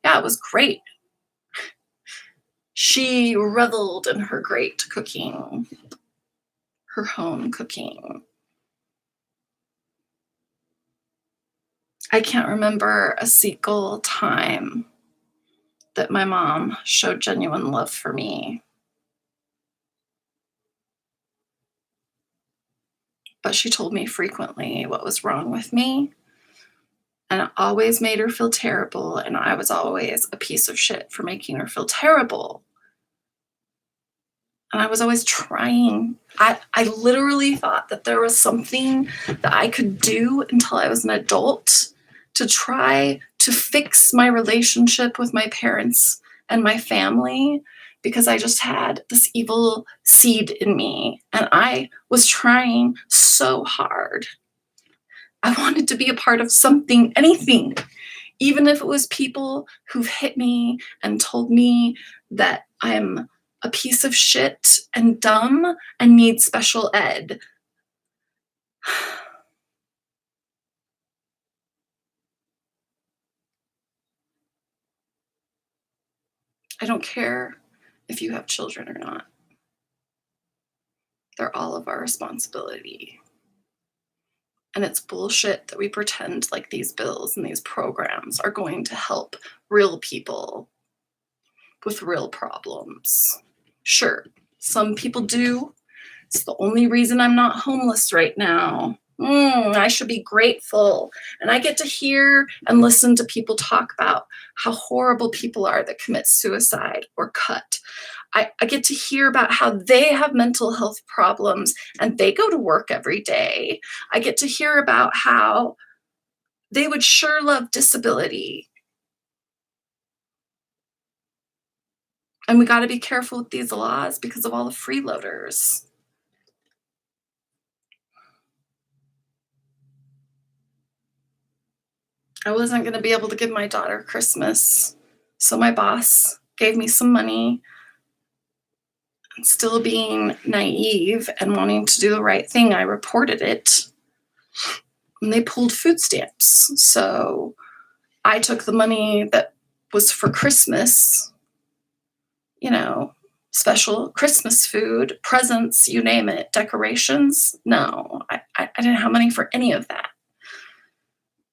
yeah, it was great. She reveled in her great cooking, her home cooking. I can't remember a single time that my mom showed genuine love for me. But she told me frequently what was wrong with me, and it always made her feel terrible, and I was always a piece of shit for making her feel terrible. And I was always trying. I literally thought that there was something that I could do until I was an adult to try to fix my relationship with my parents and my family, because I just had this evil seed in me and I was trying so hard. I wanted to be a part of something, anything, even if it was people who've hit me and told me that I'm a piece of shit and dumb and need special ed. I don't care if you have children or not. They're all of our responsibility. And it's bullshit that we pretend like these bills and these programs are going to help real people with real problems. Sure, some people do. It's the only reason I'm not homeless right now. I should be grateful. And I get to hear and listen to people talk about how horrible people are that commit suicide or cut. I get to hear about how they have mental health problems and they go to work every day. I get to hear about how they would sure love disability. And we got to be careful with these laws because of all the freeloaders. I wasn't going to be able to give my daughter Christmas. So my boss gave me some money. And still being naive and wanting to do the right thing, I reported it. And they pulled food stamps. So I took the money that was for Christmas, special Christmas food, presents, you name it, decorations. No, I didn't have money for any of that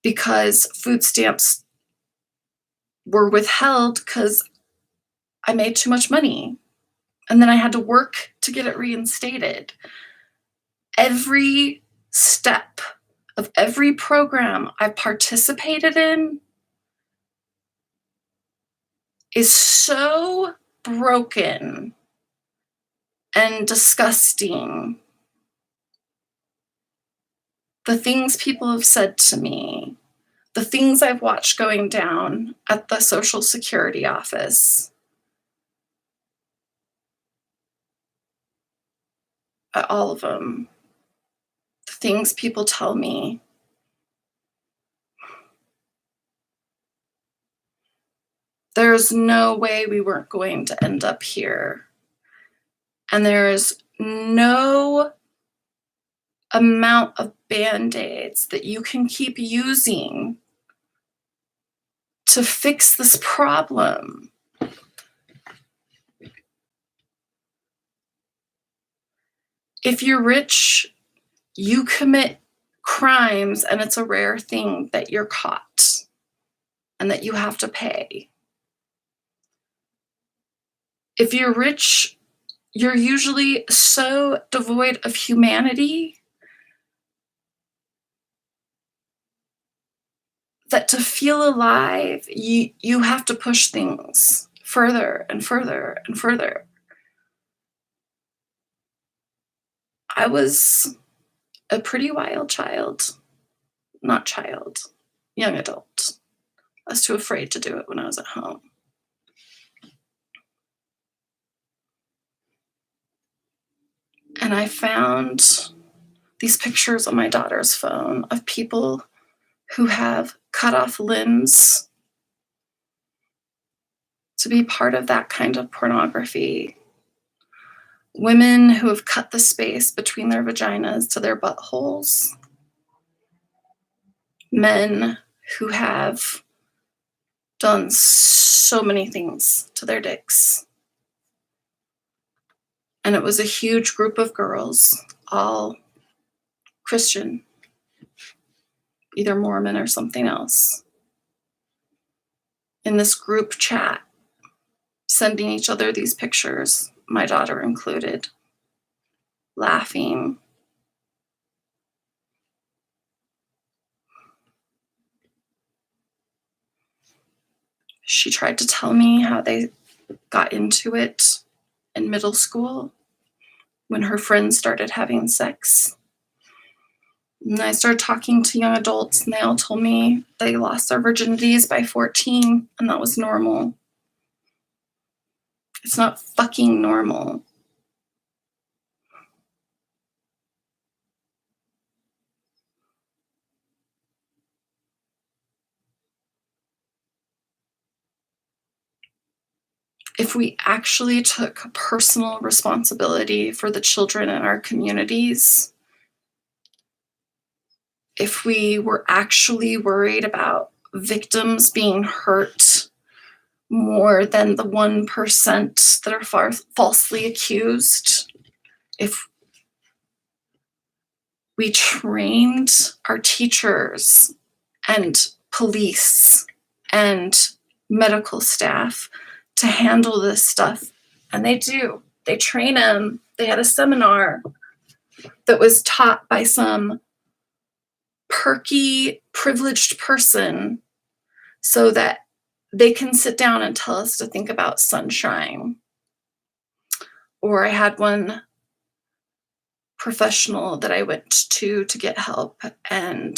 because food stamps were withheld because I made too much money. And then I had to work to get it reinstated. Every step of every program I participated in is so broken and disgusting The things people have said to me, the things I've watched going down at the Social Security office, all of them, the things people tell me, there's no way we weren't going to end up here. And there's no amount of band-aids that you can keep using to fix this problem. If you're rich, you commit crimes, and it's a rare thing that you're caught and that you have to pay. If you're rich, you're usually so devoid of humanity that to feel alive, you have to push things further and further and further. I was a pretty wild child. Not child, young adult. I was too afraid to do it when I was at home. And I found these pictures on my daughter's phone of people who have cut off limbs to be part of that kind of pornography. Women who have cut the space between their vaginas to their buttholes. Men who have done so many things to their dicks. And it was a huge group of girls, all Christian, either Mormon or something else, in this group chat, sending each other these pictures, my daughter included, laughing. She tried to tell me how they got into it in middle school when her friends started having sex. And I started talking to young adults, and they all told me they lost their virginities by 14, and that was normal. It's not fucking normal. If we actually took personal responsibility for the children in our communities, if we were actually worried about victims being hurt more than the 1% that are falsely accused, if we trained our teachers and police and medical staff to handle this stuff, and they do. They train them. They had a seminar that was taught by some perky, privileged person so that they can sit down and tell us to think about sunshine. Or I had one professional that I went to get help, and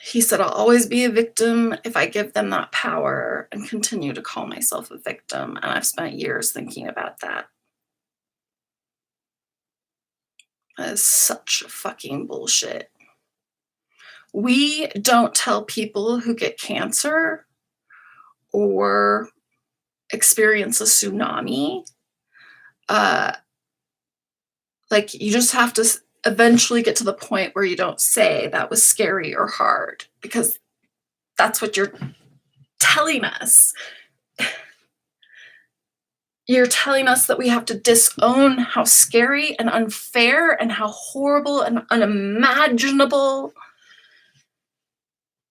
he said, I'll always be a victim if I give them that power and continue to call myself a victim. And I've spent years thinking about that. That is such fucking bullshit. We don't tell people who get cancer or experience a tsunami. Like, you just have to eventually get to the point where you don't say that was scary or hard, because that's what you're telling us. You're telling us that we have to disown how scary and unfair and how horrible and unimaginable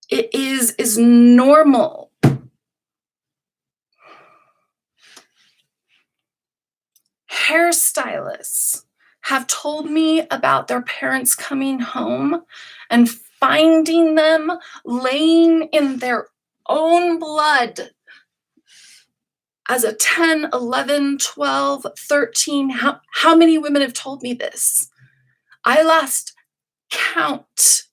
it is normal. Hairstylists have told me about their parents coming home and finding them laying in their own blood as a 10, 11, 12, 13. How many women have told me this? I lost count.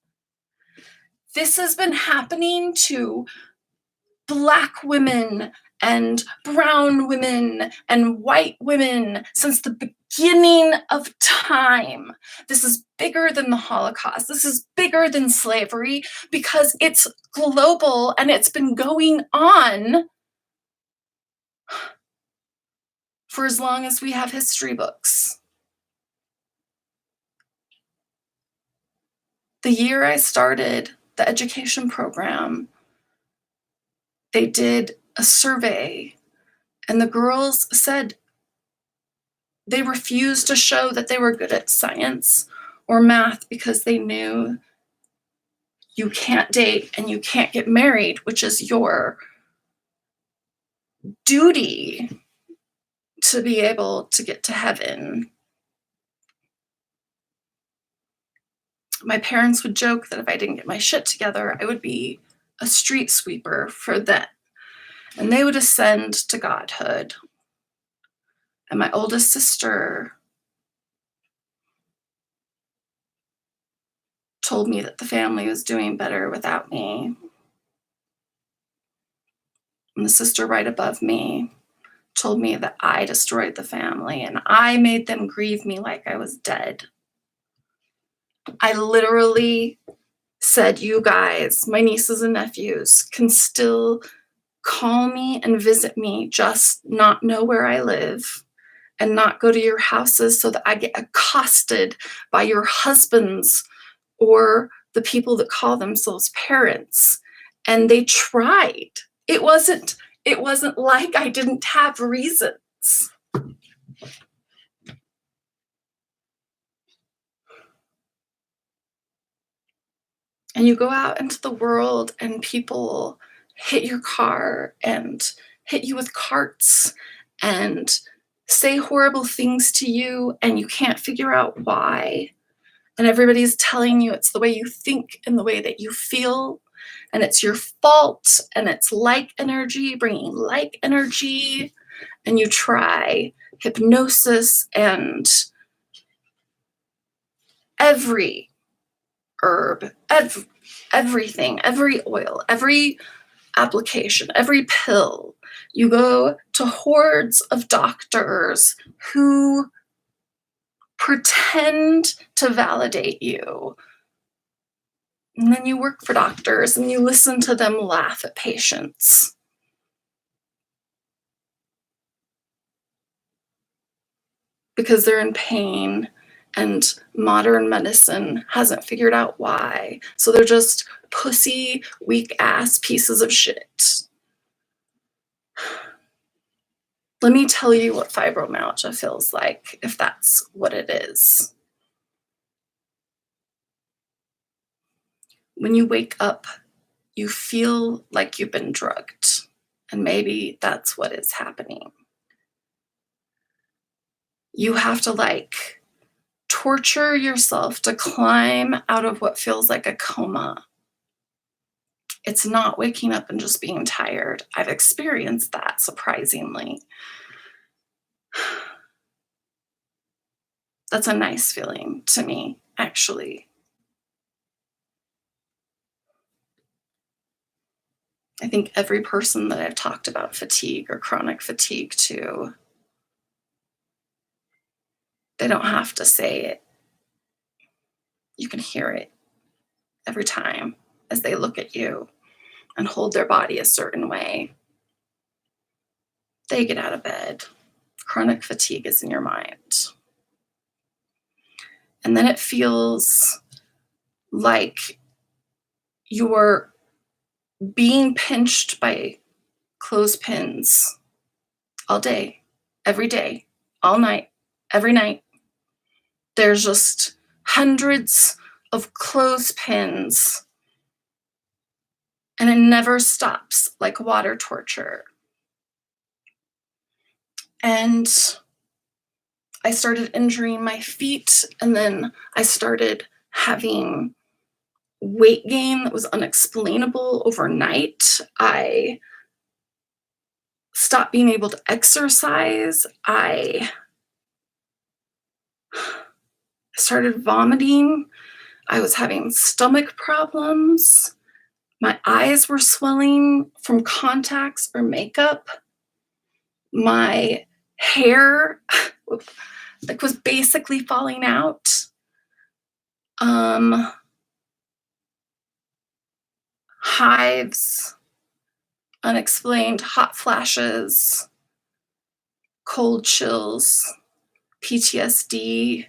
This has been happening to Black women and brown women and white women since the beginning of time. This is bigger than the Holocaust. This is bigger than slavery because it's global and it's been going on for as long as we have history books. The year I started the education program, they did a survey, and the girls said they refused to show that they were good at science or math because they knew you can't date and you can't get married, which is your duty to be able to get to heaven. My parents would joke that if I didn't get my shit together, I would be a street sweeper for them. And they would ascend to godhood. And my oldest sister told me that the family was doing better without me. And the sister right above me told me that I destroyed the family and I made them grieve me like I was dead. I literally said, you guys, my nieces and nephews, can still call me and visit me, just not know where I live and not go to your houses so that I get accosted by your husbands or the people that call themselves parents. And they tried. It wasn't like I didn't have reasons. And you go out into the world and people hit your car and hit you with carts and say horrible things to you, and you can't figure out why. And everybody's telling you it's the way you think and the way that you feel, and it's your fault, and it's like energy bringing like energy. And you try hypnosis and every herb, everything, every oil, every application, every pill. You go to hordes of doctors who pretend to validate you. And then you work for doctors and you listen to them laugh at patients. Because they're in pain and modern medicine hasn't figured out why. So they're just pussy, weak ass pieces of shit. Let me tell you what fibromyalgia feels like, if that's what it is. When you wake up, you feel like you've been drugged, and maybe that's what is happening. You have to torture yourself to climb out of what feels like a coma. It's not waking up and just being tired. I've experienced that, surprisingly. That's a nice feeling to me, actually. I think every person that I've talked about fatigue or chronic fatigue to, they don't have to say it. You can hear it every time as they look at you and hold their body a certain way. They get out of bed. Chronic fatigue is in your mind. And then it feels like you're being pinched by clothespins all day, every day, all night, every night. There's just hundreds of clothespins, and it never stops, like water torture. And I started injuring my feet, and then I started having weight gain that was unexplainable overnight. I stopped being able to exercise. I I started vomiting. I was having stomach problems. My eyes were swelling from contacts or makeup. My hair like was basically falling out. Um, Hives, unexplained hot flashes, cold chills, PTSD,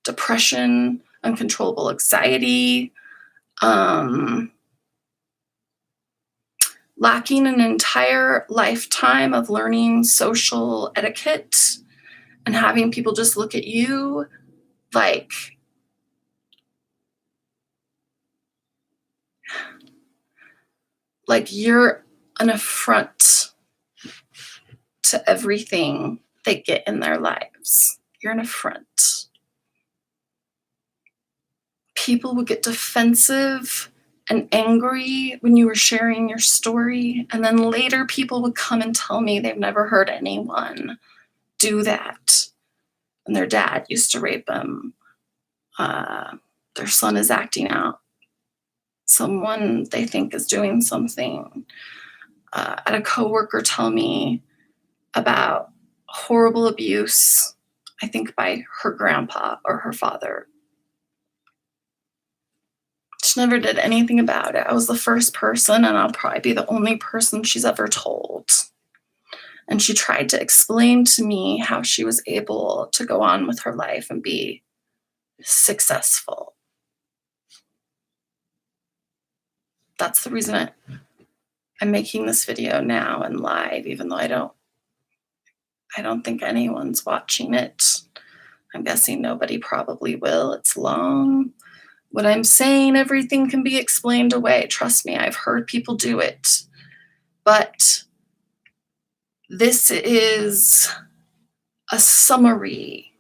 depression, uncontrollable anxiety, um, lacking an entire lifetime of learning social etiquette and having people just look at you like you're an affront to everything they get in their lives. You're an affront. People would get defensive and angry when you were sharing your story, and then later people would come and tell me they've never heard anyone do that. And their dad used to rape them. Their son is acting out. Someone they think is doing something. I had a coworker tell me about horrible abuse, I think by her grandpa or her father. She never did anything about it. I was the first person, and I'll probably be the only person she's ever told. And she tried to explain to me how she was able to go on with her life and be successful. That's the reason I'm making this video now and live, even though I don't think anyone's watching it. I'm guessing nobody probably will. It's long. What I'm saying, everything can be explained away. Trust me, I've heard people do it. But this is a summary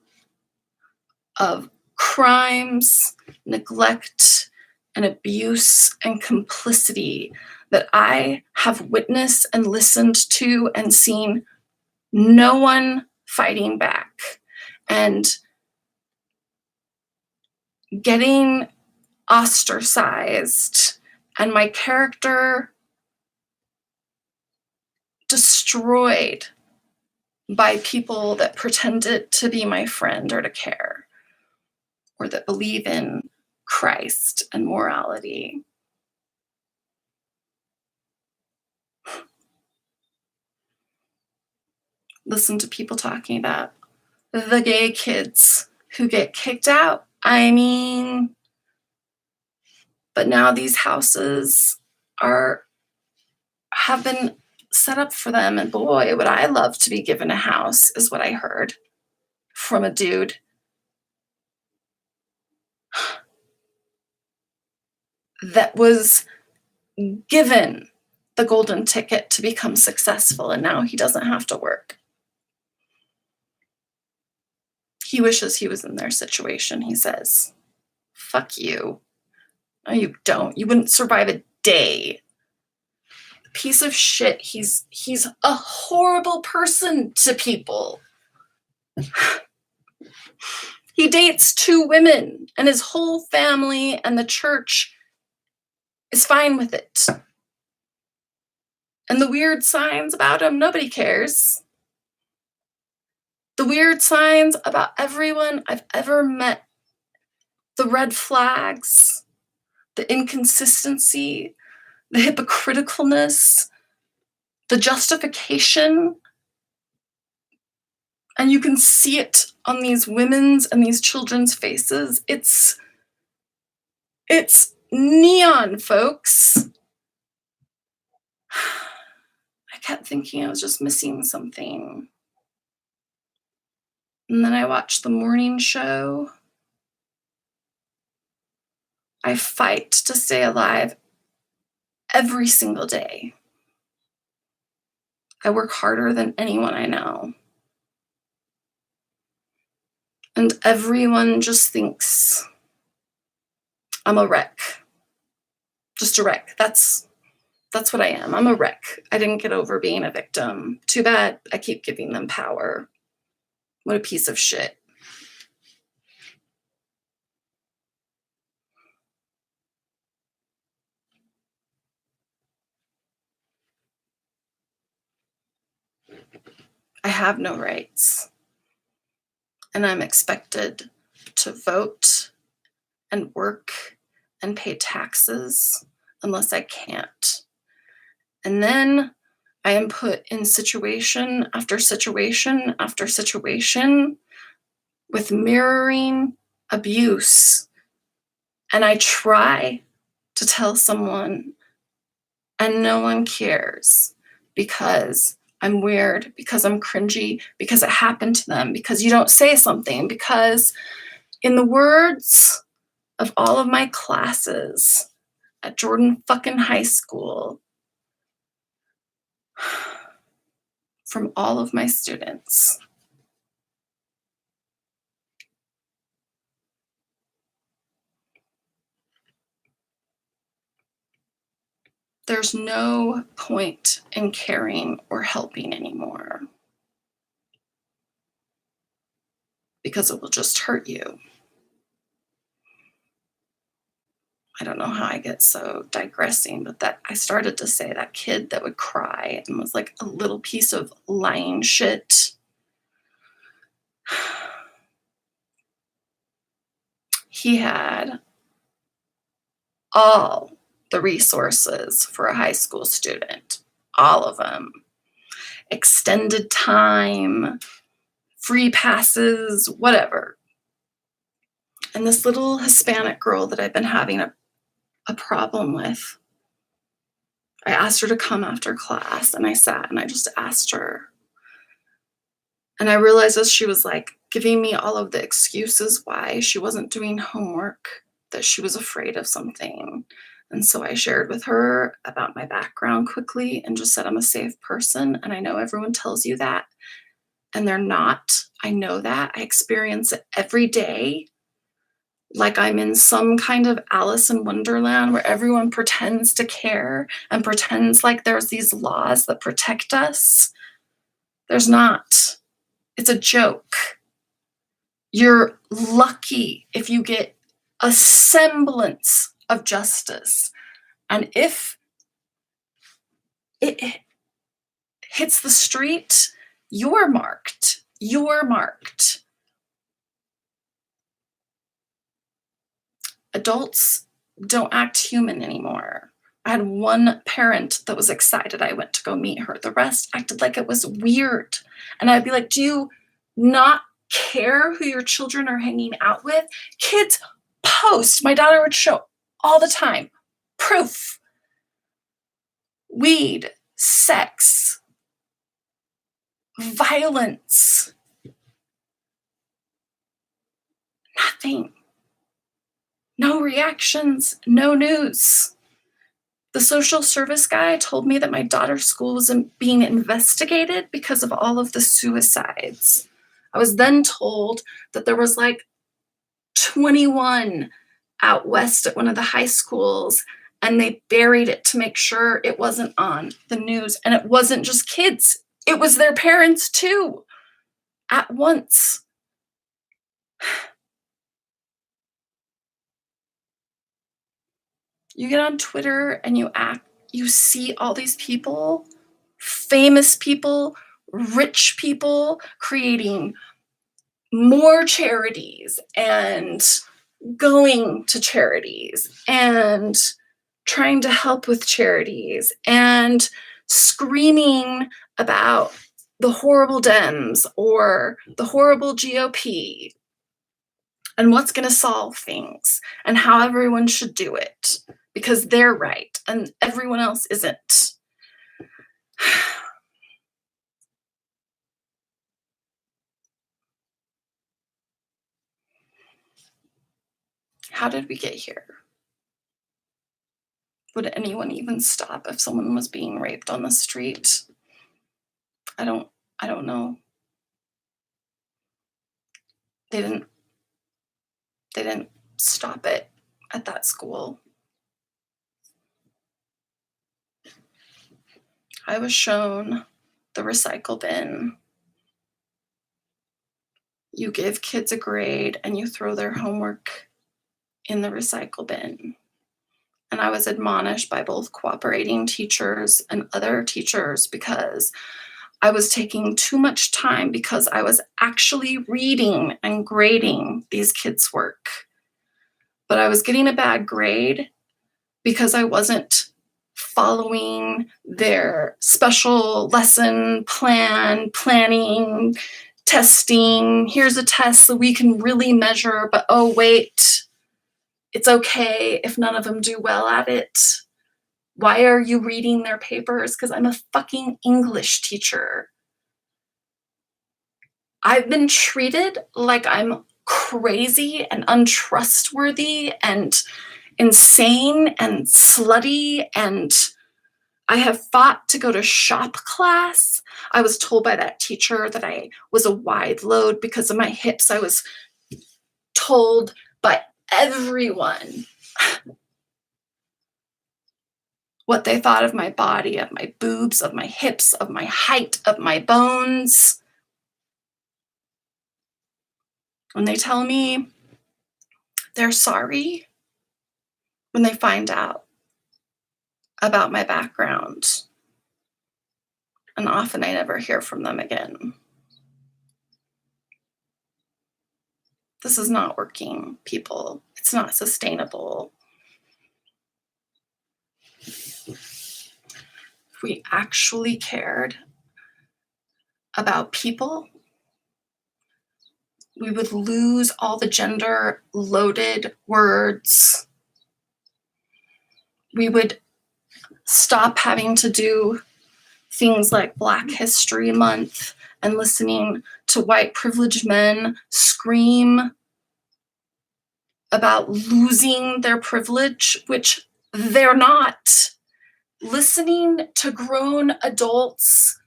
of crimes, neglect, and abuse and complicity that I have witnessed and listened to and seen no one fighting back. And getting ostracized and my character destroyed by people that pretended to be my friend or to care or that believe in Christ and morality. Listen to people talking about the gay kids who get kicked out. I mean, but now these houses have been set up for them, and boy, would I love to be given a house, is what I heard from a dude. That was given the golden ticket to become successful, and now he doesn't have to work. He wishes he was in their situation, he says. Fuck you. No, you don't. You wouldn't survive a day. Piece of shit. He's a horrible person to people. He dates 2 women, and his whole family and the church is fine with it. And the weird signs about him, nobody cares. The weird signs about everyone I've ever met, the red flags, the inconsistency, the hypocriticalness, the justification, and you can see it on these women's and these children's faces. It's neon, folks. I kept thinking I was just missing something. And then I watched the morning show. I fight to stay alive every single day. I work harder than anyone I know. And everyone just thinks I'm a wreck. Just a wreck. That's what I am. I'm a wreck. I didn't get over being a victim. Too bad I keep giving them power. What a piece of shit. I have no rights. And I'm expected to vote and work and pay taxes unless I can't. And then I am put in situation after situation after situation with mirroring abuse. And I try to tell someone, and no one cares because I'm weird, because I'm cringy, because it happened to them, because you don't say something, because, in the words of all of my classes at Jordan fucking High School, from all of my students, there's no point in caring or helping anymore because it will just hurt you. I don't know how I get so digressing, but that I started to say that kid that would cry and was like a little piece of lying shit. He had all the resources for a high school student, all of them. Extended time, free passes, whatever. And this little Hispanic girl that I've been having a problem with, I asked her to come after class, and I sat and I just asked her. And I realized as she was like giving me all of the excuses why she wasn't doing homework, that she was afraid of something. And so I shared with her about my background quickly and just said, I'm a safe person. And I know everyone tells you that, and they're not. I know that. I experience it every day. Like I'm in some kind of Alice in Wonderland where everyone pretends to care and pretends like there's these laws that protect us. There's not. It's a joke. You're lucky if you get a semblance of justice. And if it hits the street, you're marked. You're marked. Adults don't act human anymore. I had one parent that was excited I went to go meet her. The rest acted like it was weird. And I'd be like, do you not care who your children are hanging out with? Kids post. My daughter would show all the time proof. Weed, sex, violence. Nothing. No reactions, no news. The social service guy told me that my daughter's school was being investigated because of all of the suicides. I was then told that there was like 21 out west at one of the high schools, and they buried it to make sure it wasn't on the news. And it wasn't just kids, it was their parents too, at once. You get on Twitter and you see all these people, famous people, rich people creating more charities and going to charities and trying to help with charities and screaming about the horrible Dems or the horrible GOP and what's going to solve things and how everyone should do it because they're right and everyone else isn't. How did we get here? Would anyone even stop if someone was being raped on the street? I don't know. They didn't stop it at that school. I was shown the recycle bin. You give kids a grade and you throw their homework in the recycle bin. And I was admonished by both cooperating teachers and other teachers because I was taking too much time because I was actually reading and grading these kids' work. But I was getting a bad grade because I wasn't following their special lesson plan, planning, testing. Here's a test so we can really measure, but oh, wait, it's okay if none of them do well at it. Why are you reading their papers? Because I'm a fucking English teacher. I've been treated like I'm crazy and untrustworthy and insane and slutty, and I have fought to go to shop class. I was told by that teacher that I was a wide load because of my hips. I was told by everyone what they thought of my body, of my boobs, of my hips, of my height, of my bones. When they tell me they're sorry when they find out about my background, and often I never hear from them again. This is not working, people. It's not sustainable. If we actually cared about people, we would lose all the gender loaded words. We would stop having to do things like Black History Month and listening to white privileged men scream about losing their privilege, which they're not. Listening to grown adults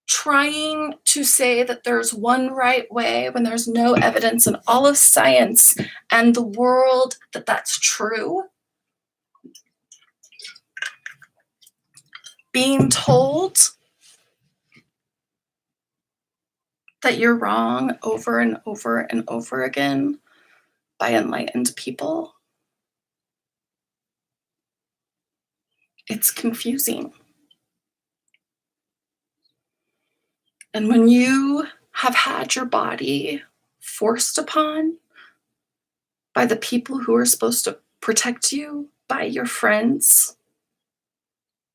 trying to say that there's one right way when there's no evidence in all of science and the world that that's true. Being told that you're wrong over and over and over again by enlightened people. It's confusing. And when you have had your body forced upon by the people who are supposed to protect you, by your friends,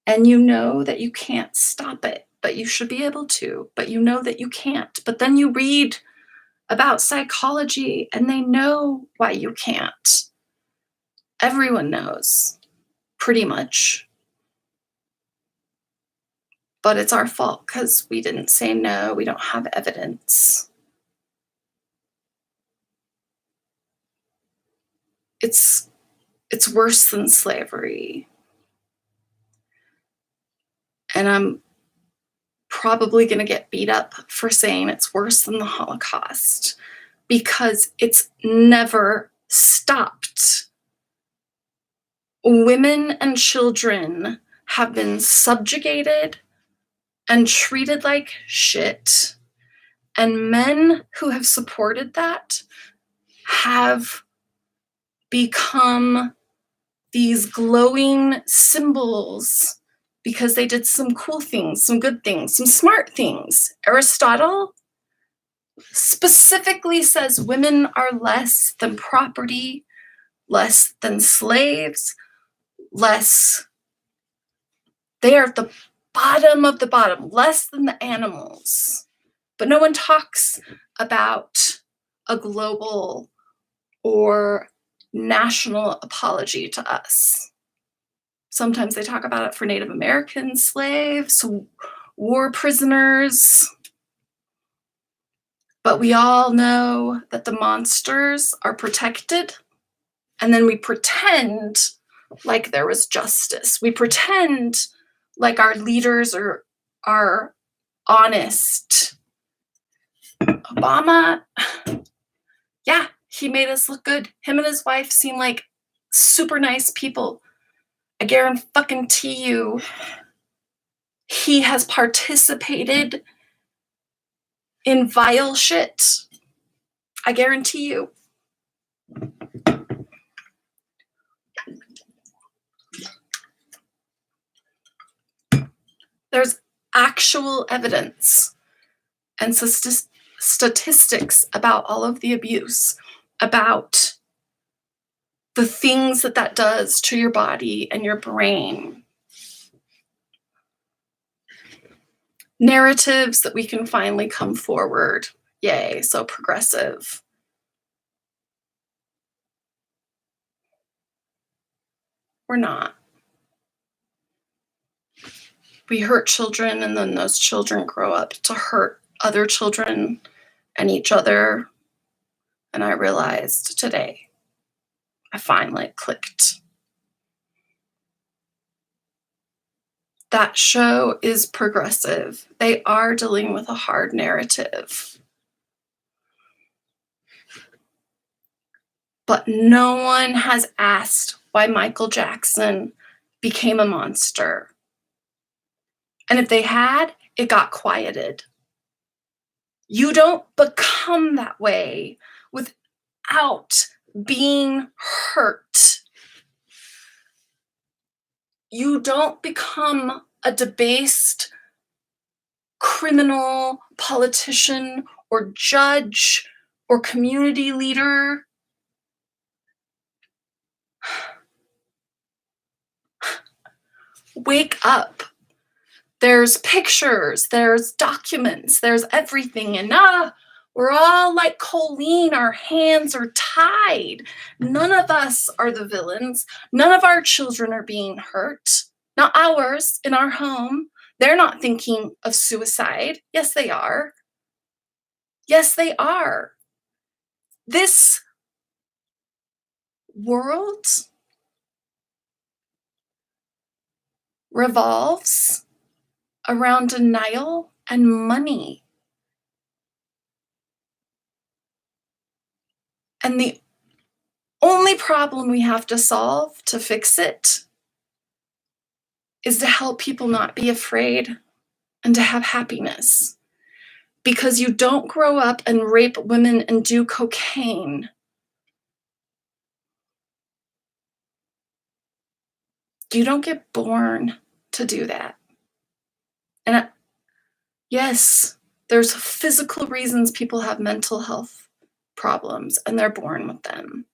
and you know that you can't stop it, but you should be able to, but you know that you can't. But then you read about psychology and they know why you can't. Everyone knows, pretty much. But it's our fault because we didn't say no, we don't have evidence. It's worse than slavery. And I'm probably going to get beat up for saying it's worse than the Holocaust because it's never stopped. Women and children have been subjugated and treated like shit. And men who have supported that have become these glowing symbols because they did some cool things, some good things, some smart things. Aristotle specifically says women are less than property, less than slaves, they are at the bottom of the bottom, less than the animals. But no one talks about a global or national apology to us. Sometimes they talk about it for Native American slaves, war prisoners. But we all know that the monsters are protected. And then we pretend like there was justice. We pretend like our leaders are honest. Obama, yeah, he made us look good. Him and his wife seem like super nice people. I guarantee you, he has participated in vile shit. I guarantee you. There's actual evidence and statistics about all of the abuse, about the things that that does to your body and your brain. Narratives that we can finally come forward. Yay, so progressive. We're not. We hurt children, and then those children grow up to hurt other children and each other. And I realized today, I finally clicked. That show is progressive. They are dealing with a hard narrative. But no one has asked why Michael Jackson became a monster. And if they had, it got quieted. You don't become that way without being hurt. You don't become a debased criminal, politician, or judge, or community leader. Wake up. There's pictures, there's documents, there's everything. And we're all like Colleen, our hands are tied. None of us are the villains. None of our children are being hurt. Not ours, in our home. They're not thinking of suicide. Yes, they are. Yes, they are. This world revolves around denial and money. And the only problem we have to solve to fix it is to help people not be afraid and to have happiness. Because you don't grow up and rape women and do cocaine. You don't get born to do that. And yes, there's physical reasons people have mental health problems and they're born with them.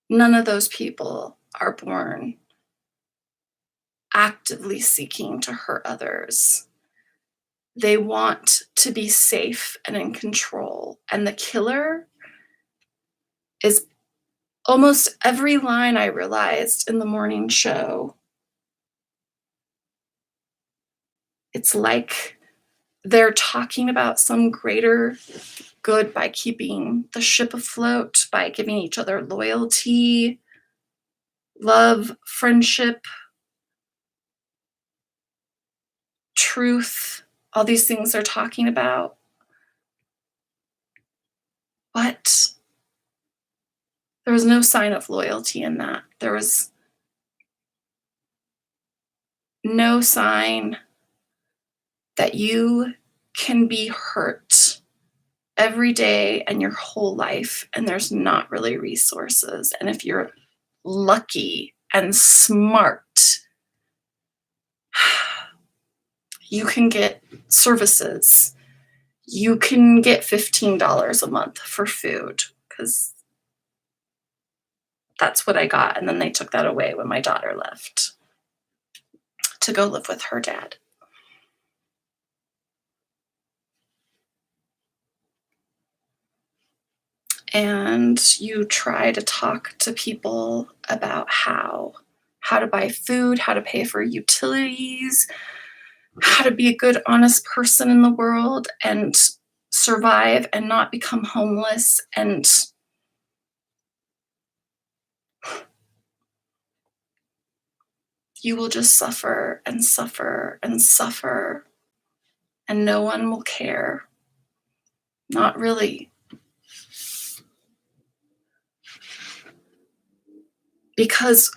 None of those people are born actively seeking to hurt others. They want to be safe and in control. And the killer is almost every line I realized in the morning show. It's like they're talking about some greater good by keeping the ship afloat, by giving each other loyalty, love, friendship, truth, all these things they're talking about. But there was no sign of loyalty in that. There was no sign that you can be hurt every day and your whole life, and there's not really resources. And if you're lucky and smart, you can get services. You can get $15 a month for food, because that's what I got. And then they took that away when my daughter left to go live with her dad. And you try to talk to people about how to buy food, how to pay for utilities, how to be a good, honest person in the world and survive and not become homeless. And you will just suffer and suffer and suffer, and no one will care. Not really. Because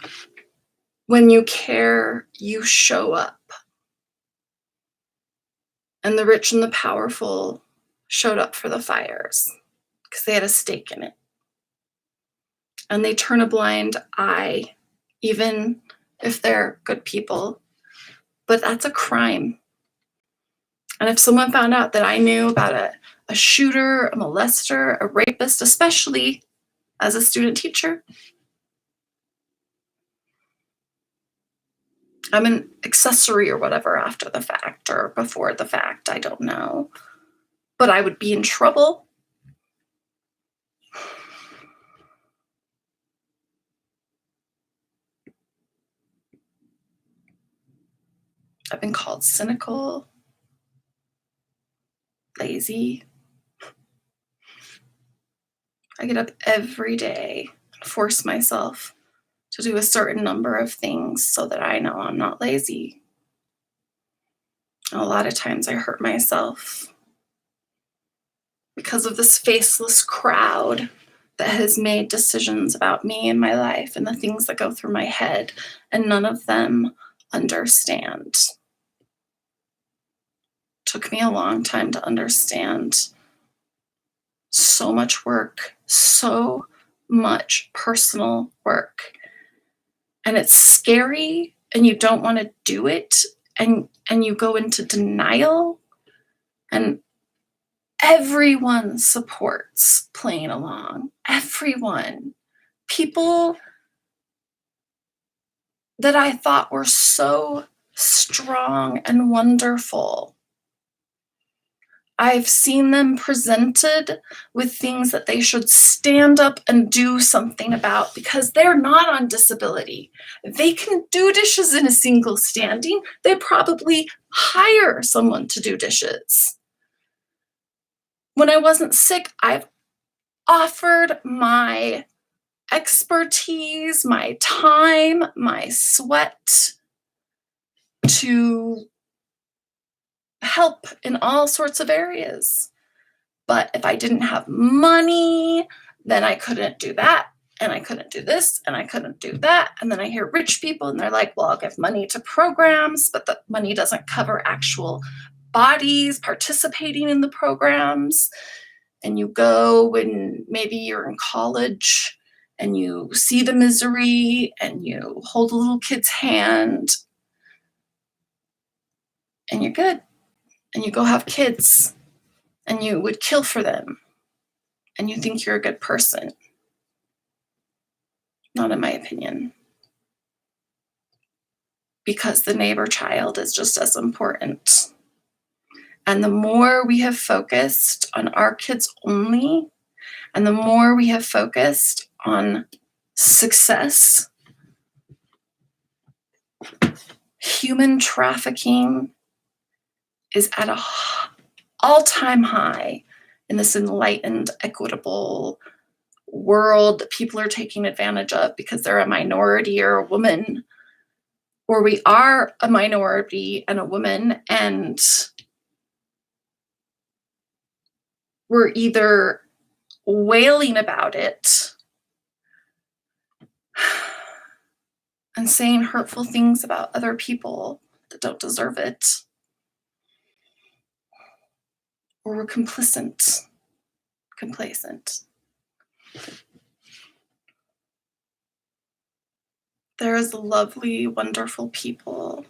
when you care, you show up. And the rich and the powerful showed up for the fires because they had a stake in it. And they turn a blind eye, even if they're good people, but that's a crime. And if someone found out that I knew about a shooter, a molester, a rapist, especially as a student teacher, I'm an accessory or whatever after the fact or before the fact, I don't know. But I would be in trouble. I've been called cynical, lazy. I get up every day and force myself to do a certain number of things so that I know I'm not lazy. And a lot of times I hurt myself because of this faceless crowd that has made decisions about me and my life and the things that go through my head, and none of them understand. Took me a long time to understand. So much work, so much personal work. And it's scary and you don't want to do it, and you go into denial, and everyone supports playing along. Everyone. People that I thought were so strong and wonderful. I've seen them presented with things that they should stand up and do something about because they're not on disability. If they can do dishes in a single standing, they probably hire someone to do dishes. When I wasn't sick, I've offered my expertise, my time, my sweat to help in all sorts of areas. But if I didn't have money, then I couldn't do that, and I couldn't do this, and I couldn't do that. And then I hear rich people and they're like, well, I'll give money to programs, but the money doesn't cover actual bodies participating in the programs. And you go when maybe you're in college and you see the misery and you hold a little kid's hand and you're good. And you go have kids and you would kill for them and you think you're a good person. Not in my opinion. Because the neighbor child is just as important. And the more we have focused on our kids only, and the more we have focused on success, human trafficking is at an all-time high in this enlightened, equitable world that people are taking advantage of because they're a minority or a woman, or we are a minority and a woman, and we're either wailing about it and saying hurtful things about other people that don't deserve it, or we're complacent. There is lovely, wonderful people.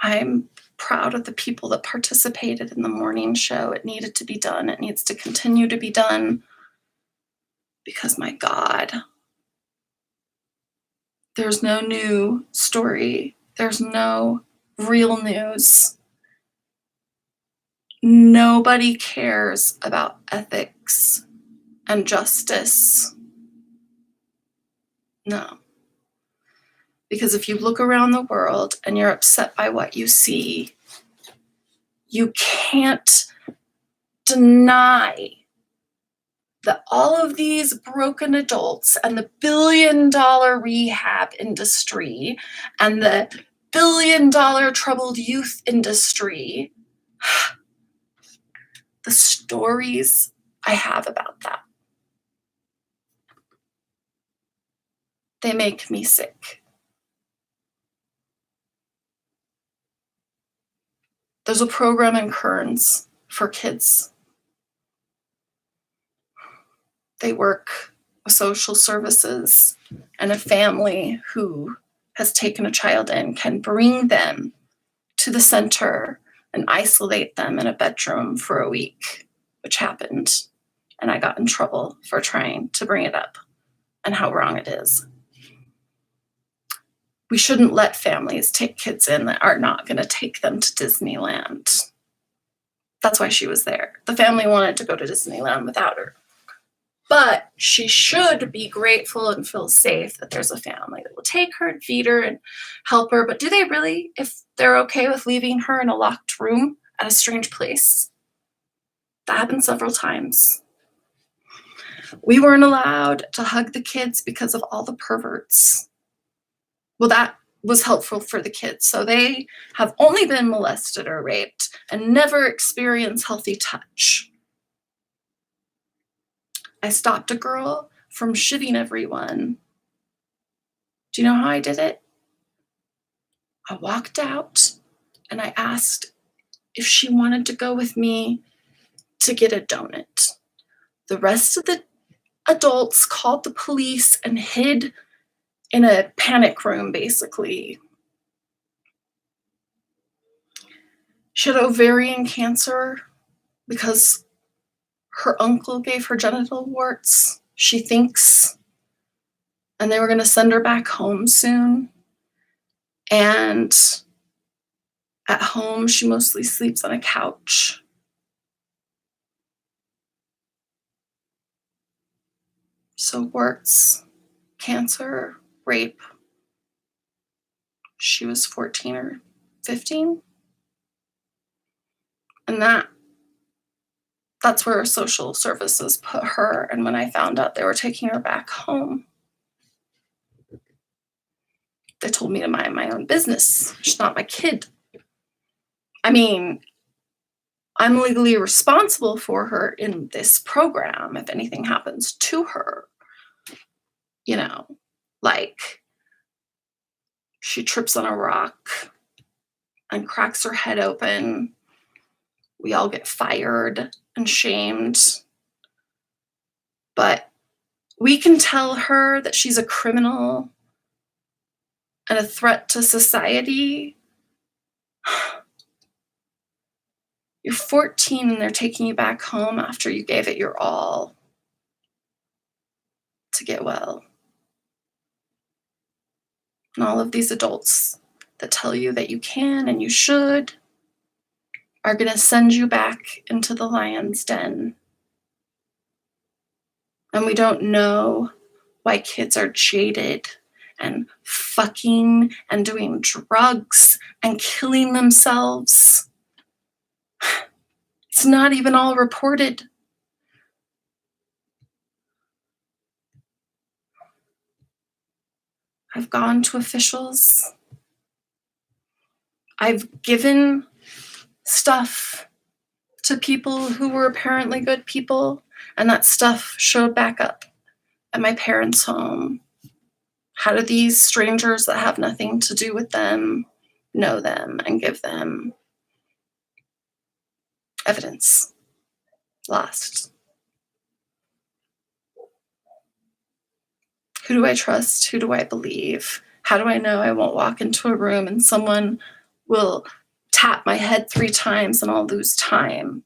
I'm proud of the people that participated in the morning show. It needed to be done. It needs to continue to be done because, my God, there's no new story. There's no real news. Nobody cares about ethics and justice. No. Because if you look around the world and you're upset by what you see, you can't deny that all of these broken adults and the billion-dollar rehab industry and the billion-dollar troubled youth industry, the stories I have about that, they make me sick. There's a program in Kearns for kids. They work with social services and a family who has taken a child in can bring them to the center and isolate them in a bedroom for a week, which happened. And I got in trouble for trying to bring it up and how wrong it is. We shouldn't let families take kids in that are not going to take them to Disneyland. That's why she was there. The family wanted to go to Disneyland without her. But she should be grateful and feel safe that there's a family that will take her and feed her and help her. But do they really, if they're okay with leaving her in a locked room at a strange place? That happened several times. We weren't allowed to hug the kids because of all the perverts. Well, that was helpful for the kids. So they have only been molested or raped and never experienced healthy touch. I stopped a girl from shitting everyone. Do you know how I did it? I walked out and I asked if she wanted to go with me to get a donut. The rest of the adults called the police and hid in a panic room, basically. She had ovarian cancer because her uncle gave her genital warts, she thinks, and they were going to send her back home soon. And at home, she mostly sleeps on a couch. So warts, cancer, rape. She was 14 or 15. And that's where social services put her. And when I found out they were taking her back home, they told me to mind my own business. She's not my kid. I mean, I'm legally responsible for her in this program if anything happens to her. You know, like she trips on a rock and cracks her head open. We all get fired and shamed. But we can tell her that she's a criminal and a threat to society. You're 14 and they're taking you back home after you gave it your all to get well. And all of these adults that tell you that you can and you should are going to send you back into the lion's den. And we don't know why kids are jaded and fucking and doing drugs and killing themselves. It's not even all reported. I've gone to officials. I've given stuff to people who were apparently good people, and that stuff showed back up at my parents' home. How do these strangers that have nothing to do with them know them and give them evidence? Lost. Who do I trust? Who do I believe? How do I know I won't walk into a room and someone will tap my head 3 times and I'll lose time?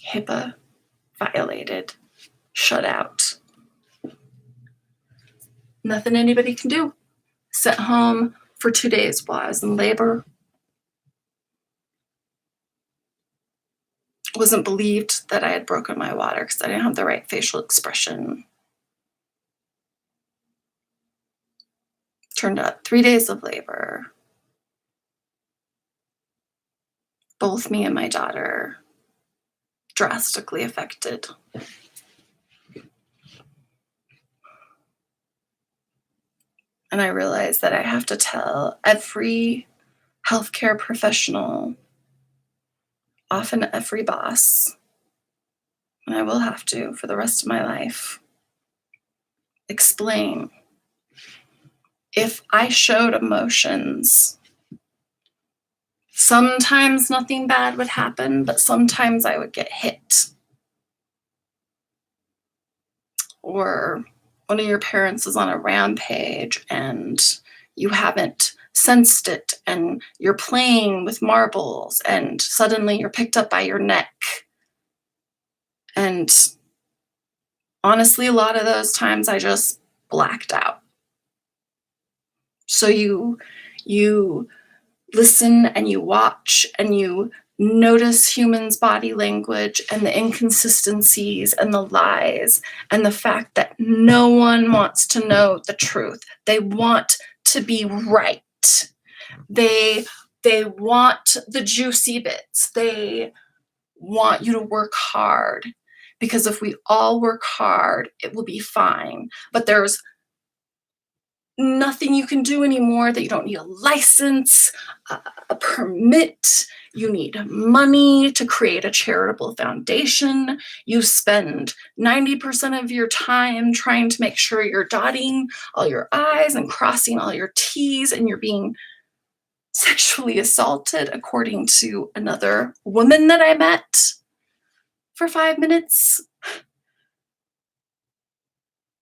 HIPAA violated, shut out. Nothing anybody can do. Sent home for 2 days while I was in labor. Wasn't believed that I had broken my water because I didn't have the right facial expression. Turned out 3 days of labor. Both me and my daughter drastically affected. And I realized that I have to tell every healthcare professional, often every boss, and I will have to for the rest of my life, explain. If I showed emotions, sometimes nothing bad would happen, but sometimes I would get hit. or one of your parents is on a rampage and you haven't sensed it and you're playing with marbles and suddenly you're picked up by your neck. And honestly, a lot of those times I just blacked out. So you listen and you watch and you notice humans' body language and the inconsistencies and the lies and the fact that no one wants to know the truth. They want to be right. They want the juicy bits. They want you to work hard, because if we all work hard, it will be fine. But there's nothing you can do anymore that you don't need a license, a permit. You need money to create a charitable foundation. You spend 90% of your time trying to make sure you're dotting all your I's and crossing all your T's, and you're being sexually assaulted, according to another woman that I met for 5 minutes.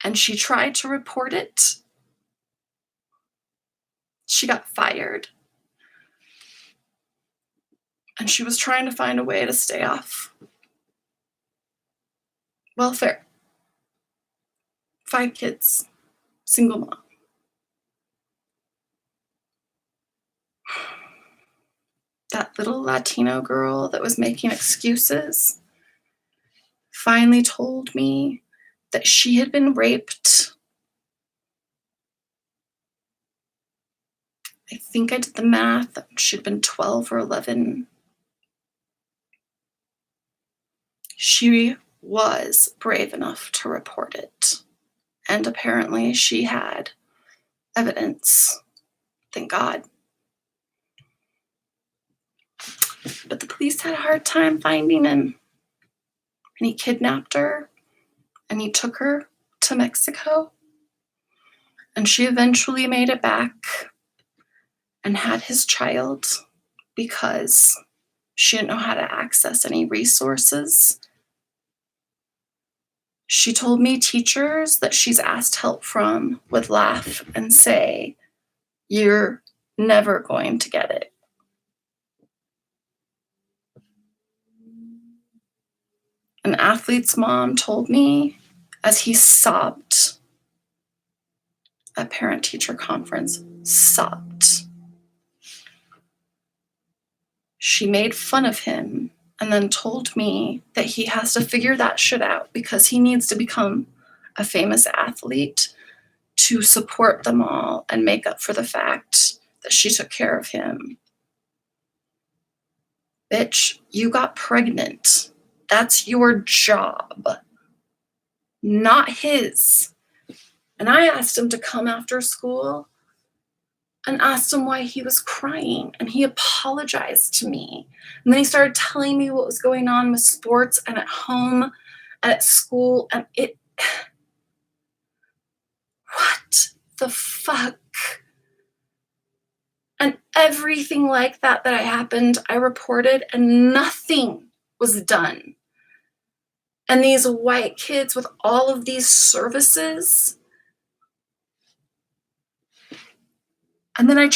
And she tried to report it. She got fired. And she was trying to find a way to stay off welfare. 5 kids, single mom. That little Latino girl that was making excuses finally told me that she had been raped. I think I did the math. She'd been 12 or 11. She was brave enough to report it. And apparently she had evidence. Thank God. But the police had a hard time finding him. And he kidnapped her. And he took her to Mexico. And she eventually made it back and had his child, because she didn't know how to access any resources. She told me teachers that she's asked help from would laugh and say, "You're never going to get it." An athlete's mom told me, as he sobbed at parent-teacher conference, sobbed. She made fun of him and then told me that he has to figure that shit out because he needs to become a famous athlete to support them all and make up for the fact that she took care of him. Bitch, you got pregnant. That's your job, not his. And I asked him to come after school and asked him why he was crying, and he apologized to me. And then he started telling me what was going on with sports and at home and at school, and what the fuck? And everything like that that happened, I reported, and nothing was done. And these white kids with all of these services. And then I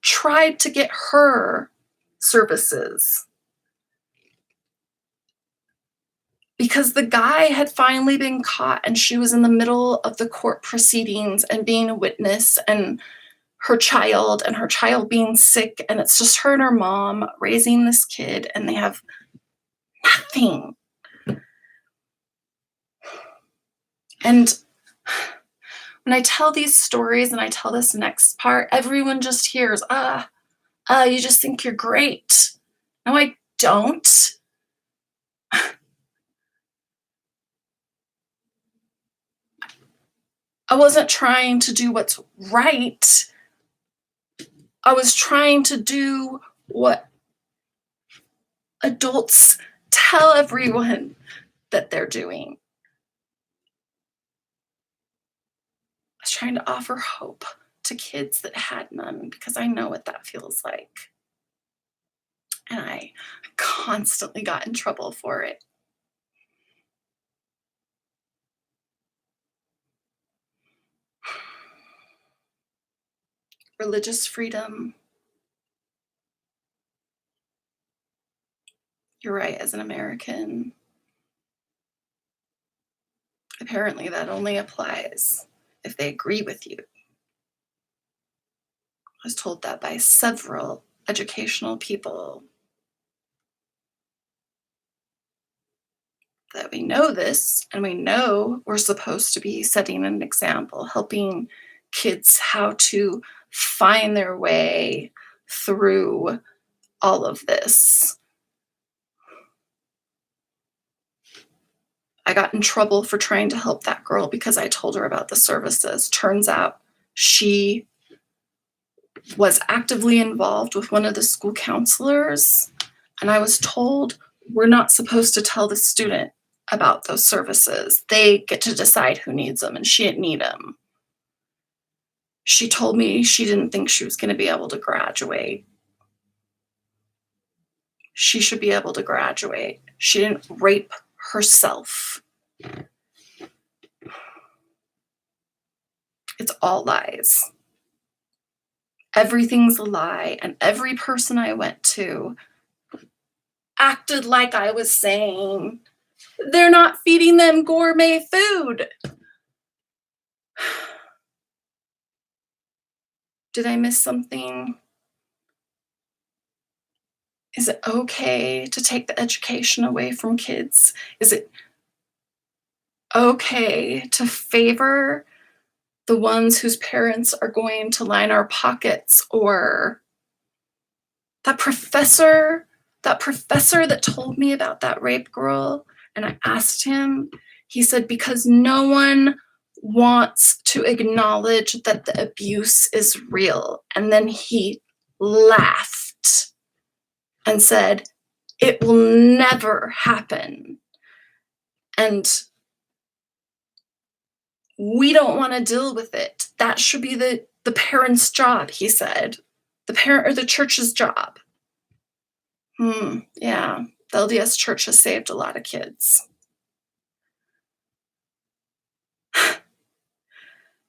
tried to get her services because the guy had finally been caught and she was in the middle of the court proceedings and being a witness, and her child being sick, and it's just her and her mom raising this kid, and they have nothing. And when I tell these stories and I tell this next part, everyone just hears, you just think you're great. No, I don't. I wasn't trying to do what's right. I was trying to do what adults tell everyone that they're doing. I was trying to offer hope to kids that had none, because I know what that feels like. And I constantly got in trouble for it. religious freedom. You're right, as an American, apparently that only applies if they agree with you. I was told that by several educational people, that we know this and we know we're supposed to be setting an example, helping kids how to find their way through all of this. I got in trouble for trying to help that girl because I told her about the services. Turns out she was actively involved with one of the school counselors, and I was told we're not supposed to tell the student about those services. They get to decide who needs them, and she didn't need them. She told me she didn't think she was going to be able to graduate. She should be able to graduate. She didn't rape herself. It's all lies. Everything's a lie, and every person I went to acted like I was saying they're not feeding them gourmet food. Did I miss something? Is it okay to take the education away from kids? Is it okay to favor the ones whose parents are going to line our pockets? Or that professor that told me about that rape girl, and I asked him, he said, because no one wants to acknowledge that the abuse is real. And then he laughed and said, it will never happen. And we don't want to deal with it. That should be the parent's job, he said. The parent or the church's job. Yeah, the LDS Church has saved a lot of kids.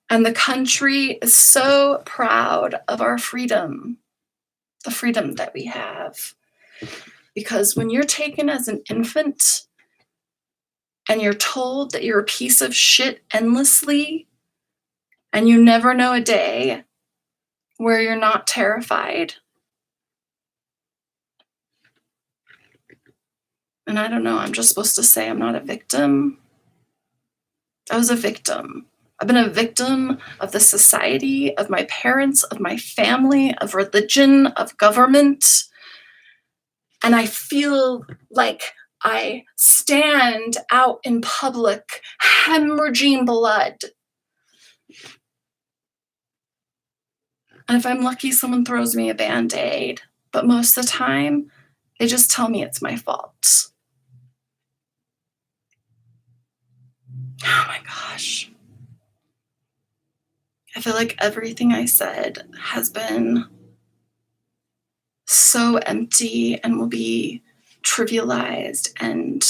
And the country is so proud of our freedom, the freedom that we have. Because when you're taken as an infant and you're told that you're a piece of shit endlessly, and you never know a day where you're not terrified. And I don't know, I'm just supposed to say I'm not a victim. I was a victim. I've been a victim of the society, of my parents, of my family, of religion, of government. And I feel like I stand out in public hemorrhaging blood. And if I'm lucky, someone throws me a Band-Aid. But most of the time, they just tell me it's my fault. Oh my gosh. I feel like everything I said has been so empty and will be trivialized, and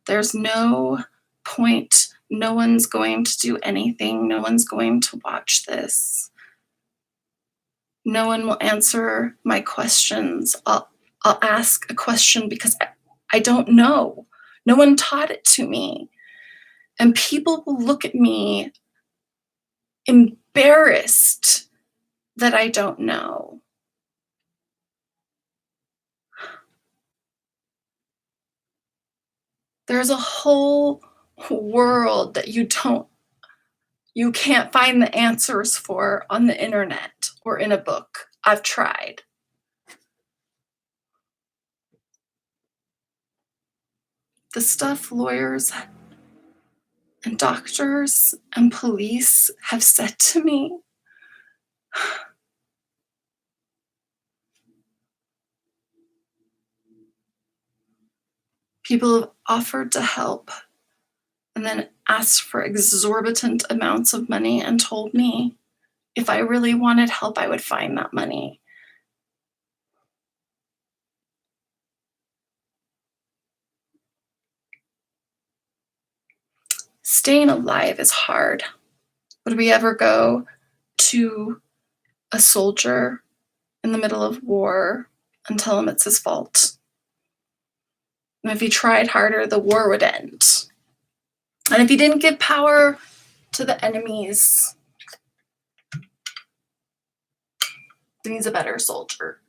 there's no point. No one's going to do anything. No one's going to watch this. No one will answer my questions. I'll ask a question because I don't know. No one taught it to me. And people will look at me embarrassed that I don't know. There's a whole world that you can't find the answers for on the internet or in a book. I've tried. The stuff lawyers and doctors and police have said to me, people have offered to help and then asked for exorbitant amounts of money and told me if I really wanted help, I would find that money. Staying alive is hard. Would we ever go to a soldier in the middle of war and tell him it's his fault. And if he tried harder, the war would end. And if he didn't give power to the enemies, then he's a better soldier.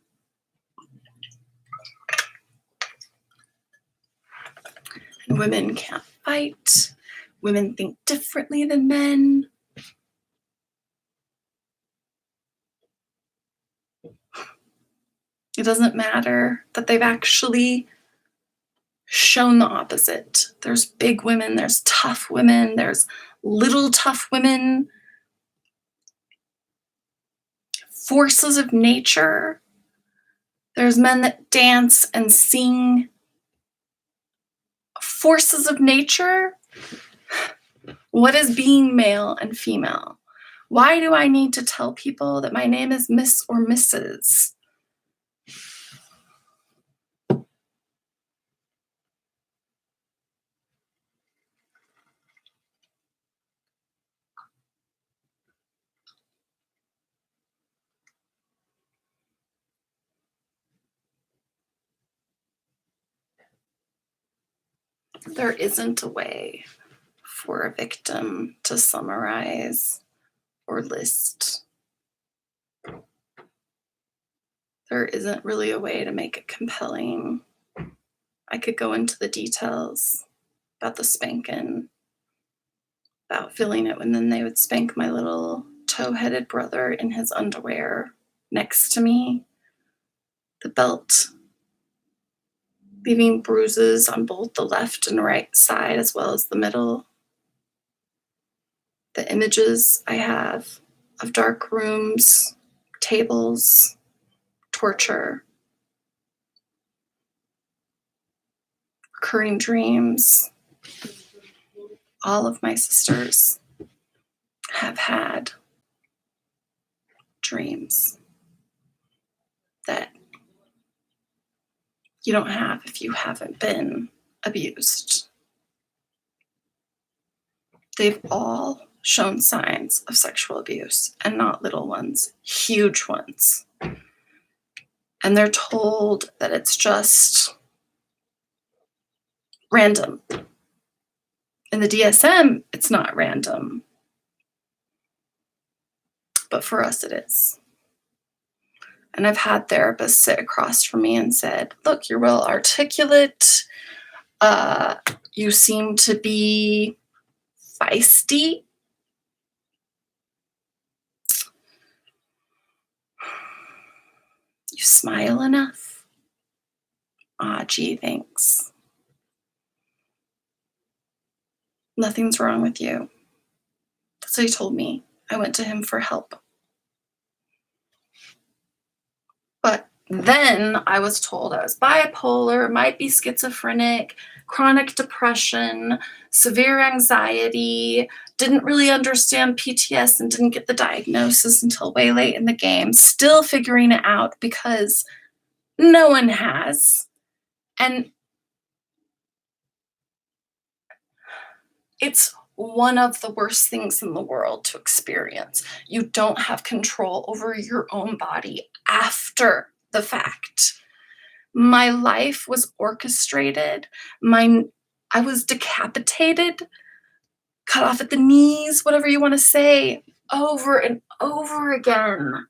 And women can't fight. Women think differently than men. It doesn't matter that they've actually shown the opposite. There's big women, there's tough women, there's little tough women. Forces of nature. There's men that dance and sing. Forces of nature. What is being male and female? Why do I need to tell people that my name is Miss or Mrs.? There isn't a way for a victim to summarize or list. There isn't really a way to make it compelling. I could go into the details about the spanking, about feeling it when then they would spank my little toe-headed brother in his underwear next to me, the belt leaving bruises on both the left and right side as well as the middle. The images I have of dark rooms, tables, torture, recurring dreams. All of my sisters have had dreams that you don't have if you haven't been abused. They've all shown signs of sexual abuse, and not little ones, huge ones. And they're told that it's just random. In the DSM, it's not random. But for us, it is. And I've had therapists sit across from me and said, look, you're well articulate. You seem to be feisty. You smile enough. Gee, thanks. Nothing's wrong with you. That's what he told me. I went to him for help. But then I was told I was bipolar, might be schizophrenic, chronic depression, severe anxiety, didn't really understand PTS and didn't get the diagnosis until way late in the game, still figuring it out because no one has. And it's one of the worst things in the world to experience. You don't have control over your own body after the fact. My life was orchestrated. I was decapitated, cut off at the knees, whatever you want to say, over and over again.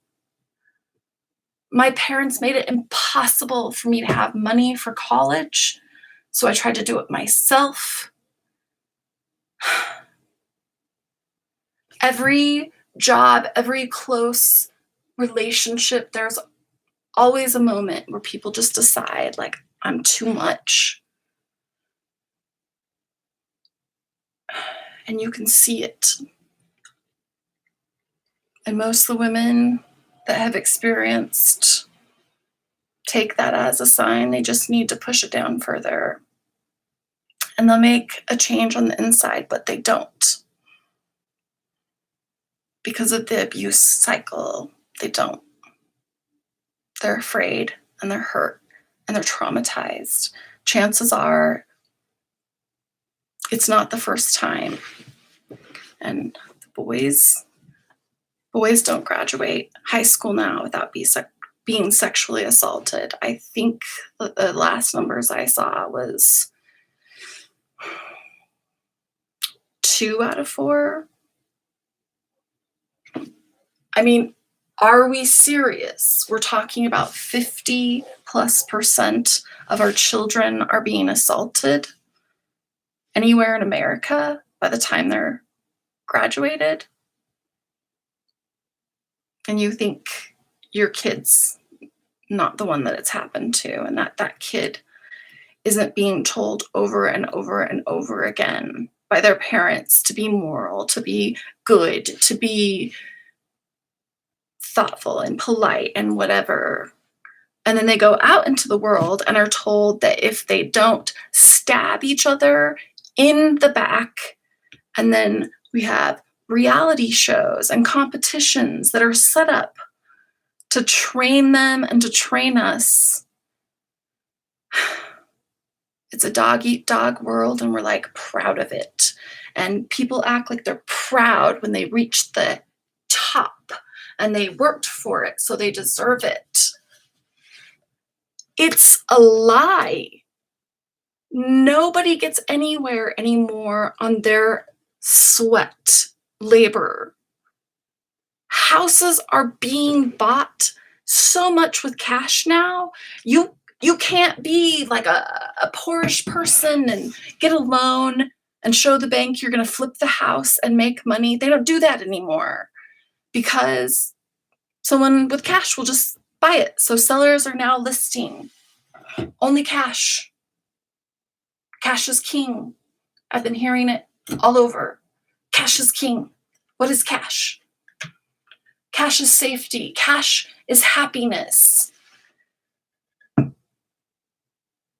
My parents made it impossible for me to have money for college, so I tried to do it myself. Every job, every close relationship, there's always a moment where people just decide, like, I'm too much. And you can see it. And most of the women that have experienced take that as a sign. They just need to push it down further. And they'll make a change on the inside, but they don't. Because of the abuse cycle, they don't. They're afraid and they're hurt and they're traumatized. Chances are it's not the first time. And the boys Boys don't graduate high school now without being sexually assaulted. I think the last numbers I saw was 2 out of 4. I mean, are we serious? We're talking about 50+% of our children are being assaulted anywhere in America by the time they're graduated. And you think your kid's not the one that it's happened to, and that kid isn't being told over and over and over again by their parents to be moral, to be good, to be thoughtful and polite and whatever. And then they go out into the world and are told that if they don't stab each other in the back, and then we have reality shows and competitions that are set up to train them and to train us. It's a dog eat dog world, and we're like proud of it. And people act like they're proud when they reach the top and they worked for it, so they deserve it. It's a lie. Nobody gets anywhere anymore on their sweat, labor. Houses are being bought so much with cash now. You can't be like a poorish person and get a loan and show the bank you're going to flip the house and make money. They don't do that anymore because someone with cash will just buy it. So sellers are now listing only cash. Cash is king. I've been hearing it all over. Cash is king. What is cash? Cash is safety. Cash is happiness.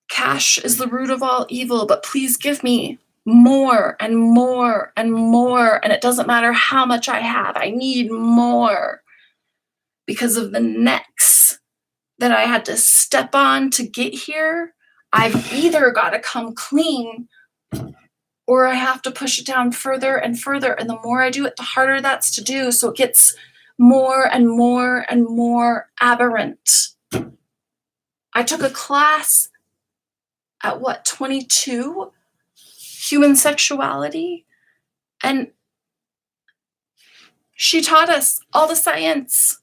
Cash is the root of all evil, but please give me more and more and more. And it doesn't matter how much I have, I need more because of the necks that I had to step on to get here. I've either got to come clean or I have to push it down further and further. And the more I do it, the harder that's to do. So it gets more and more and more aberrant. I took a class at 22? Human sexuality. And she taught us all the science,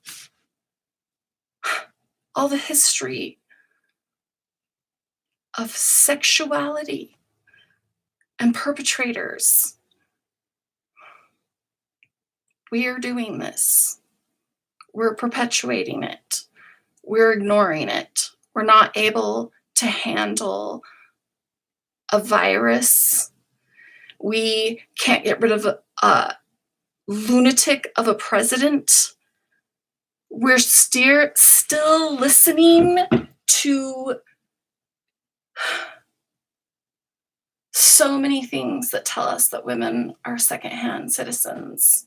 all the history of sexuality and perpetrators. We are doing this. We're perpetuating it. We're ignoring it. We're not able to handle a virus. We can't get rid of a lunatic of a president. We're still listening to so many things that tell us that women are secondhand citizens.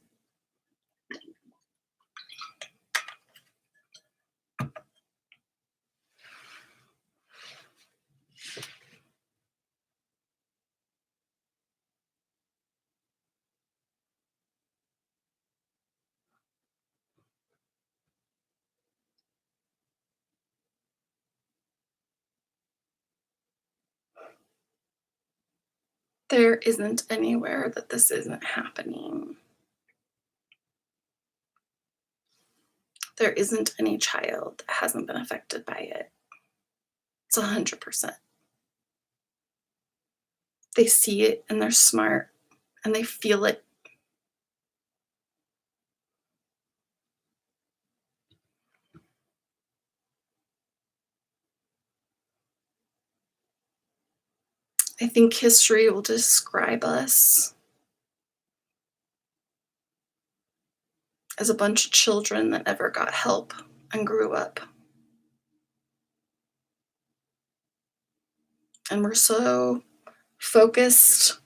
There isn't anywhere that this isn't happening. There isn't any child that hasn't been affected by it. It's 100%. They see it and they're smart and they feel it. I think history will describe us as a bunch of children that never got help and grew up. And we're so focused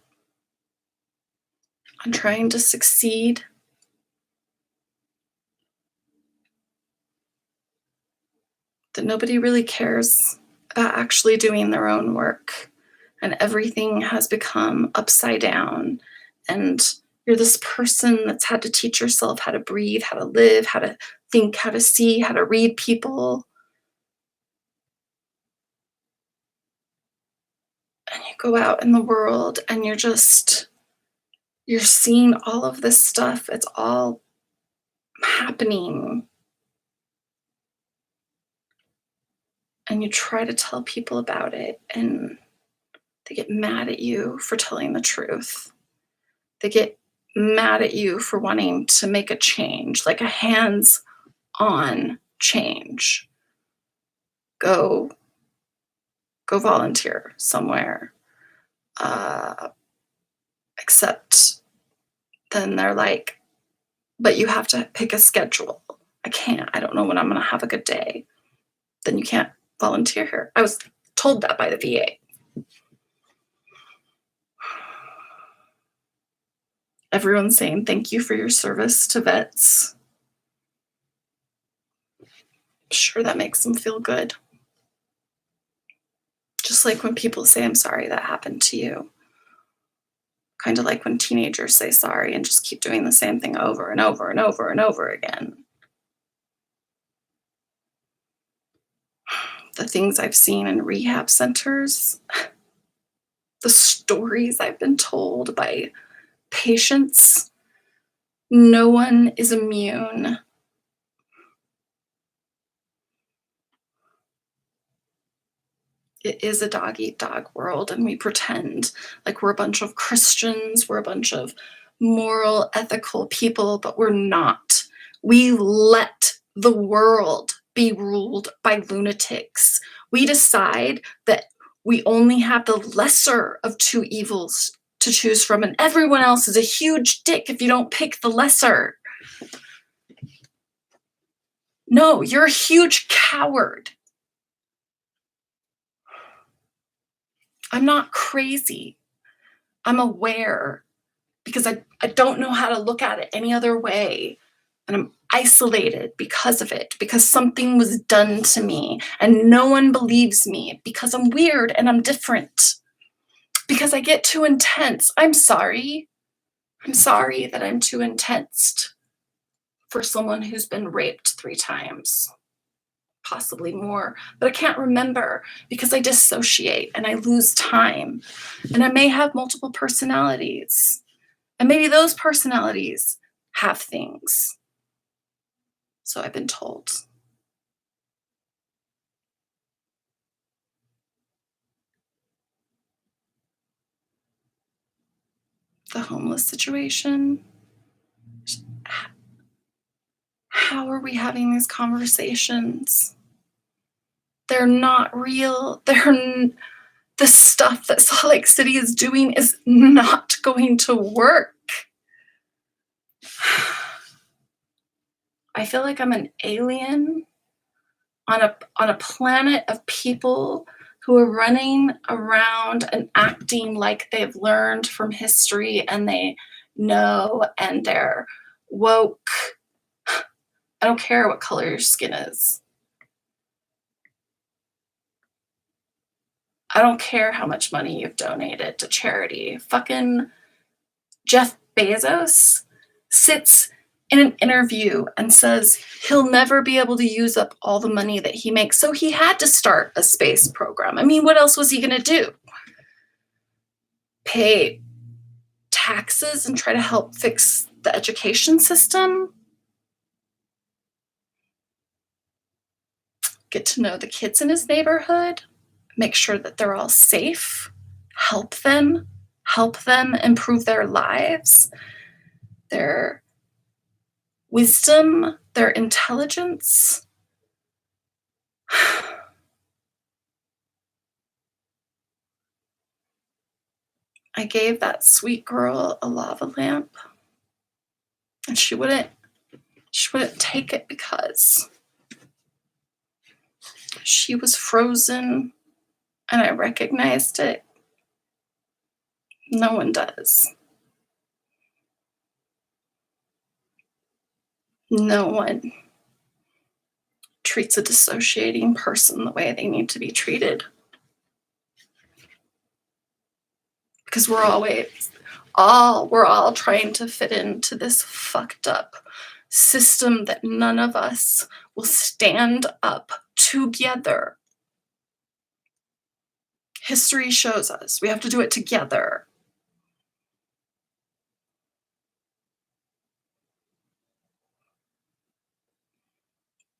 on trying to succeed that nobody really cares about actually doing their own work. And everything has become upside down and You're this person that's had to teach yourself how to breathe, how to live, how to think, how to see, how to read people. And you go out in the world and you're seeing all of this stuff. It's all happening. And you try to tell people about it, and they get mad at you for telling the truth. They get mad at you for wanting to make a change, like a hands on change. Go go volunteer somewhere. Except then they're like, but you have to pick a schedule. I can't. I don't know when I'm going to have a good day. Then you can't volunteer here. I was told that by the VA. Everyone's saying thank you for your service to vets. Sure, that makes them feel good. Just like when people say, I'm sorry that happened to you. Kind of like when teenagers say sorry and just keep doing the same thing over and over and over and over again. The things I've seen in rehab centers, the stories I've been told by patients, no one is immune. It is a dog eat dog world, and we pretend like we're a bunch of Christians, we're a bunch of moral, ethical people, but we're not. We let the world be ruled by lunatics. We decide that we only have the lesser of two evils to choose from, and everyone else is a huge dick if you don't pick the lesser. No, you're a huge coward. I'm not crazy. I'm aware because I don't know how to look at it any other way. And I'm isolated because of it, because something was done to me and no one believes me because I'm weird and I'm different, because I get too intense. I'm sorry. I'm sorry that I'm too intense for someone who's been raped 3 times. Possibly more, but I can't remember because I dissociate and I lose time. And I may have multiple personalities. And maybe those personalities have things. So I've been told. The homeless situation. How are we having these conversations? They're not real. The stuff that Salt Lake City is doing is not going to work. I feel like I'm an alien on a planet of people who are running around and acting like they've learned from history and they know and they're woke. I don't care what color your skin is. I don't care how much money you've donated to charity. Fucking Jeff Bezos sits in an interview and says he'll never be able to use up all the money that he makes. So he had to start a space program. I mean, what else was he going to do? Pay taxes and try to help fix the education system? Get to know the kids in his neighborhood? Make sure that they're all safe? Help them improve their lives, their wisdom, their intelligence? I gave that sweet girl a lava lamp, and she wouldn't take it because she was frozen, and I recognized it. No one does. No one treats a dissociating person the way they need to be treated. Because we're we're all trying to fit into this fucked up system that none of us will stand up together. History shows us we have to do it together.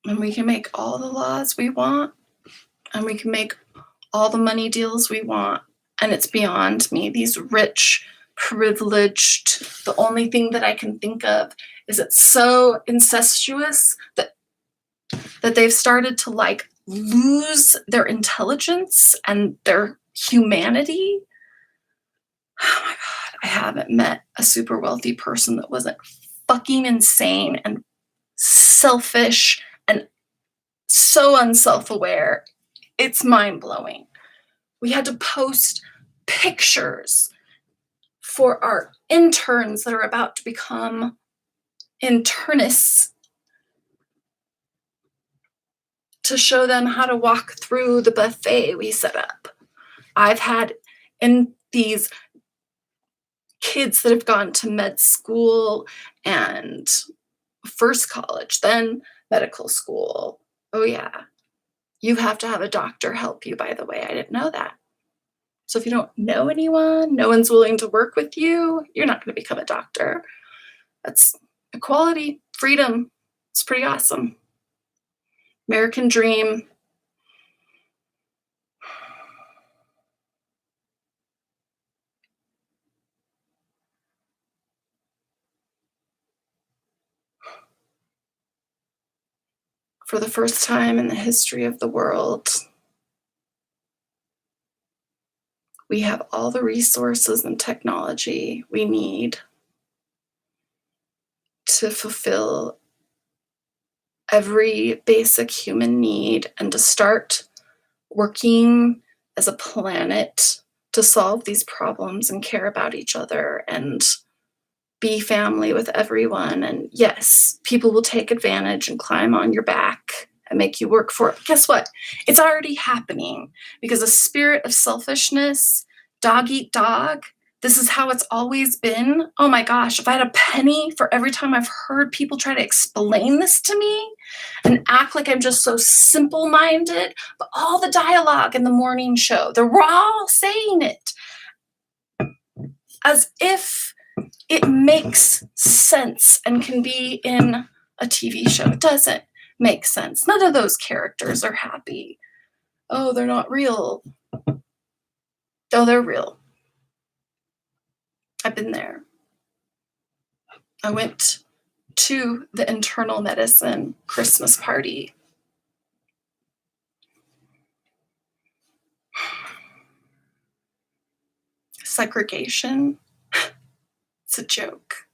And we can make all the laws we want, and we can make all the money deals we want. And it's beyond me. These rich, privileged, the only thing that I can think of is it's so incestuous that they've started to like lose their intelligence and their humanity. Oh my God, I haven't met a super wealthy person that wasn't fucking insane and selfish and so unself-aware. It's mind-blowing. We had to post pictures for our interns that are about to become internists to show them how to walk through the buffet we set up. I've had in these kids that have gone to med school and first college, then medical school. Oh yeah. You have to have a doctor help you, by the way. I didn't know that. So if you don't know anyone, no one's willing to work with you, you're not going to become a doctor. That's equality, freedom. It's pretty awesome. American dream. For the first time in the history of the world, we have all the resources and technology we need to fulfill every basic human need and to start working as a planet to solve these problems and care about each other and be family with everyone. And yes, people will take advantage and climb on your back and make you work for it. But guess what? It's already happening because a spirit of selfishness, dog eat dog, this is how it's always been. Oh my gosh, if I had a penny for every time I've heard people try to explain this to me and act like I'm just so simple-minded, but all the dialogue in the morning show, they're all saying it as if it makes sense and can be in a TV show. It doesn't make sense. None of those characters are happy. Oh, they're not real. Oh, they're real. I've been there. I went to the internal medicine Christmas party. Segregation, it's a joke.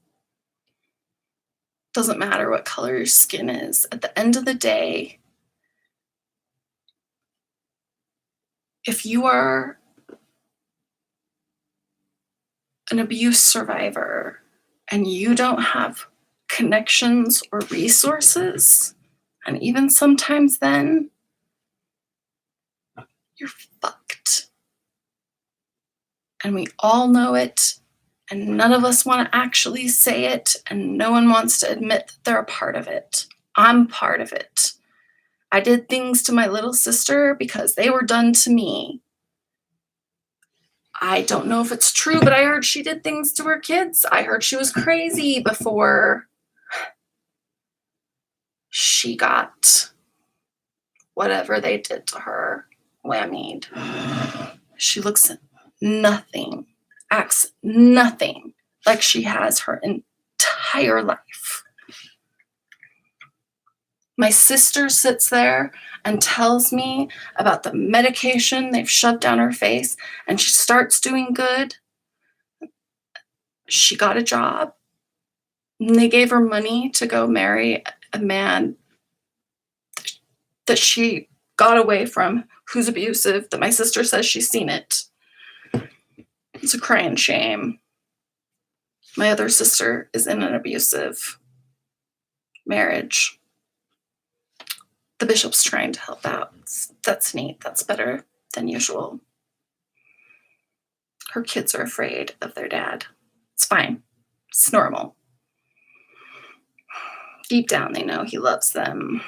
Doesn't matter what color your skin is. At the end of the day, if you are an abuse survivor and you don't have connections or resources, and even sometimes then, you're fucked. And we all know it, and none of us want to actually say it, and no one wants to admit that they're a part of it. I'm part of it. I did things to my little sister because they were done to me. I don't know if it's true, but I heard she did things to her kids. I heard she was crazy before she got whatever they did to her whammied. She looks nothing, acts nothing like she has her entire life. My sister sits there and tells me about the medication they've shoved down her face, and she starts doing good. She got a job, and they gave her money to go marry a man that she got away from, who's abusive, that my sister says she's seen it. It's a crying shame. My other sister is in an abusive marriage. The bishop's trying to help out. That's neat. That's better than usual. Her kids are afraid of their dad. It's fine. It's normal. Deep down, they know he loves them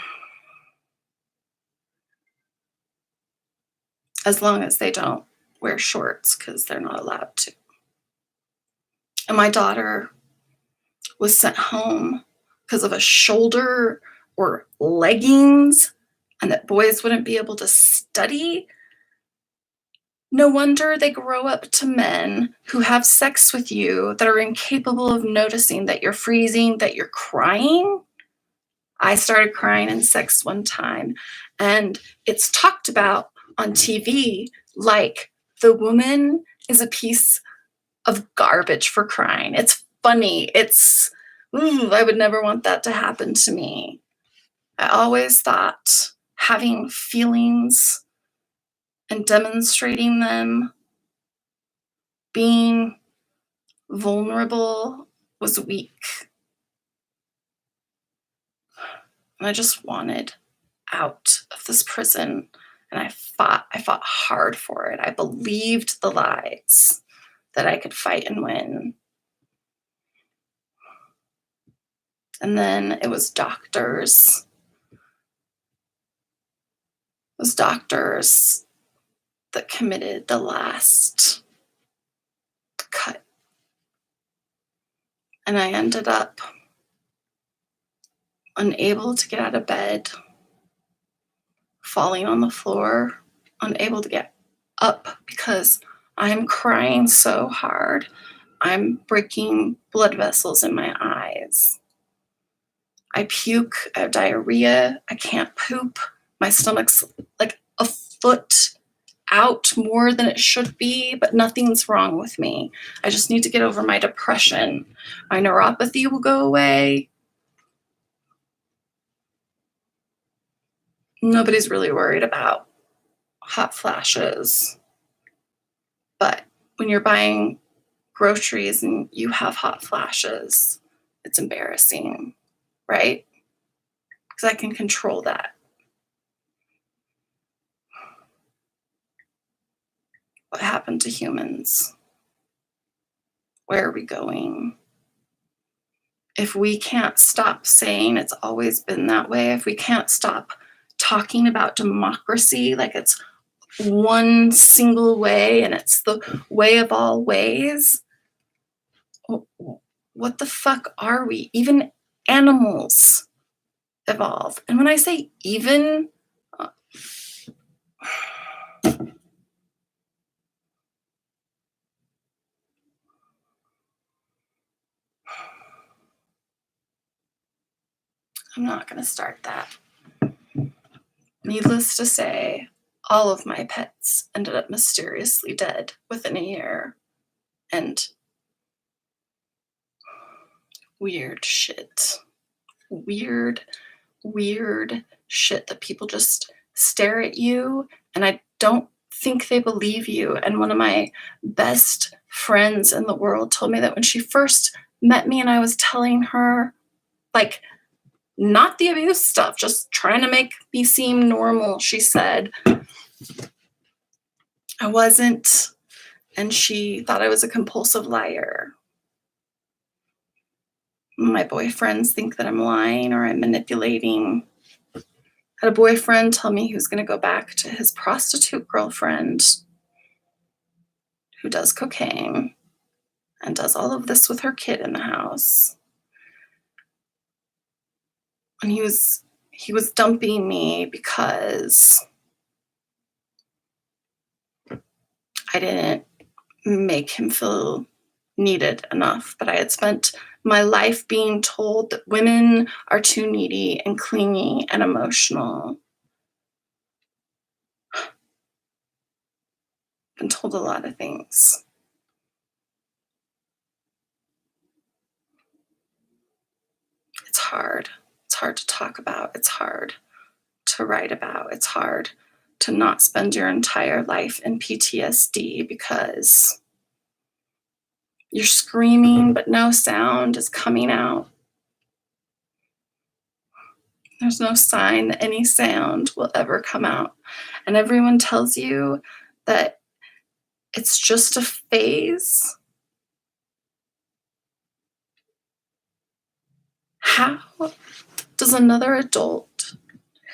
as long as they don't wear shorts because they're not allowed to. And my daughter was sent home because of a shoulder or leggings and that boys wouldn't be able to study. No wonder they grow up to men who have sex with you that are incapable of noticing that you're freezing, that you're crying. I started crying in sex one time, and it's talked about on TV like the woman is a piece of garbage for crying. It's funny. I would never want that to happen to me. I always thought having feelings and demonstrating them, being vulnerable was weak. And I just wanted out of this prison. And I fought hard for it. I believed the lies that I could fight and win. And then it was doctors. It was doctors that committed the last cut. And I ended up unable to get out of bed, falling on the floor, unable to get up because I'm crying so hard. I'm breaking blood vessels in my eyes. I puke, I have diarrhea, I can't poop. My stomach's like a foot out more than it should be, but nothing's wrong with me. I just need to get over my depression. My neuropathy will go away. Nobody's really worried about hot flashes. But when you're buying groceries and you have hot flashes, it's embarrassing, right? Because I can control that. What happened to humans? Where are we going? If we can't stop saying it's always been that way, if we can't stop talking about democracy like it's one single way and it's the way of all ways, what the fuck are we? Even animals evolve. And when I say even, I'm not going to start that. Needless to say, all of my pets ended up mysteriously dead within a year. And weird shit. Weird shit that people just stare at you and I don't think they believe you. And one of my best friends in the world told me that when she first met me and I was telling her, like, not the abuse stuff, just trying to make me seem normal, she said, I wasn't. And she thought I was a compulsive liar. My boyfriends think that I'm lying or I'm manipulating. I had a boyfriend tell me he was going to go back to his prostitute girlfriend who does cocaine and does all of this with her kid in the house. And he was dumping me because I didn't make him feel needed enough. But I had spent my life being told that women are too needy and clingy and emotional. Been told a lot of things. It's hard. It's hard to talk about. It's hard to write about. It's hard to not spend your entire life in PTSD because you're screaming, but no sound is coming out. There's no sign that any sound will ever come out. And everyone tells you that it's just a phase. How does another adult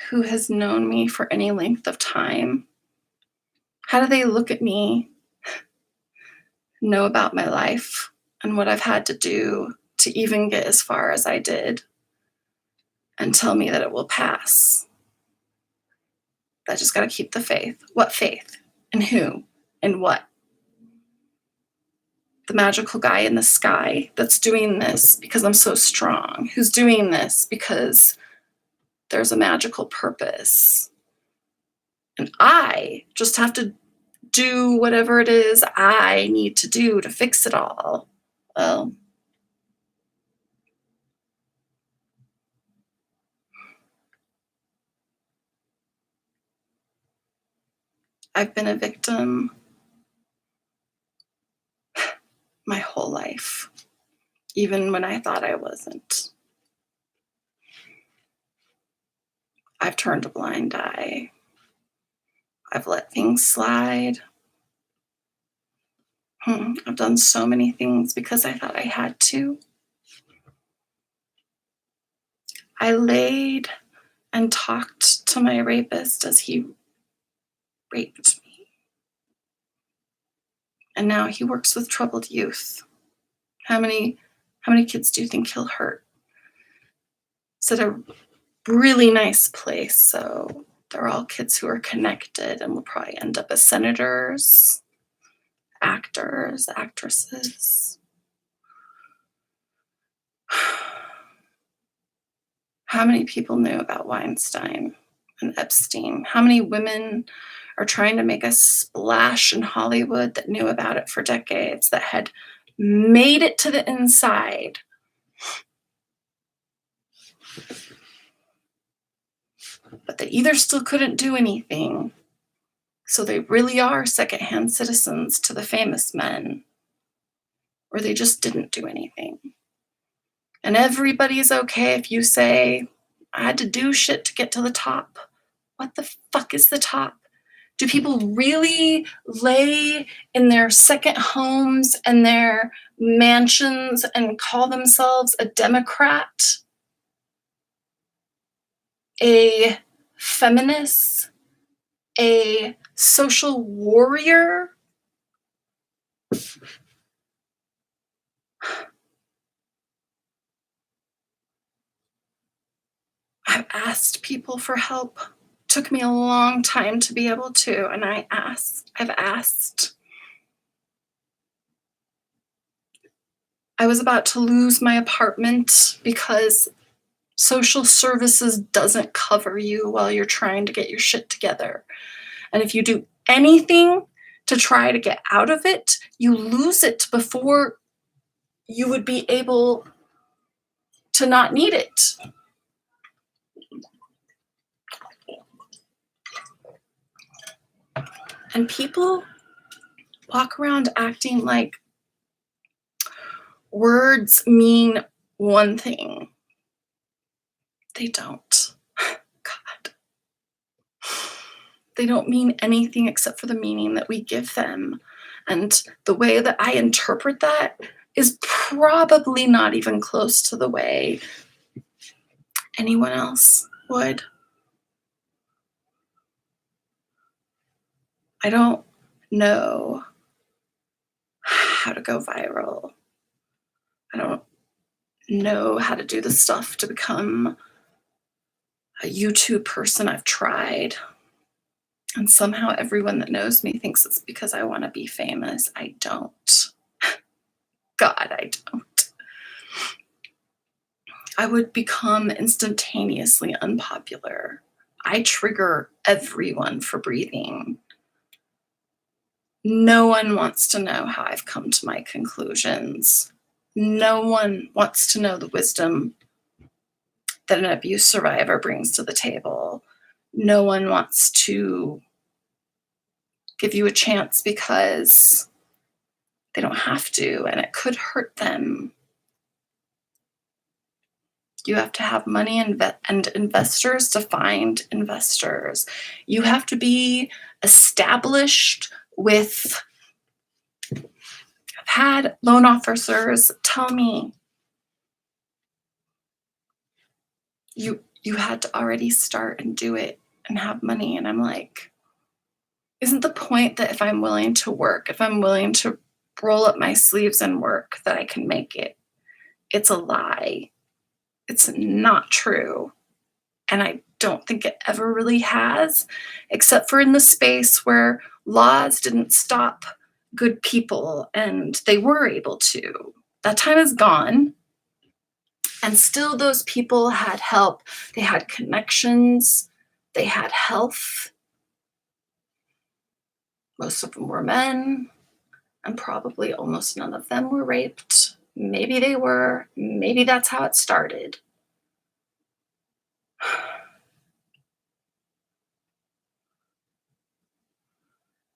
who has known me for any length of time, how do they look at me, know about my life and what I've had to do to even get as far as I did, and tell me that it will pass? I just got to keep the faith. What faith? And who? And what? The magical guy in the sky that's doing this because I'm so strong, who's doing this because there's a magical purpose. And I just have to do whatever it is I need to do to fix it all. Well, I've been a victim my whole life, even when I thought I wasn't. I've turned a blind eye. I've let things slide. I've done so many things because I thought I had to. I laid and talked to my rapist as he raped me. And now he works with troubled youth. How many kids do you think he'll hurt? It's at a really nice place, so they're all kids who are connected and will probably end up as senators, actors, actresses. How many people knew about Weinstein and Epstein? How many women are trying to make a splash in Hollywood that knew about it for decades, that had made it to the inside? But they either still couldn't do anything, so they really are secondhand citizens to the famous men, or they just didn't do anything. And everybody's okay if you say, I had to do shit to get to the top. What the fuck is the top? Do people really lay in their second homes and their mansions and call themselves a Democrat, a feminist, a social warrior? I've asked people for help. Took me a long time to be able to, and I've asked. I was about to lose my apartment because social services doesn't cover you while you're trying to get your shit together. And if you do anything to try to get out of it, you lose it before you would be able to not need it. And people walk around acting like words mean one thing. They don't. God. They don't mean anything except for the meaning that we give them. And the way that I interpret that is probably not even close to the way anyone else would. I don't know how to go viral. I don't know how to do the stuff to become a YouTube person. I've tried. And somehow everyone that knows me thinks it's because I want to be famous. I don't. God, I don't. I would become instantaneously unpopular. I trigger everyone for breathing. No one wants to know how I've come to my conclusions. No one wants to know the wisdom that an abuse survivor brings to the table. No one wants to give you a chance because they don't have to, and it could hurt them. You have to have money and investors to find investors. You have to be established with. I've had loan officers tell me, you had to already start and do it and have money. And I'm like, isn't the point that if I'm willing to work, if I'm willing to roll up my sleeves and work, that I can make it? It's a lie. It's not true. And I don't think it ever really has, except for in the space where laws didn't stop good people and they were able to. That time is gone. And still, those people had help. They had connections, they had health. Most of them were men, and probably almost none of them were raped. Maybe they were. Maybe that's how it started.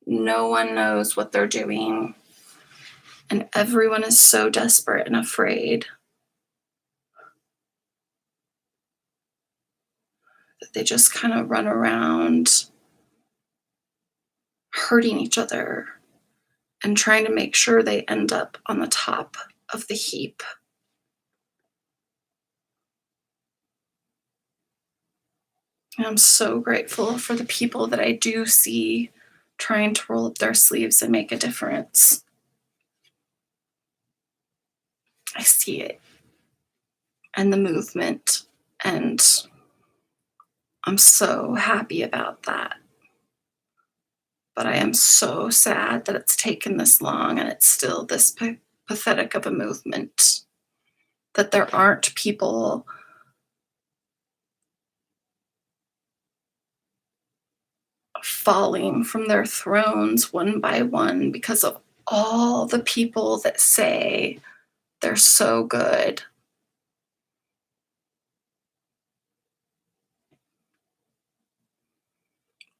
No one knows what they're doing, and everyone is so desperate and afraid that they just kind of run around hurting each other and trying to make sure they end up on the top of the heap. And I'm so grateful for the people that I do see trying to roll up their sleeves and make a difference. I see it and the movement, and I'm so happy about that. But I am so sad that it's taken this long and it's still this pathetic of a movement, that there aren't people falling from their thrones one by one because of all the people that say they're so good.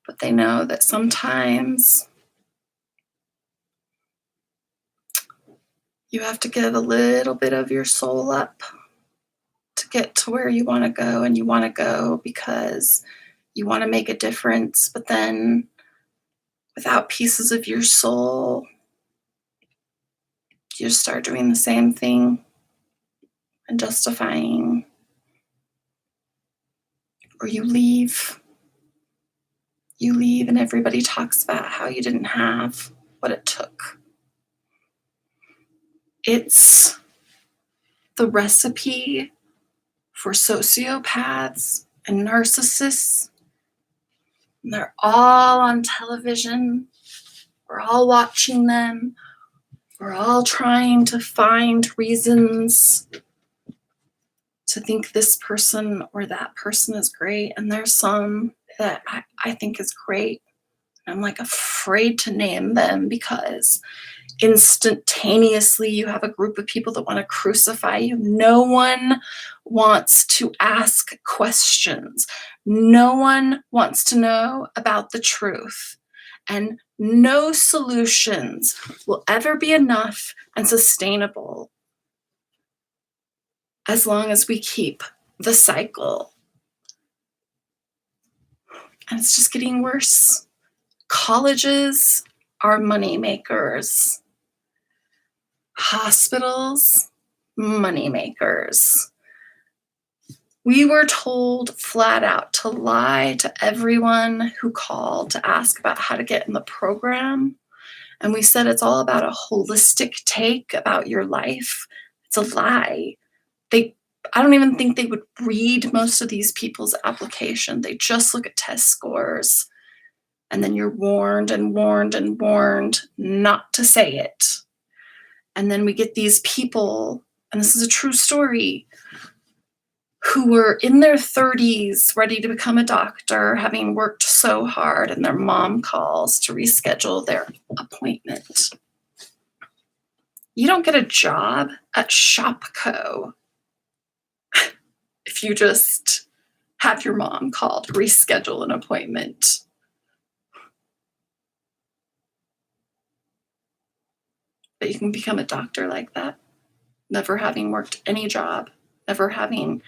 But they know that sometimes you have to give a little bit of your soul up to get to where you want to go, and you want to go because you want to make a difference. But then without pieces of your soul, you just start doing the same thing and justifying, or you leave. You leave, and everybody talks about how you didn't have what it took. It's the recipe for sociopaths and narcissists. And they're all on television. We're all watching them. We're all trying to find reasons to think this person or that person is great. And there's some that I think is great. I'm like afraid to name them because instantaneously you have a group of people that want to crucify you. No one wants to ask questions. No one wants to know about the truth. And no solutions will ever be enough and sustainable as long as we keep the cycle. And it's just getting worse. Colleges are money makers. Hospitals, money makers. We were told flat out to lie to everyone who called to ask about how to get in the program. And we said it's all about a holistic take about your life. It's a lie. I don't even think they would read most of these people's application. They just look at test scores. And then you're warned and warned and warned not to say it. And then we get these people, and this is a true story, who were in their 30s, ready to become a doctor, having worked so hard, and their mom calls to reschedule their appointment. You don't get a job at Shopko if you just have your mom call to reschedule an appointment. But you can become a doctor like that, never having worked any job, never having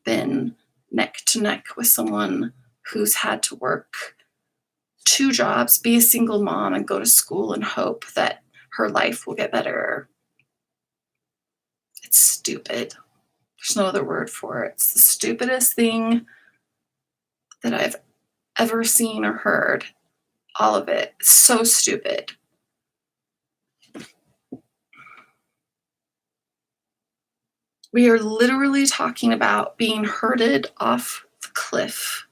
been neck to neck with someone who's had to work 2 jobs, be a single mom, and go to school and hope that her life will get better. It's stupid. There's no other word for it. It's the stupidest thing that I've ever seen or heard. All of it. It's so stupid. We are literally talking about being herded off the cliff.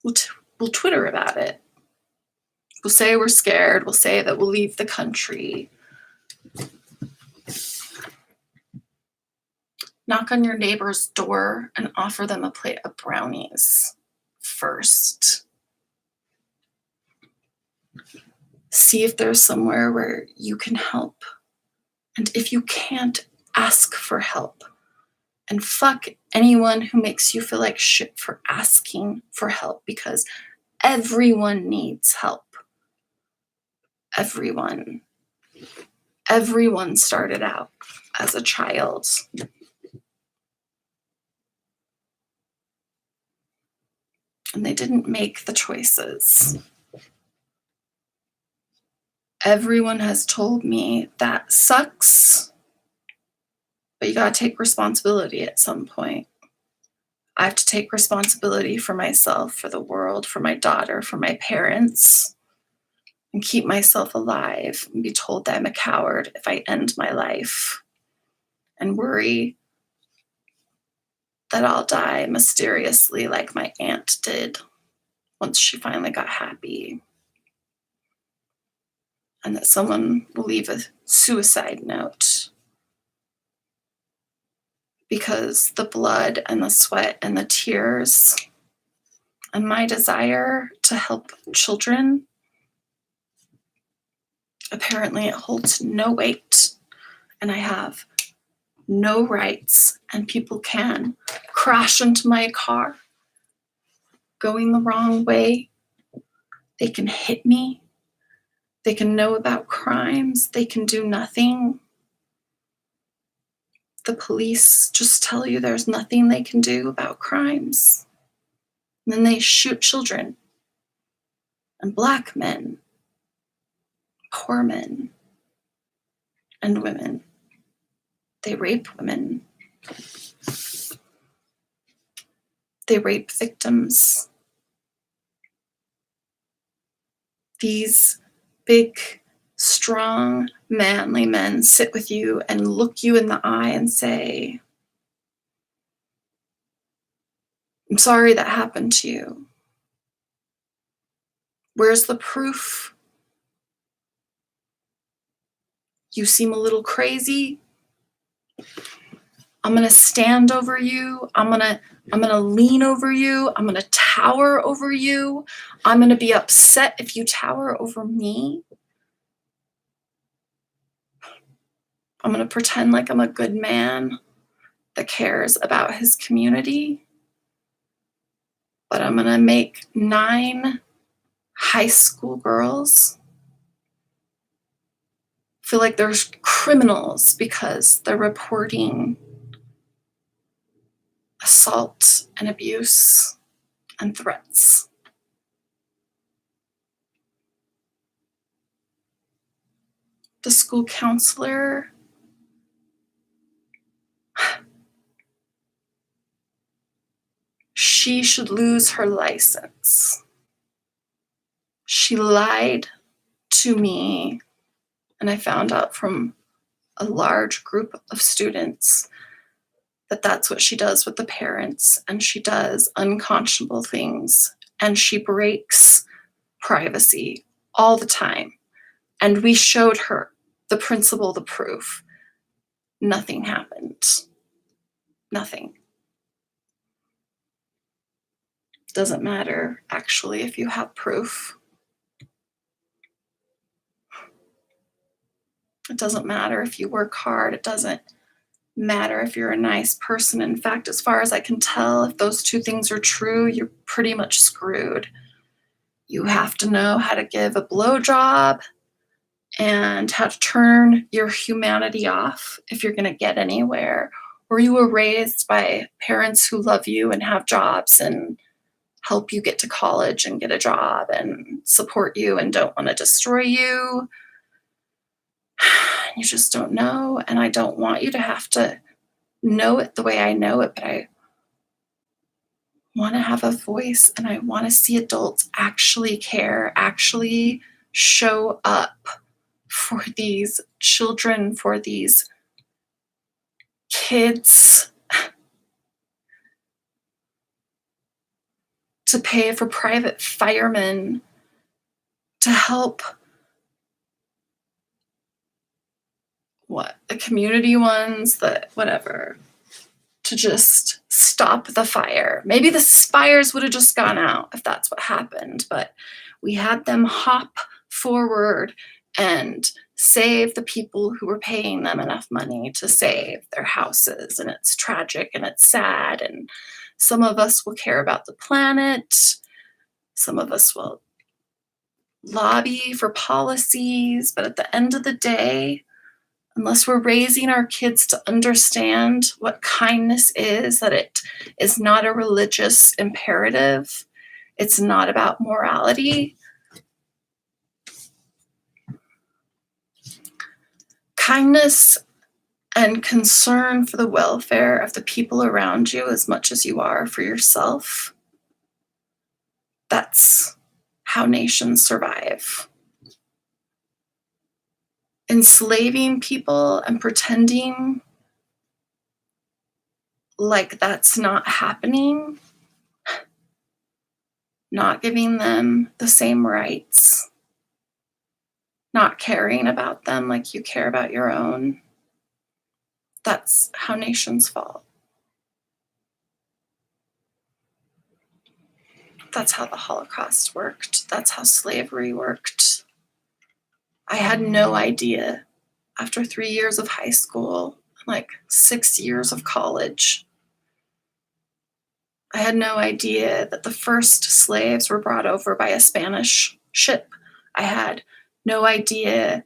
We'll Twitter about it. We'll say we're scared. We'll say that we'll leave the country. Knock on your neighbor's door and offer them a plate of brownies first. See if there's somewhere where you can help. And if you can't, ask for help. And fuck anyone who makes you feel like shit for asking for help, because everyone needs help. Everyone. Everyone started out as a child. And they didn't make the choices. Everyone has told me that sucks, but you gotta take responsibility at some point. I have to take responsibility for myself, for the world, for my daughter, for my parents, and keep myself alive and be told that I'm a coward if I end my life, and worry that I'll die mysteriously like my aunt did once she finally got happy, and that someone will leave a suicide note, because the blood and the sweat and the tears and my desire to help children, apparently it holds no weight, and I have no rights, and people can crash into my car going the wrong way. They can hit me. They can know about crimes. They can do nothing. The police just tell you there's nothing they can do about crimes. And then they shoot children and Black men, poor men, and women. They rape women. They rape victims. These big, strong, manly men sit with you and look you in the eye and say, I'm sorry that happened to you. Where's the proof? You seem a little crazy. I'm gonna stand over you. I'm gonna lean over you. I'm gonna tower over you. I'm gonna be upset if you tower over me. I'm gonna pretend like I'm a good man that cares about his community. But I'm gonna make 9 high school girls feel like they're criminals because they're reporting assault and abuse and threats. The school counselor, she should lose her license. She lied to me, and I found out from a large group of students that that's what she does with the parents, and she does unconscionable things, and she breaks privacy all the time. And we showed her, the principal, the proof. Nothing happened. Nothing. Doesn't matter, actually, if you have proof. It doesn't matter if you work hard. It doesn't matter if you're a nice person. In fact, as far as I can tell, if those 2 things are true, you're pretty much screwed. You have to know how to give a blowjob and how to turn your humanity off if you're going to get anywhere. Or you were raised by parents who love you and have jobs and help you get to college and get a job and support you and don't want to destroy you. You just don't know, and I don't want you to have to know it the way I know it, but I wanna have a voice, and I wanna see adults actually care, actually show up for these children, for these kids, to pay for private firemen to help the community ones, the whatever, to just stop the fire. Maybe the fires would have just gone out if that's what happened, but we had them hop forward and save the people who were paying them enough money to save their houses. And it's tragic and it's sad. And some of us will care about the planet. Some of us will lobby for policies. But at the end of the day, unless we're raising our kids to understand what kindness is, that it is not a religious imperative, it's not about morality. Kindness and concern for the welfare of the people around you as much as you are for yourself. That's how nations survive. Enslaving people and pretending like that's not happening, not giving them the same rights, not caring about them like you care about your own. That's how nations fall. That's how the Holocaust worked. That's how slavery worked. I had no idea after 3 years of high school, like 6 years of college. I had no idea that the first slaves were brought over by a Spanish ship. I had no idea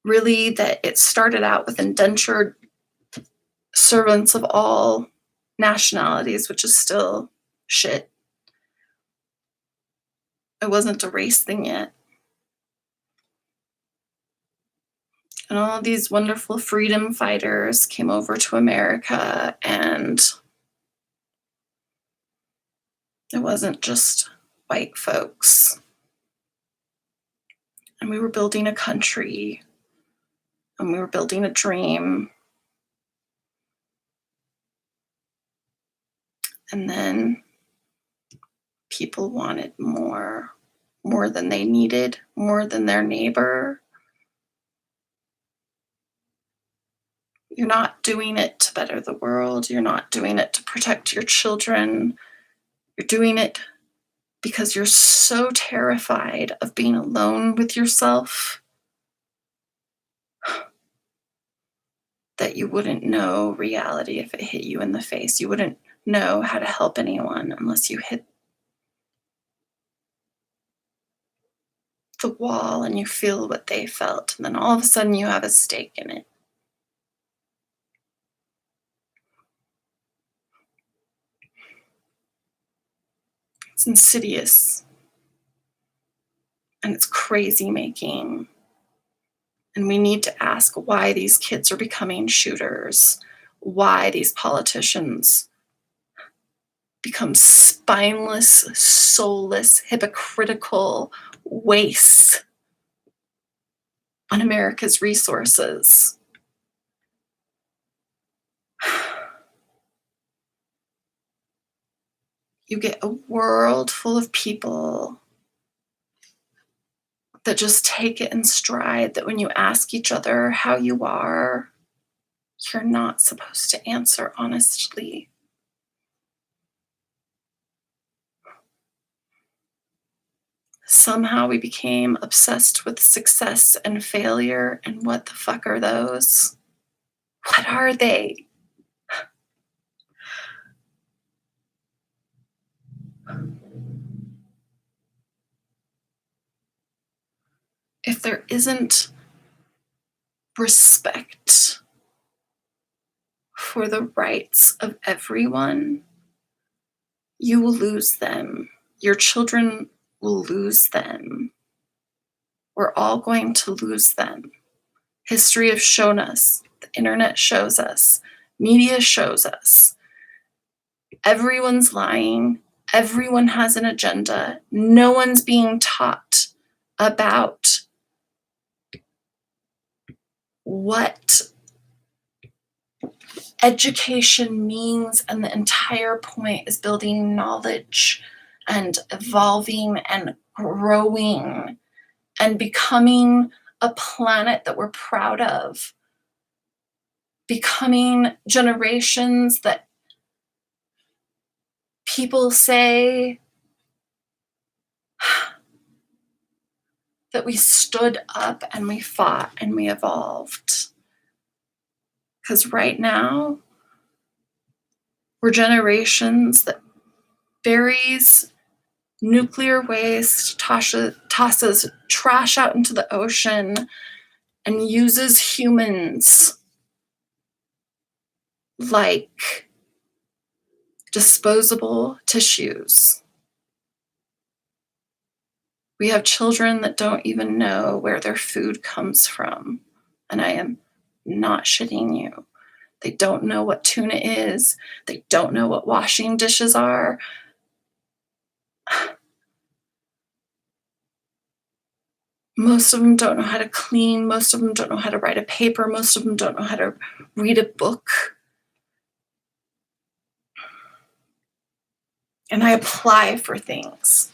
really that it started out with indentured servants of all nationalities, which is still shit. It wasn't a race thing yet. And all these wonderful freedom fighters came over to America, and it wasn't just white folks. And we were building a country, and we were building a dream. And then people wanted more than they needed, more than their neighbor. You're not doing it to better the world. You're not doing it to protect your children. You're doing it because you're so terrified of being alone with yourself that you wouldn't know reality if it hit you in the face. You wouldn't know how to help anyone unless you hit the wall and you feel what they felt. And then all of a sudden you have a stake in it. It's insidious. And it's crazy making. And we need to ask why these kids are becoming shooters, why these politicians become spineless, soulless, hypocritical wastes on America's resources. You get a world full of people that just take it in stride, that when you ask each other how you are, you're not supposed to answer honestly. Somehow we became obsessed with success and failure, and what the fuck are those? What are they? If there isn't respect for the rights of everyone, you will lose them. Your children will lose them. We're all going to lose them. History has shown us, the internet shows us, media shows us. Everyone's lying. Everyone has an agenda. No one's being taught about what education means, and the entire point is building knowledge and evolving and growing and becoming a planet that we're proud of, becoming generations that people say that we stood up and we fought and we evolved. Because right now, we're generations that buries nuclear waste, tosses trash out into the ocean, and uses humans like disposable tissues. We have children that don't even know where their food comes from. And I am not shitting you. They don't know what tuna is. They don't know what washing dishes are. Most of them don't know how to clean. Most of them don't know how to write a paper. Most of them don't know how to read a book. And I apply for things.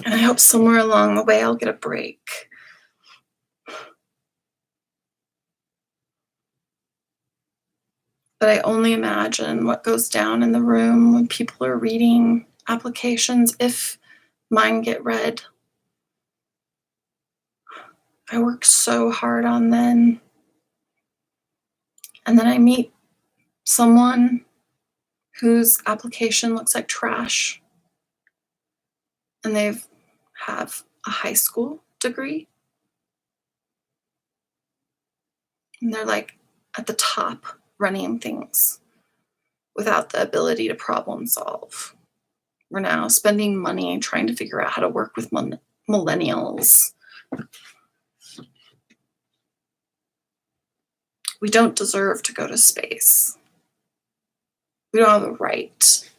And I hope somewhere along the way I'll get a break. But I only imagine what goes down in the room when people are reading applications, if mine get read. I work so hard on them. And then I meet someone whose application looks like trash. And they have a high school degree. And they're like at the top running things without the ability to problem solve. We're now spending money trying to figure out how to work with millennials. We don't deserve to go to space. We don't have a right.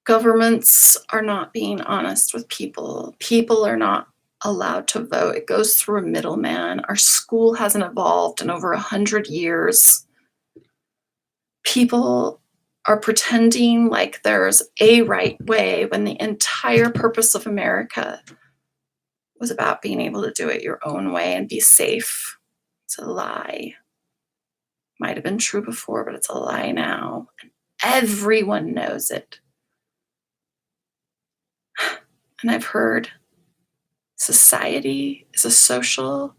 Governments are not being honest with people. People are not allowed to vote. It goes through a middleman. Our school hasn't evolved in over 100 years. People are pretending like there's a right way when the entire purpose of America was about being able to do it your own way and be safe. It's a lie. Might have been true before, but it's a lie now. And everyone knows it. And I've heard society is a social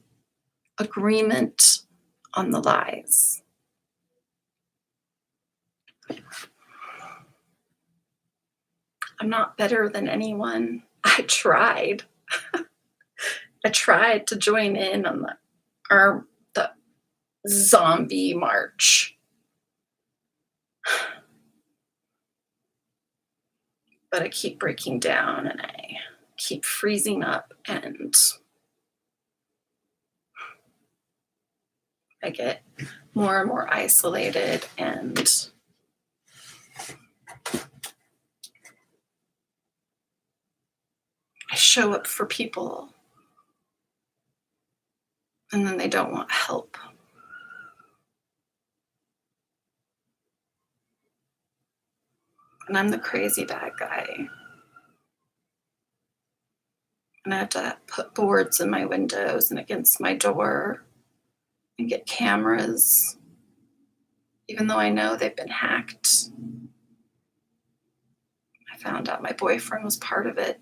agreement on the lies. I'm not better than anyone. I tried. I tried to join in on the zombie march. But I keep breaking down and I keep freezing up, and I get more and more isolated, and I show up for people and then they don't want help. And I'm the crazy bad guy. And I have to put boards in my windows and against my door and get cameras, even though I know they've been hacked. I found out my boyfriend was part of it.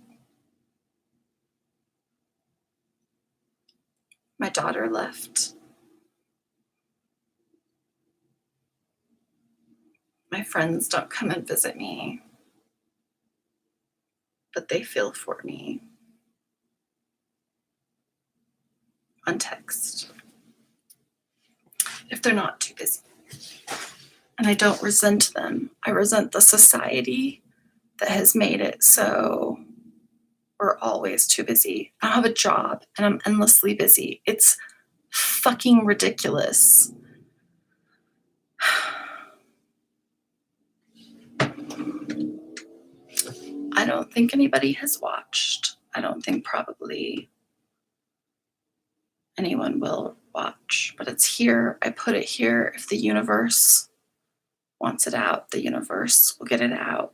My daughter left. My friends don't come and visit me, but they feel for me on text if they're not too busy. And I don't resent them. I resent the society that has made it so We're always too busy. I have a job and I'm endlessly busy. It's fucking ridiculous. I don't think anybody has watched. I don't think probably anyone will watch, but it's here. I put it here. If the universe wants it out, the universe will get it out.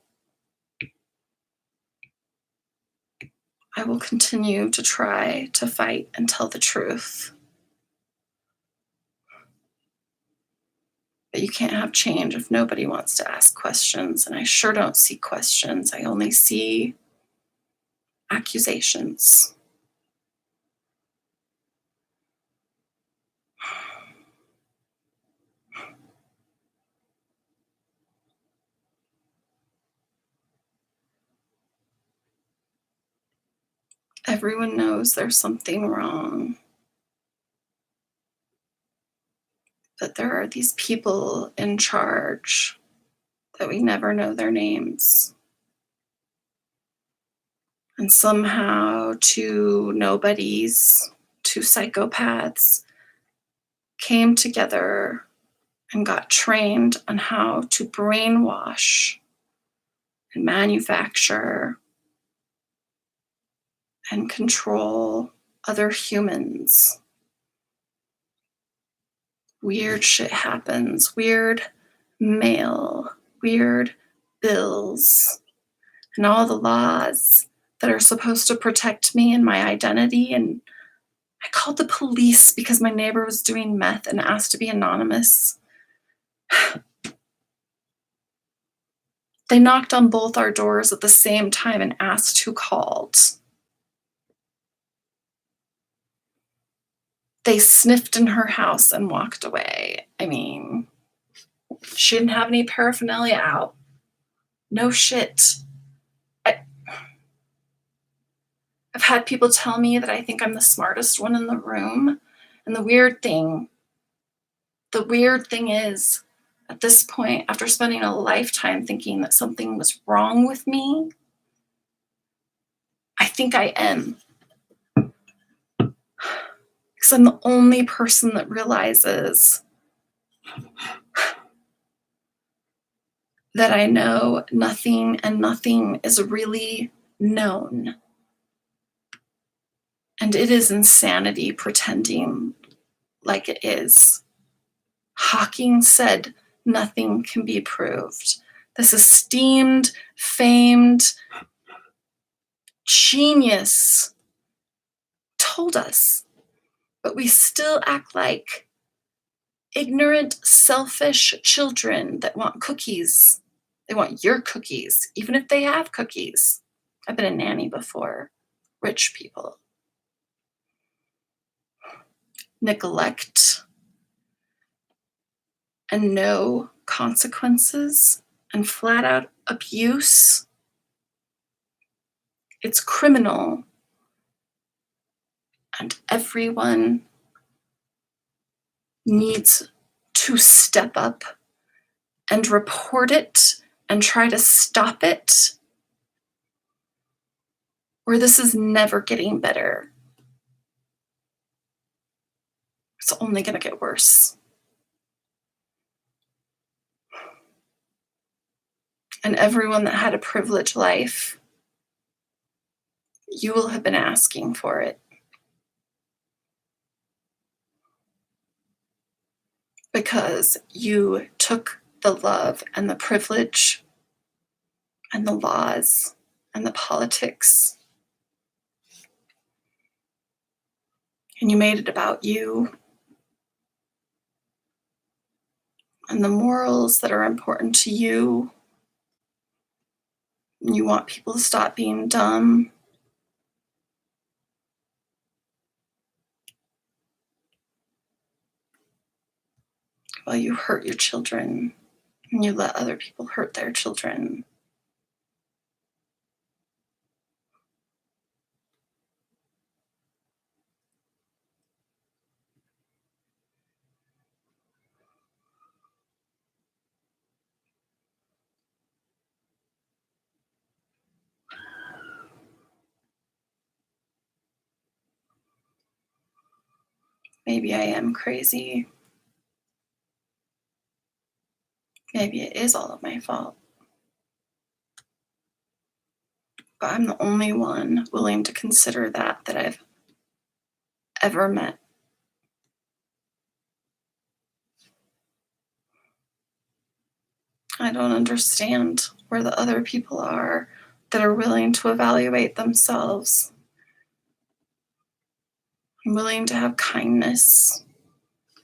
I will continue to try to fight and tell the truth. But you can't have change if nobody wants to ask questions, and I sure don't see questions. I only see accusations. Everyone knows there's something wrong. But there are these people in charge that we never know their names. And somehow two nobodies, two psychopaths, came together and got trained on how to brainwash and manufacture and control other humans. Weird shit happens, weird mail, weird bills, and all the laws that are supposed to protect me and my identity. And I called the police because my neighbor was doing meth and asked to be anonymous. They knocked on both our doors at the same time and asked who called. They sniffed in her house and walked away. I mean, she didn't have any paraphernalia out. No shit. I've had people tell me that I think I'm the smartest one in the room. And the weird thing is, at this point, after spending a lifetime thinking that something was wrong with me, I think I am. Because I'm the only person that realizes that I know nothing and nothing is really known. And it is insanity pretending like it is. Hawking said nothing can be proved. This esteemed, famed genius told us, but we still act like ignorant, selfish children that want cookies. They want your cookies, even if they have cookies. I've been a nanny before. Rich people. Neglect and no consequences and flat out abuse. It's criminal. And everyone needs to step up and report it and try to stop it, or this is never getting better. It's only going to get worse. And everyone that had a privileged life, you will have been asking for it. Because you took the love and the privilege and the laws and the politics, and you made it about you and the morals that are important to you. And you want people to stop being dumb. While you hurt your children and you let other people hurt their children. Maybe I am crazy. Maybe it is all of my fault. But I'm the only one willing to consider that I've ever met. I don't understand where the other people are that are willing to evaluate themselves. I'm willing to have kindness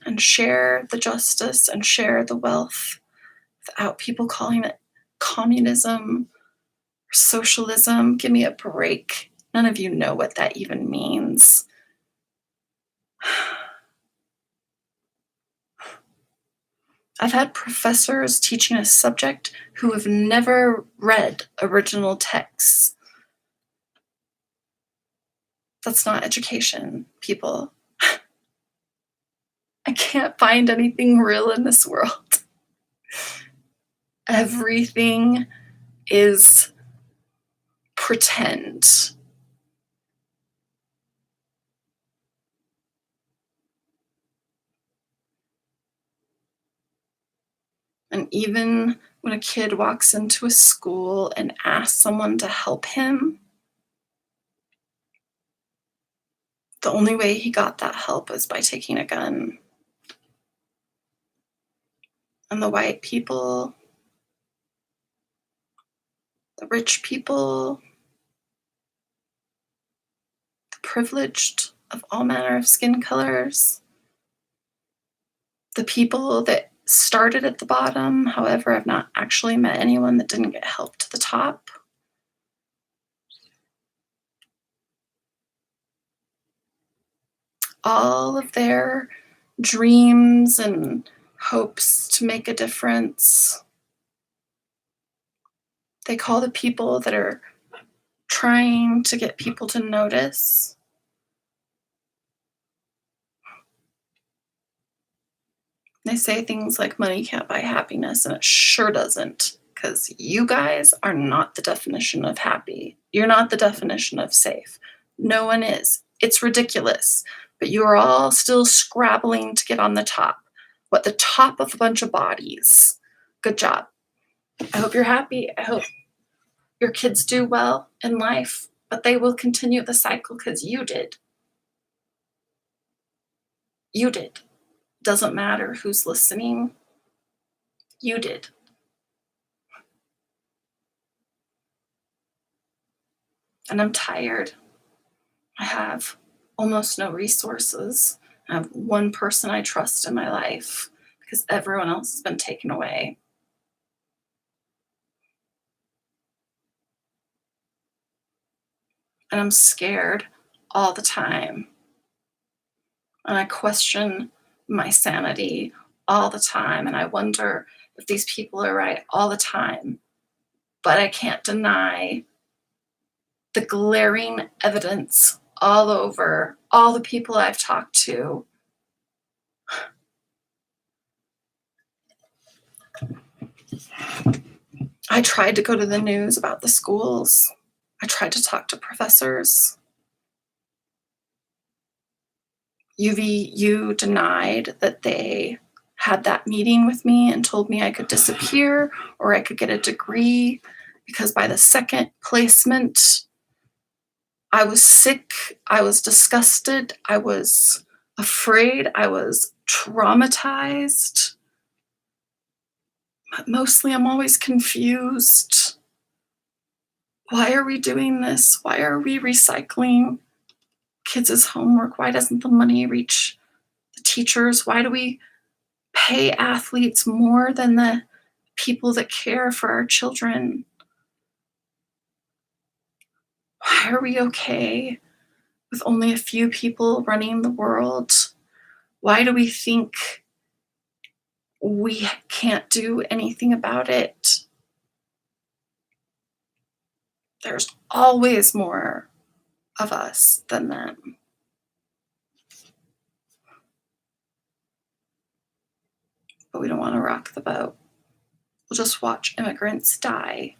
and share the justice and share the wealth without people calling it communism or socialism. Give me a break. None of you know what that even means. I've had professors teaching a subject who have never read original texts. That's not education, people. I can't find anything real in this world. Everything is pretend. And even when a kid walks into a school and asks someone to help him, the only way he got that help is by taking a gun. And the white people, the rich people, the privileged of all manner of skin colors, the people that started at the bottom, however, I've not actually met anyone that didn't get help to the top. All of their dreams and hopes to make a difference. They call the people that are trying to get people to notice. They say things like money can't buy happiness, and it sure doesn't, because you guys are not the definition of happy. You're not the definition of safe. No one is. It's ridiculous. But you are all still scrabbling to get on the top. What, the top of a bunch of bodies? Good job. I hope you're happy. I hope your kids do well in life, but they will continue the cycle because you did. You did. Doesn't matter who's listening. You did. And I'm tired. I have almost no resources. I have one person I trust in my life because everyone else has been taken away. And I'm scared all the time. And I question my sanity all the time. And I wonder if these people are right all the time. But I can't deny the glaring evidence all over all the people I've talked to. I tried to go to the news about the schools. I tried to talk to professors. UVU denied that they had that meeting with me and told me I could disappear or I could get a degree because by the second placement, I was sick, I was disgusted, I was afraid, I was traumatized. But mostly, I'm always confused. Why are we doing this? Why are we recycling kids' homework? Why doesn't the money reach the teachers? Why do we pay athletes more than the people that care for our children? Why are we okay with only a few people running the world? Why do we think we can't do anything about it? There's always more of us than them. But we don't want to rock the boat. We'll just watch immigrants die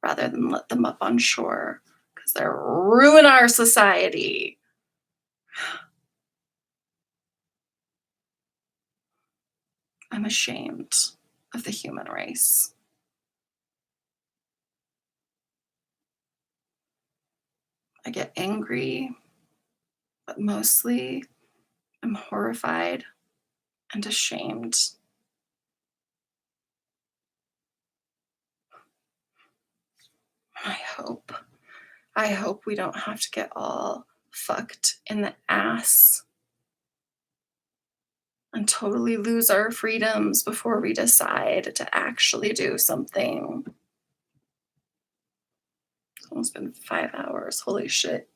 rather than let them up on shore because they'll ruin our society. I'm ashamed of the human race. I get angry, but mostly I'm horrified and ashamed. I hope, I hope we don't have to get all fucked in the ass and totally lose our freedoms before we decide to actually do something. It's almost been 5 hours. Holy shit.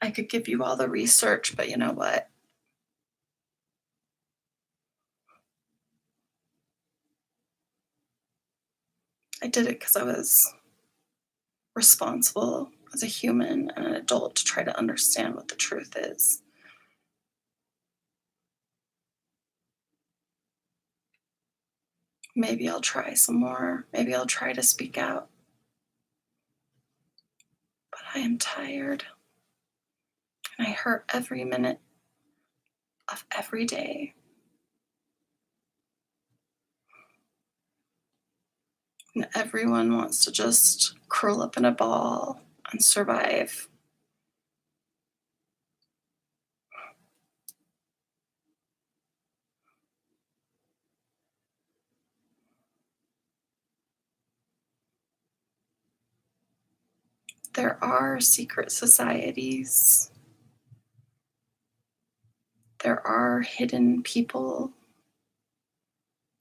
I could give you all the research, but you know what? I did it because I was responsible as a human and an adult to try to understand what the truth is. Maybe I'll try some more. Maybe I'll try to speak out. But I am tired and I hurt every minute of every day. And everyone wants to just curl up in a ball and survive. There are secret societies. There are hidden people.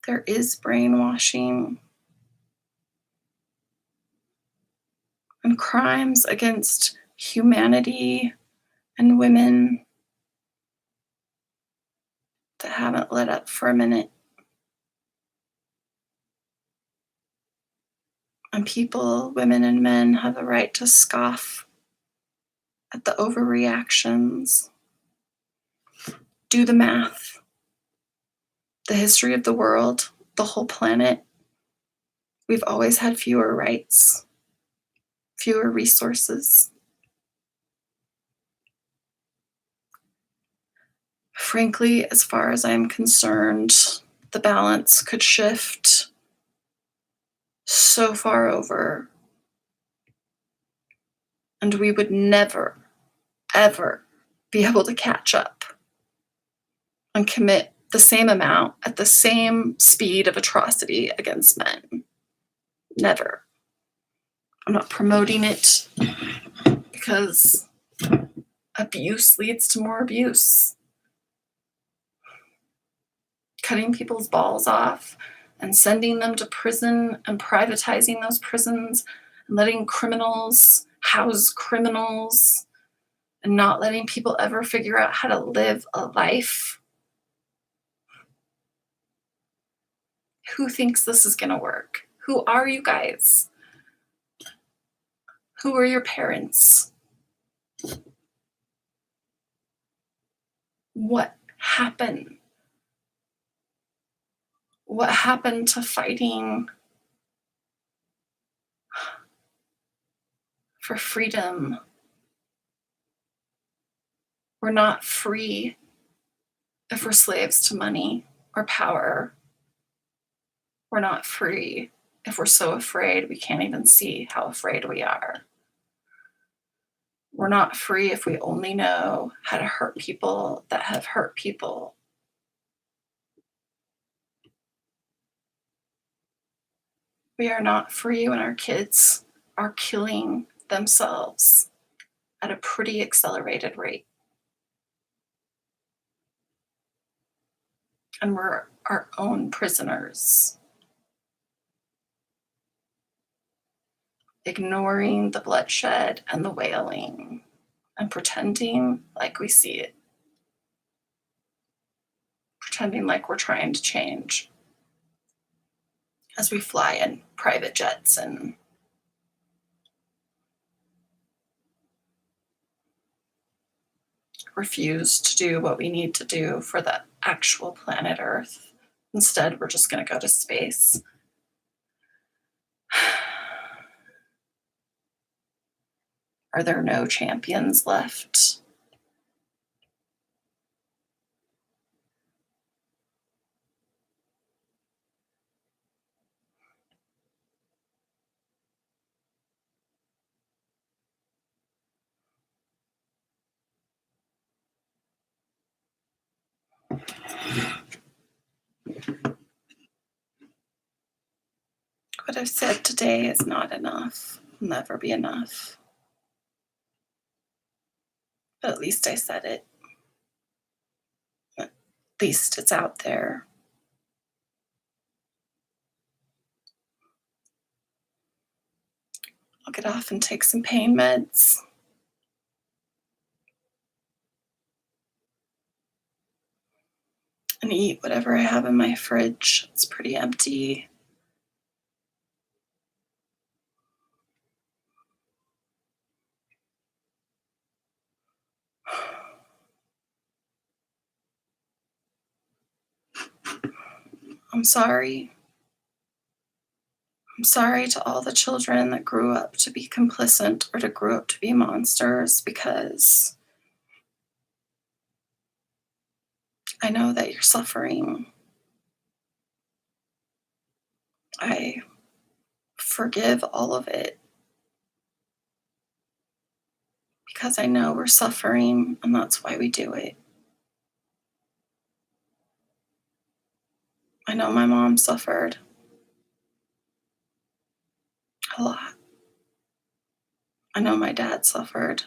There is brainwashing and crimes against humanity and women that haven't let up for a minute. And people, women and men, have the right to scoff at the overreactions. Do the math. The history of the world, the whole planet, we've always had fewer rights, fewer resources. Frankly, as far as I'm concerned, the balance could shift so far over, and we would never, ever be able to catch up and commit the same amount at the same speed of atrocity against men. Never. I'm not promoting it because abuse leads to more abuse. Cutting people's balls off and sending them to prison and privatizing those prisons and letting criminals house criminals and not letting people ever figure out how to live a life. Who thinks this is going to work? Who are you guys? Who are your parents? What happened? What happened to fighting for freedom? We're not free if we're slaves to money or power. We're not free if we're so afraid we can't even see how afraid we are. We're not free if we only know how to hurt people that have hurt people. We are not free when our kids are killing themselves at a pretty accelerated rate. And we're our own prisoners, ignoring the bloodshed and the wailing and pretending like we see it, pretending like we're trying to change as we fly in private jets and refuse to do what we need to do for the actual planet Earth. Instead, we're just going to go to space. Are there no champions left? What I've said today is not enough. Will never be enough. But at least I said it. At least it's out there. I'll get off and take some pain meds and eat whatever I have in my fridge. It's pretty empty. I'm sorry. I'm sorry to all the children that grew up to be complicit or to grow up to be monsters because I know that you're suffering. I forgive all of it because I know we're suffering and that's why we do it. I know my mom suffered a lot. I know my dad suffered.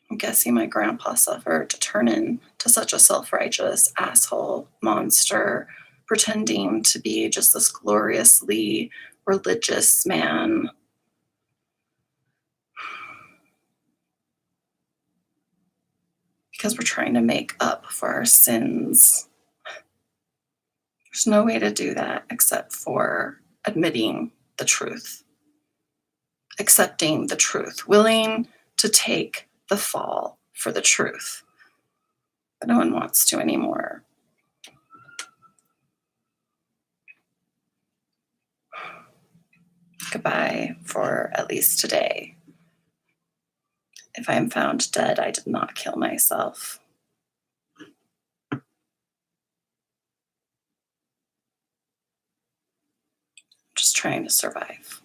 I'm guessing my grandpa suffered to turn into such a self righteous asshole monster, pretending to be just this gloriously religious man. Because we're trying to make up for our sins. There's no way to do that except for admitting the truth, accepting the truth, willing to take the fall for the truth. But no one wants to anymore. Goodbye for at least today. If I am found dead, I did not kill myself. I'm just trying to survive.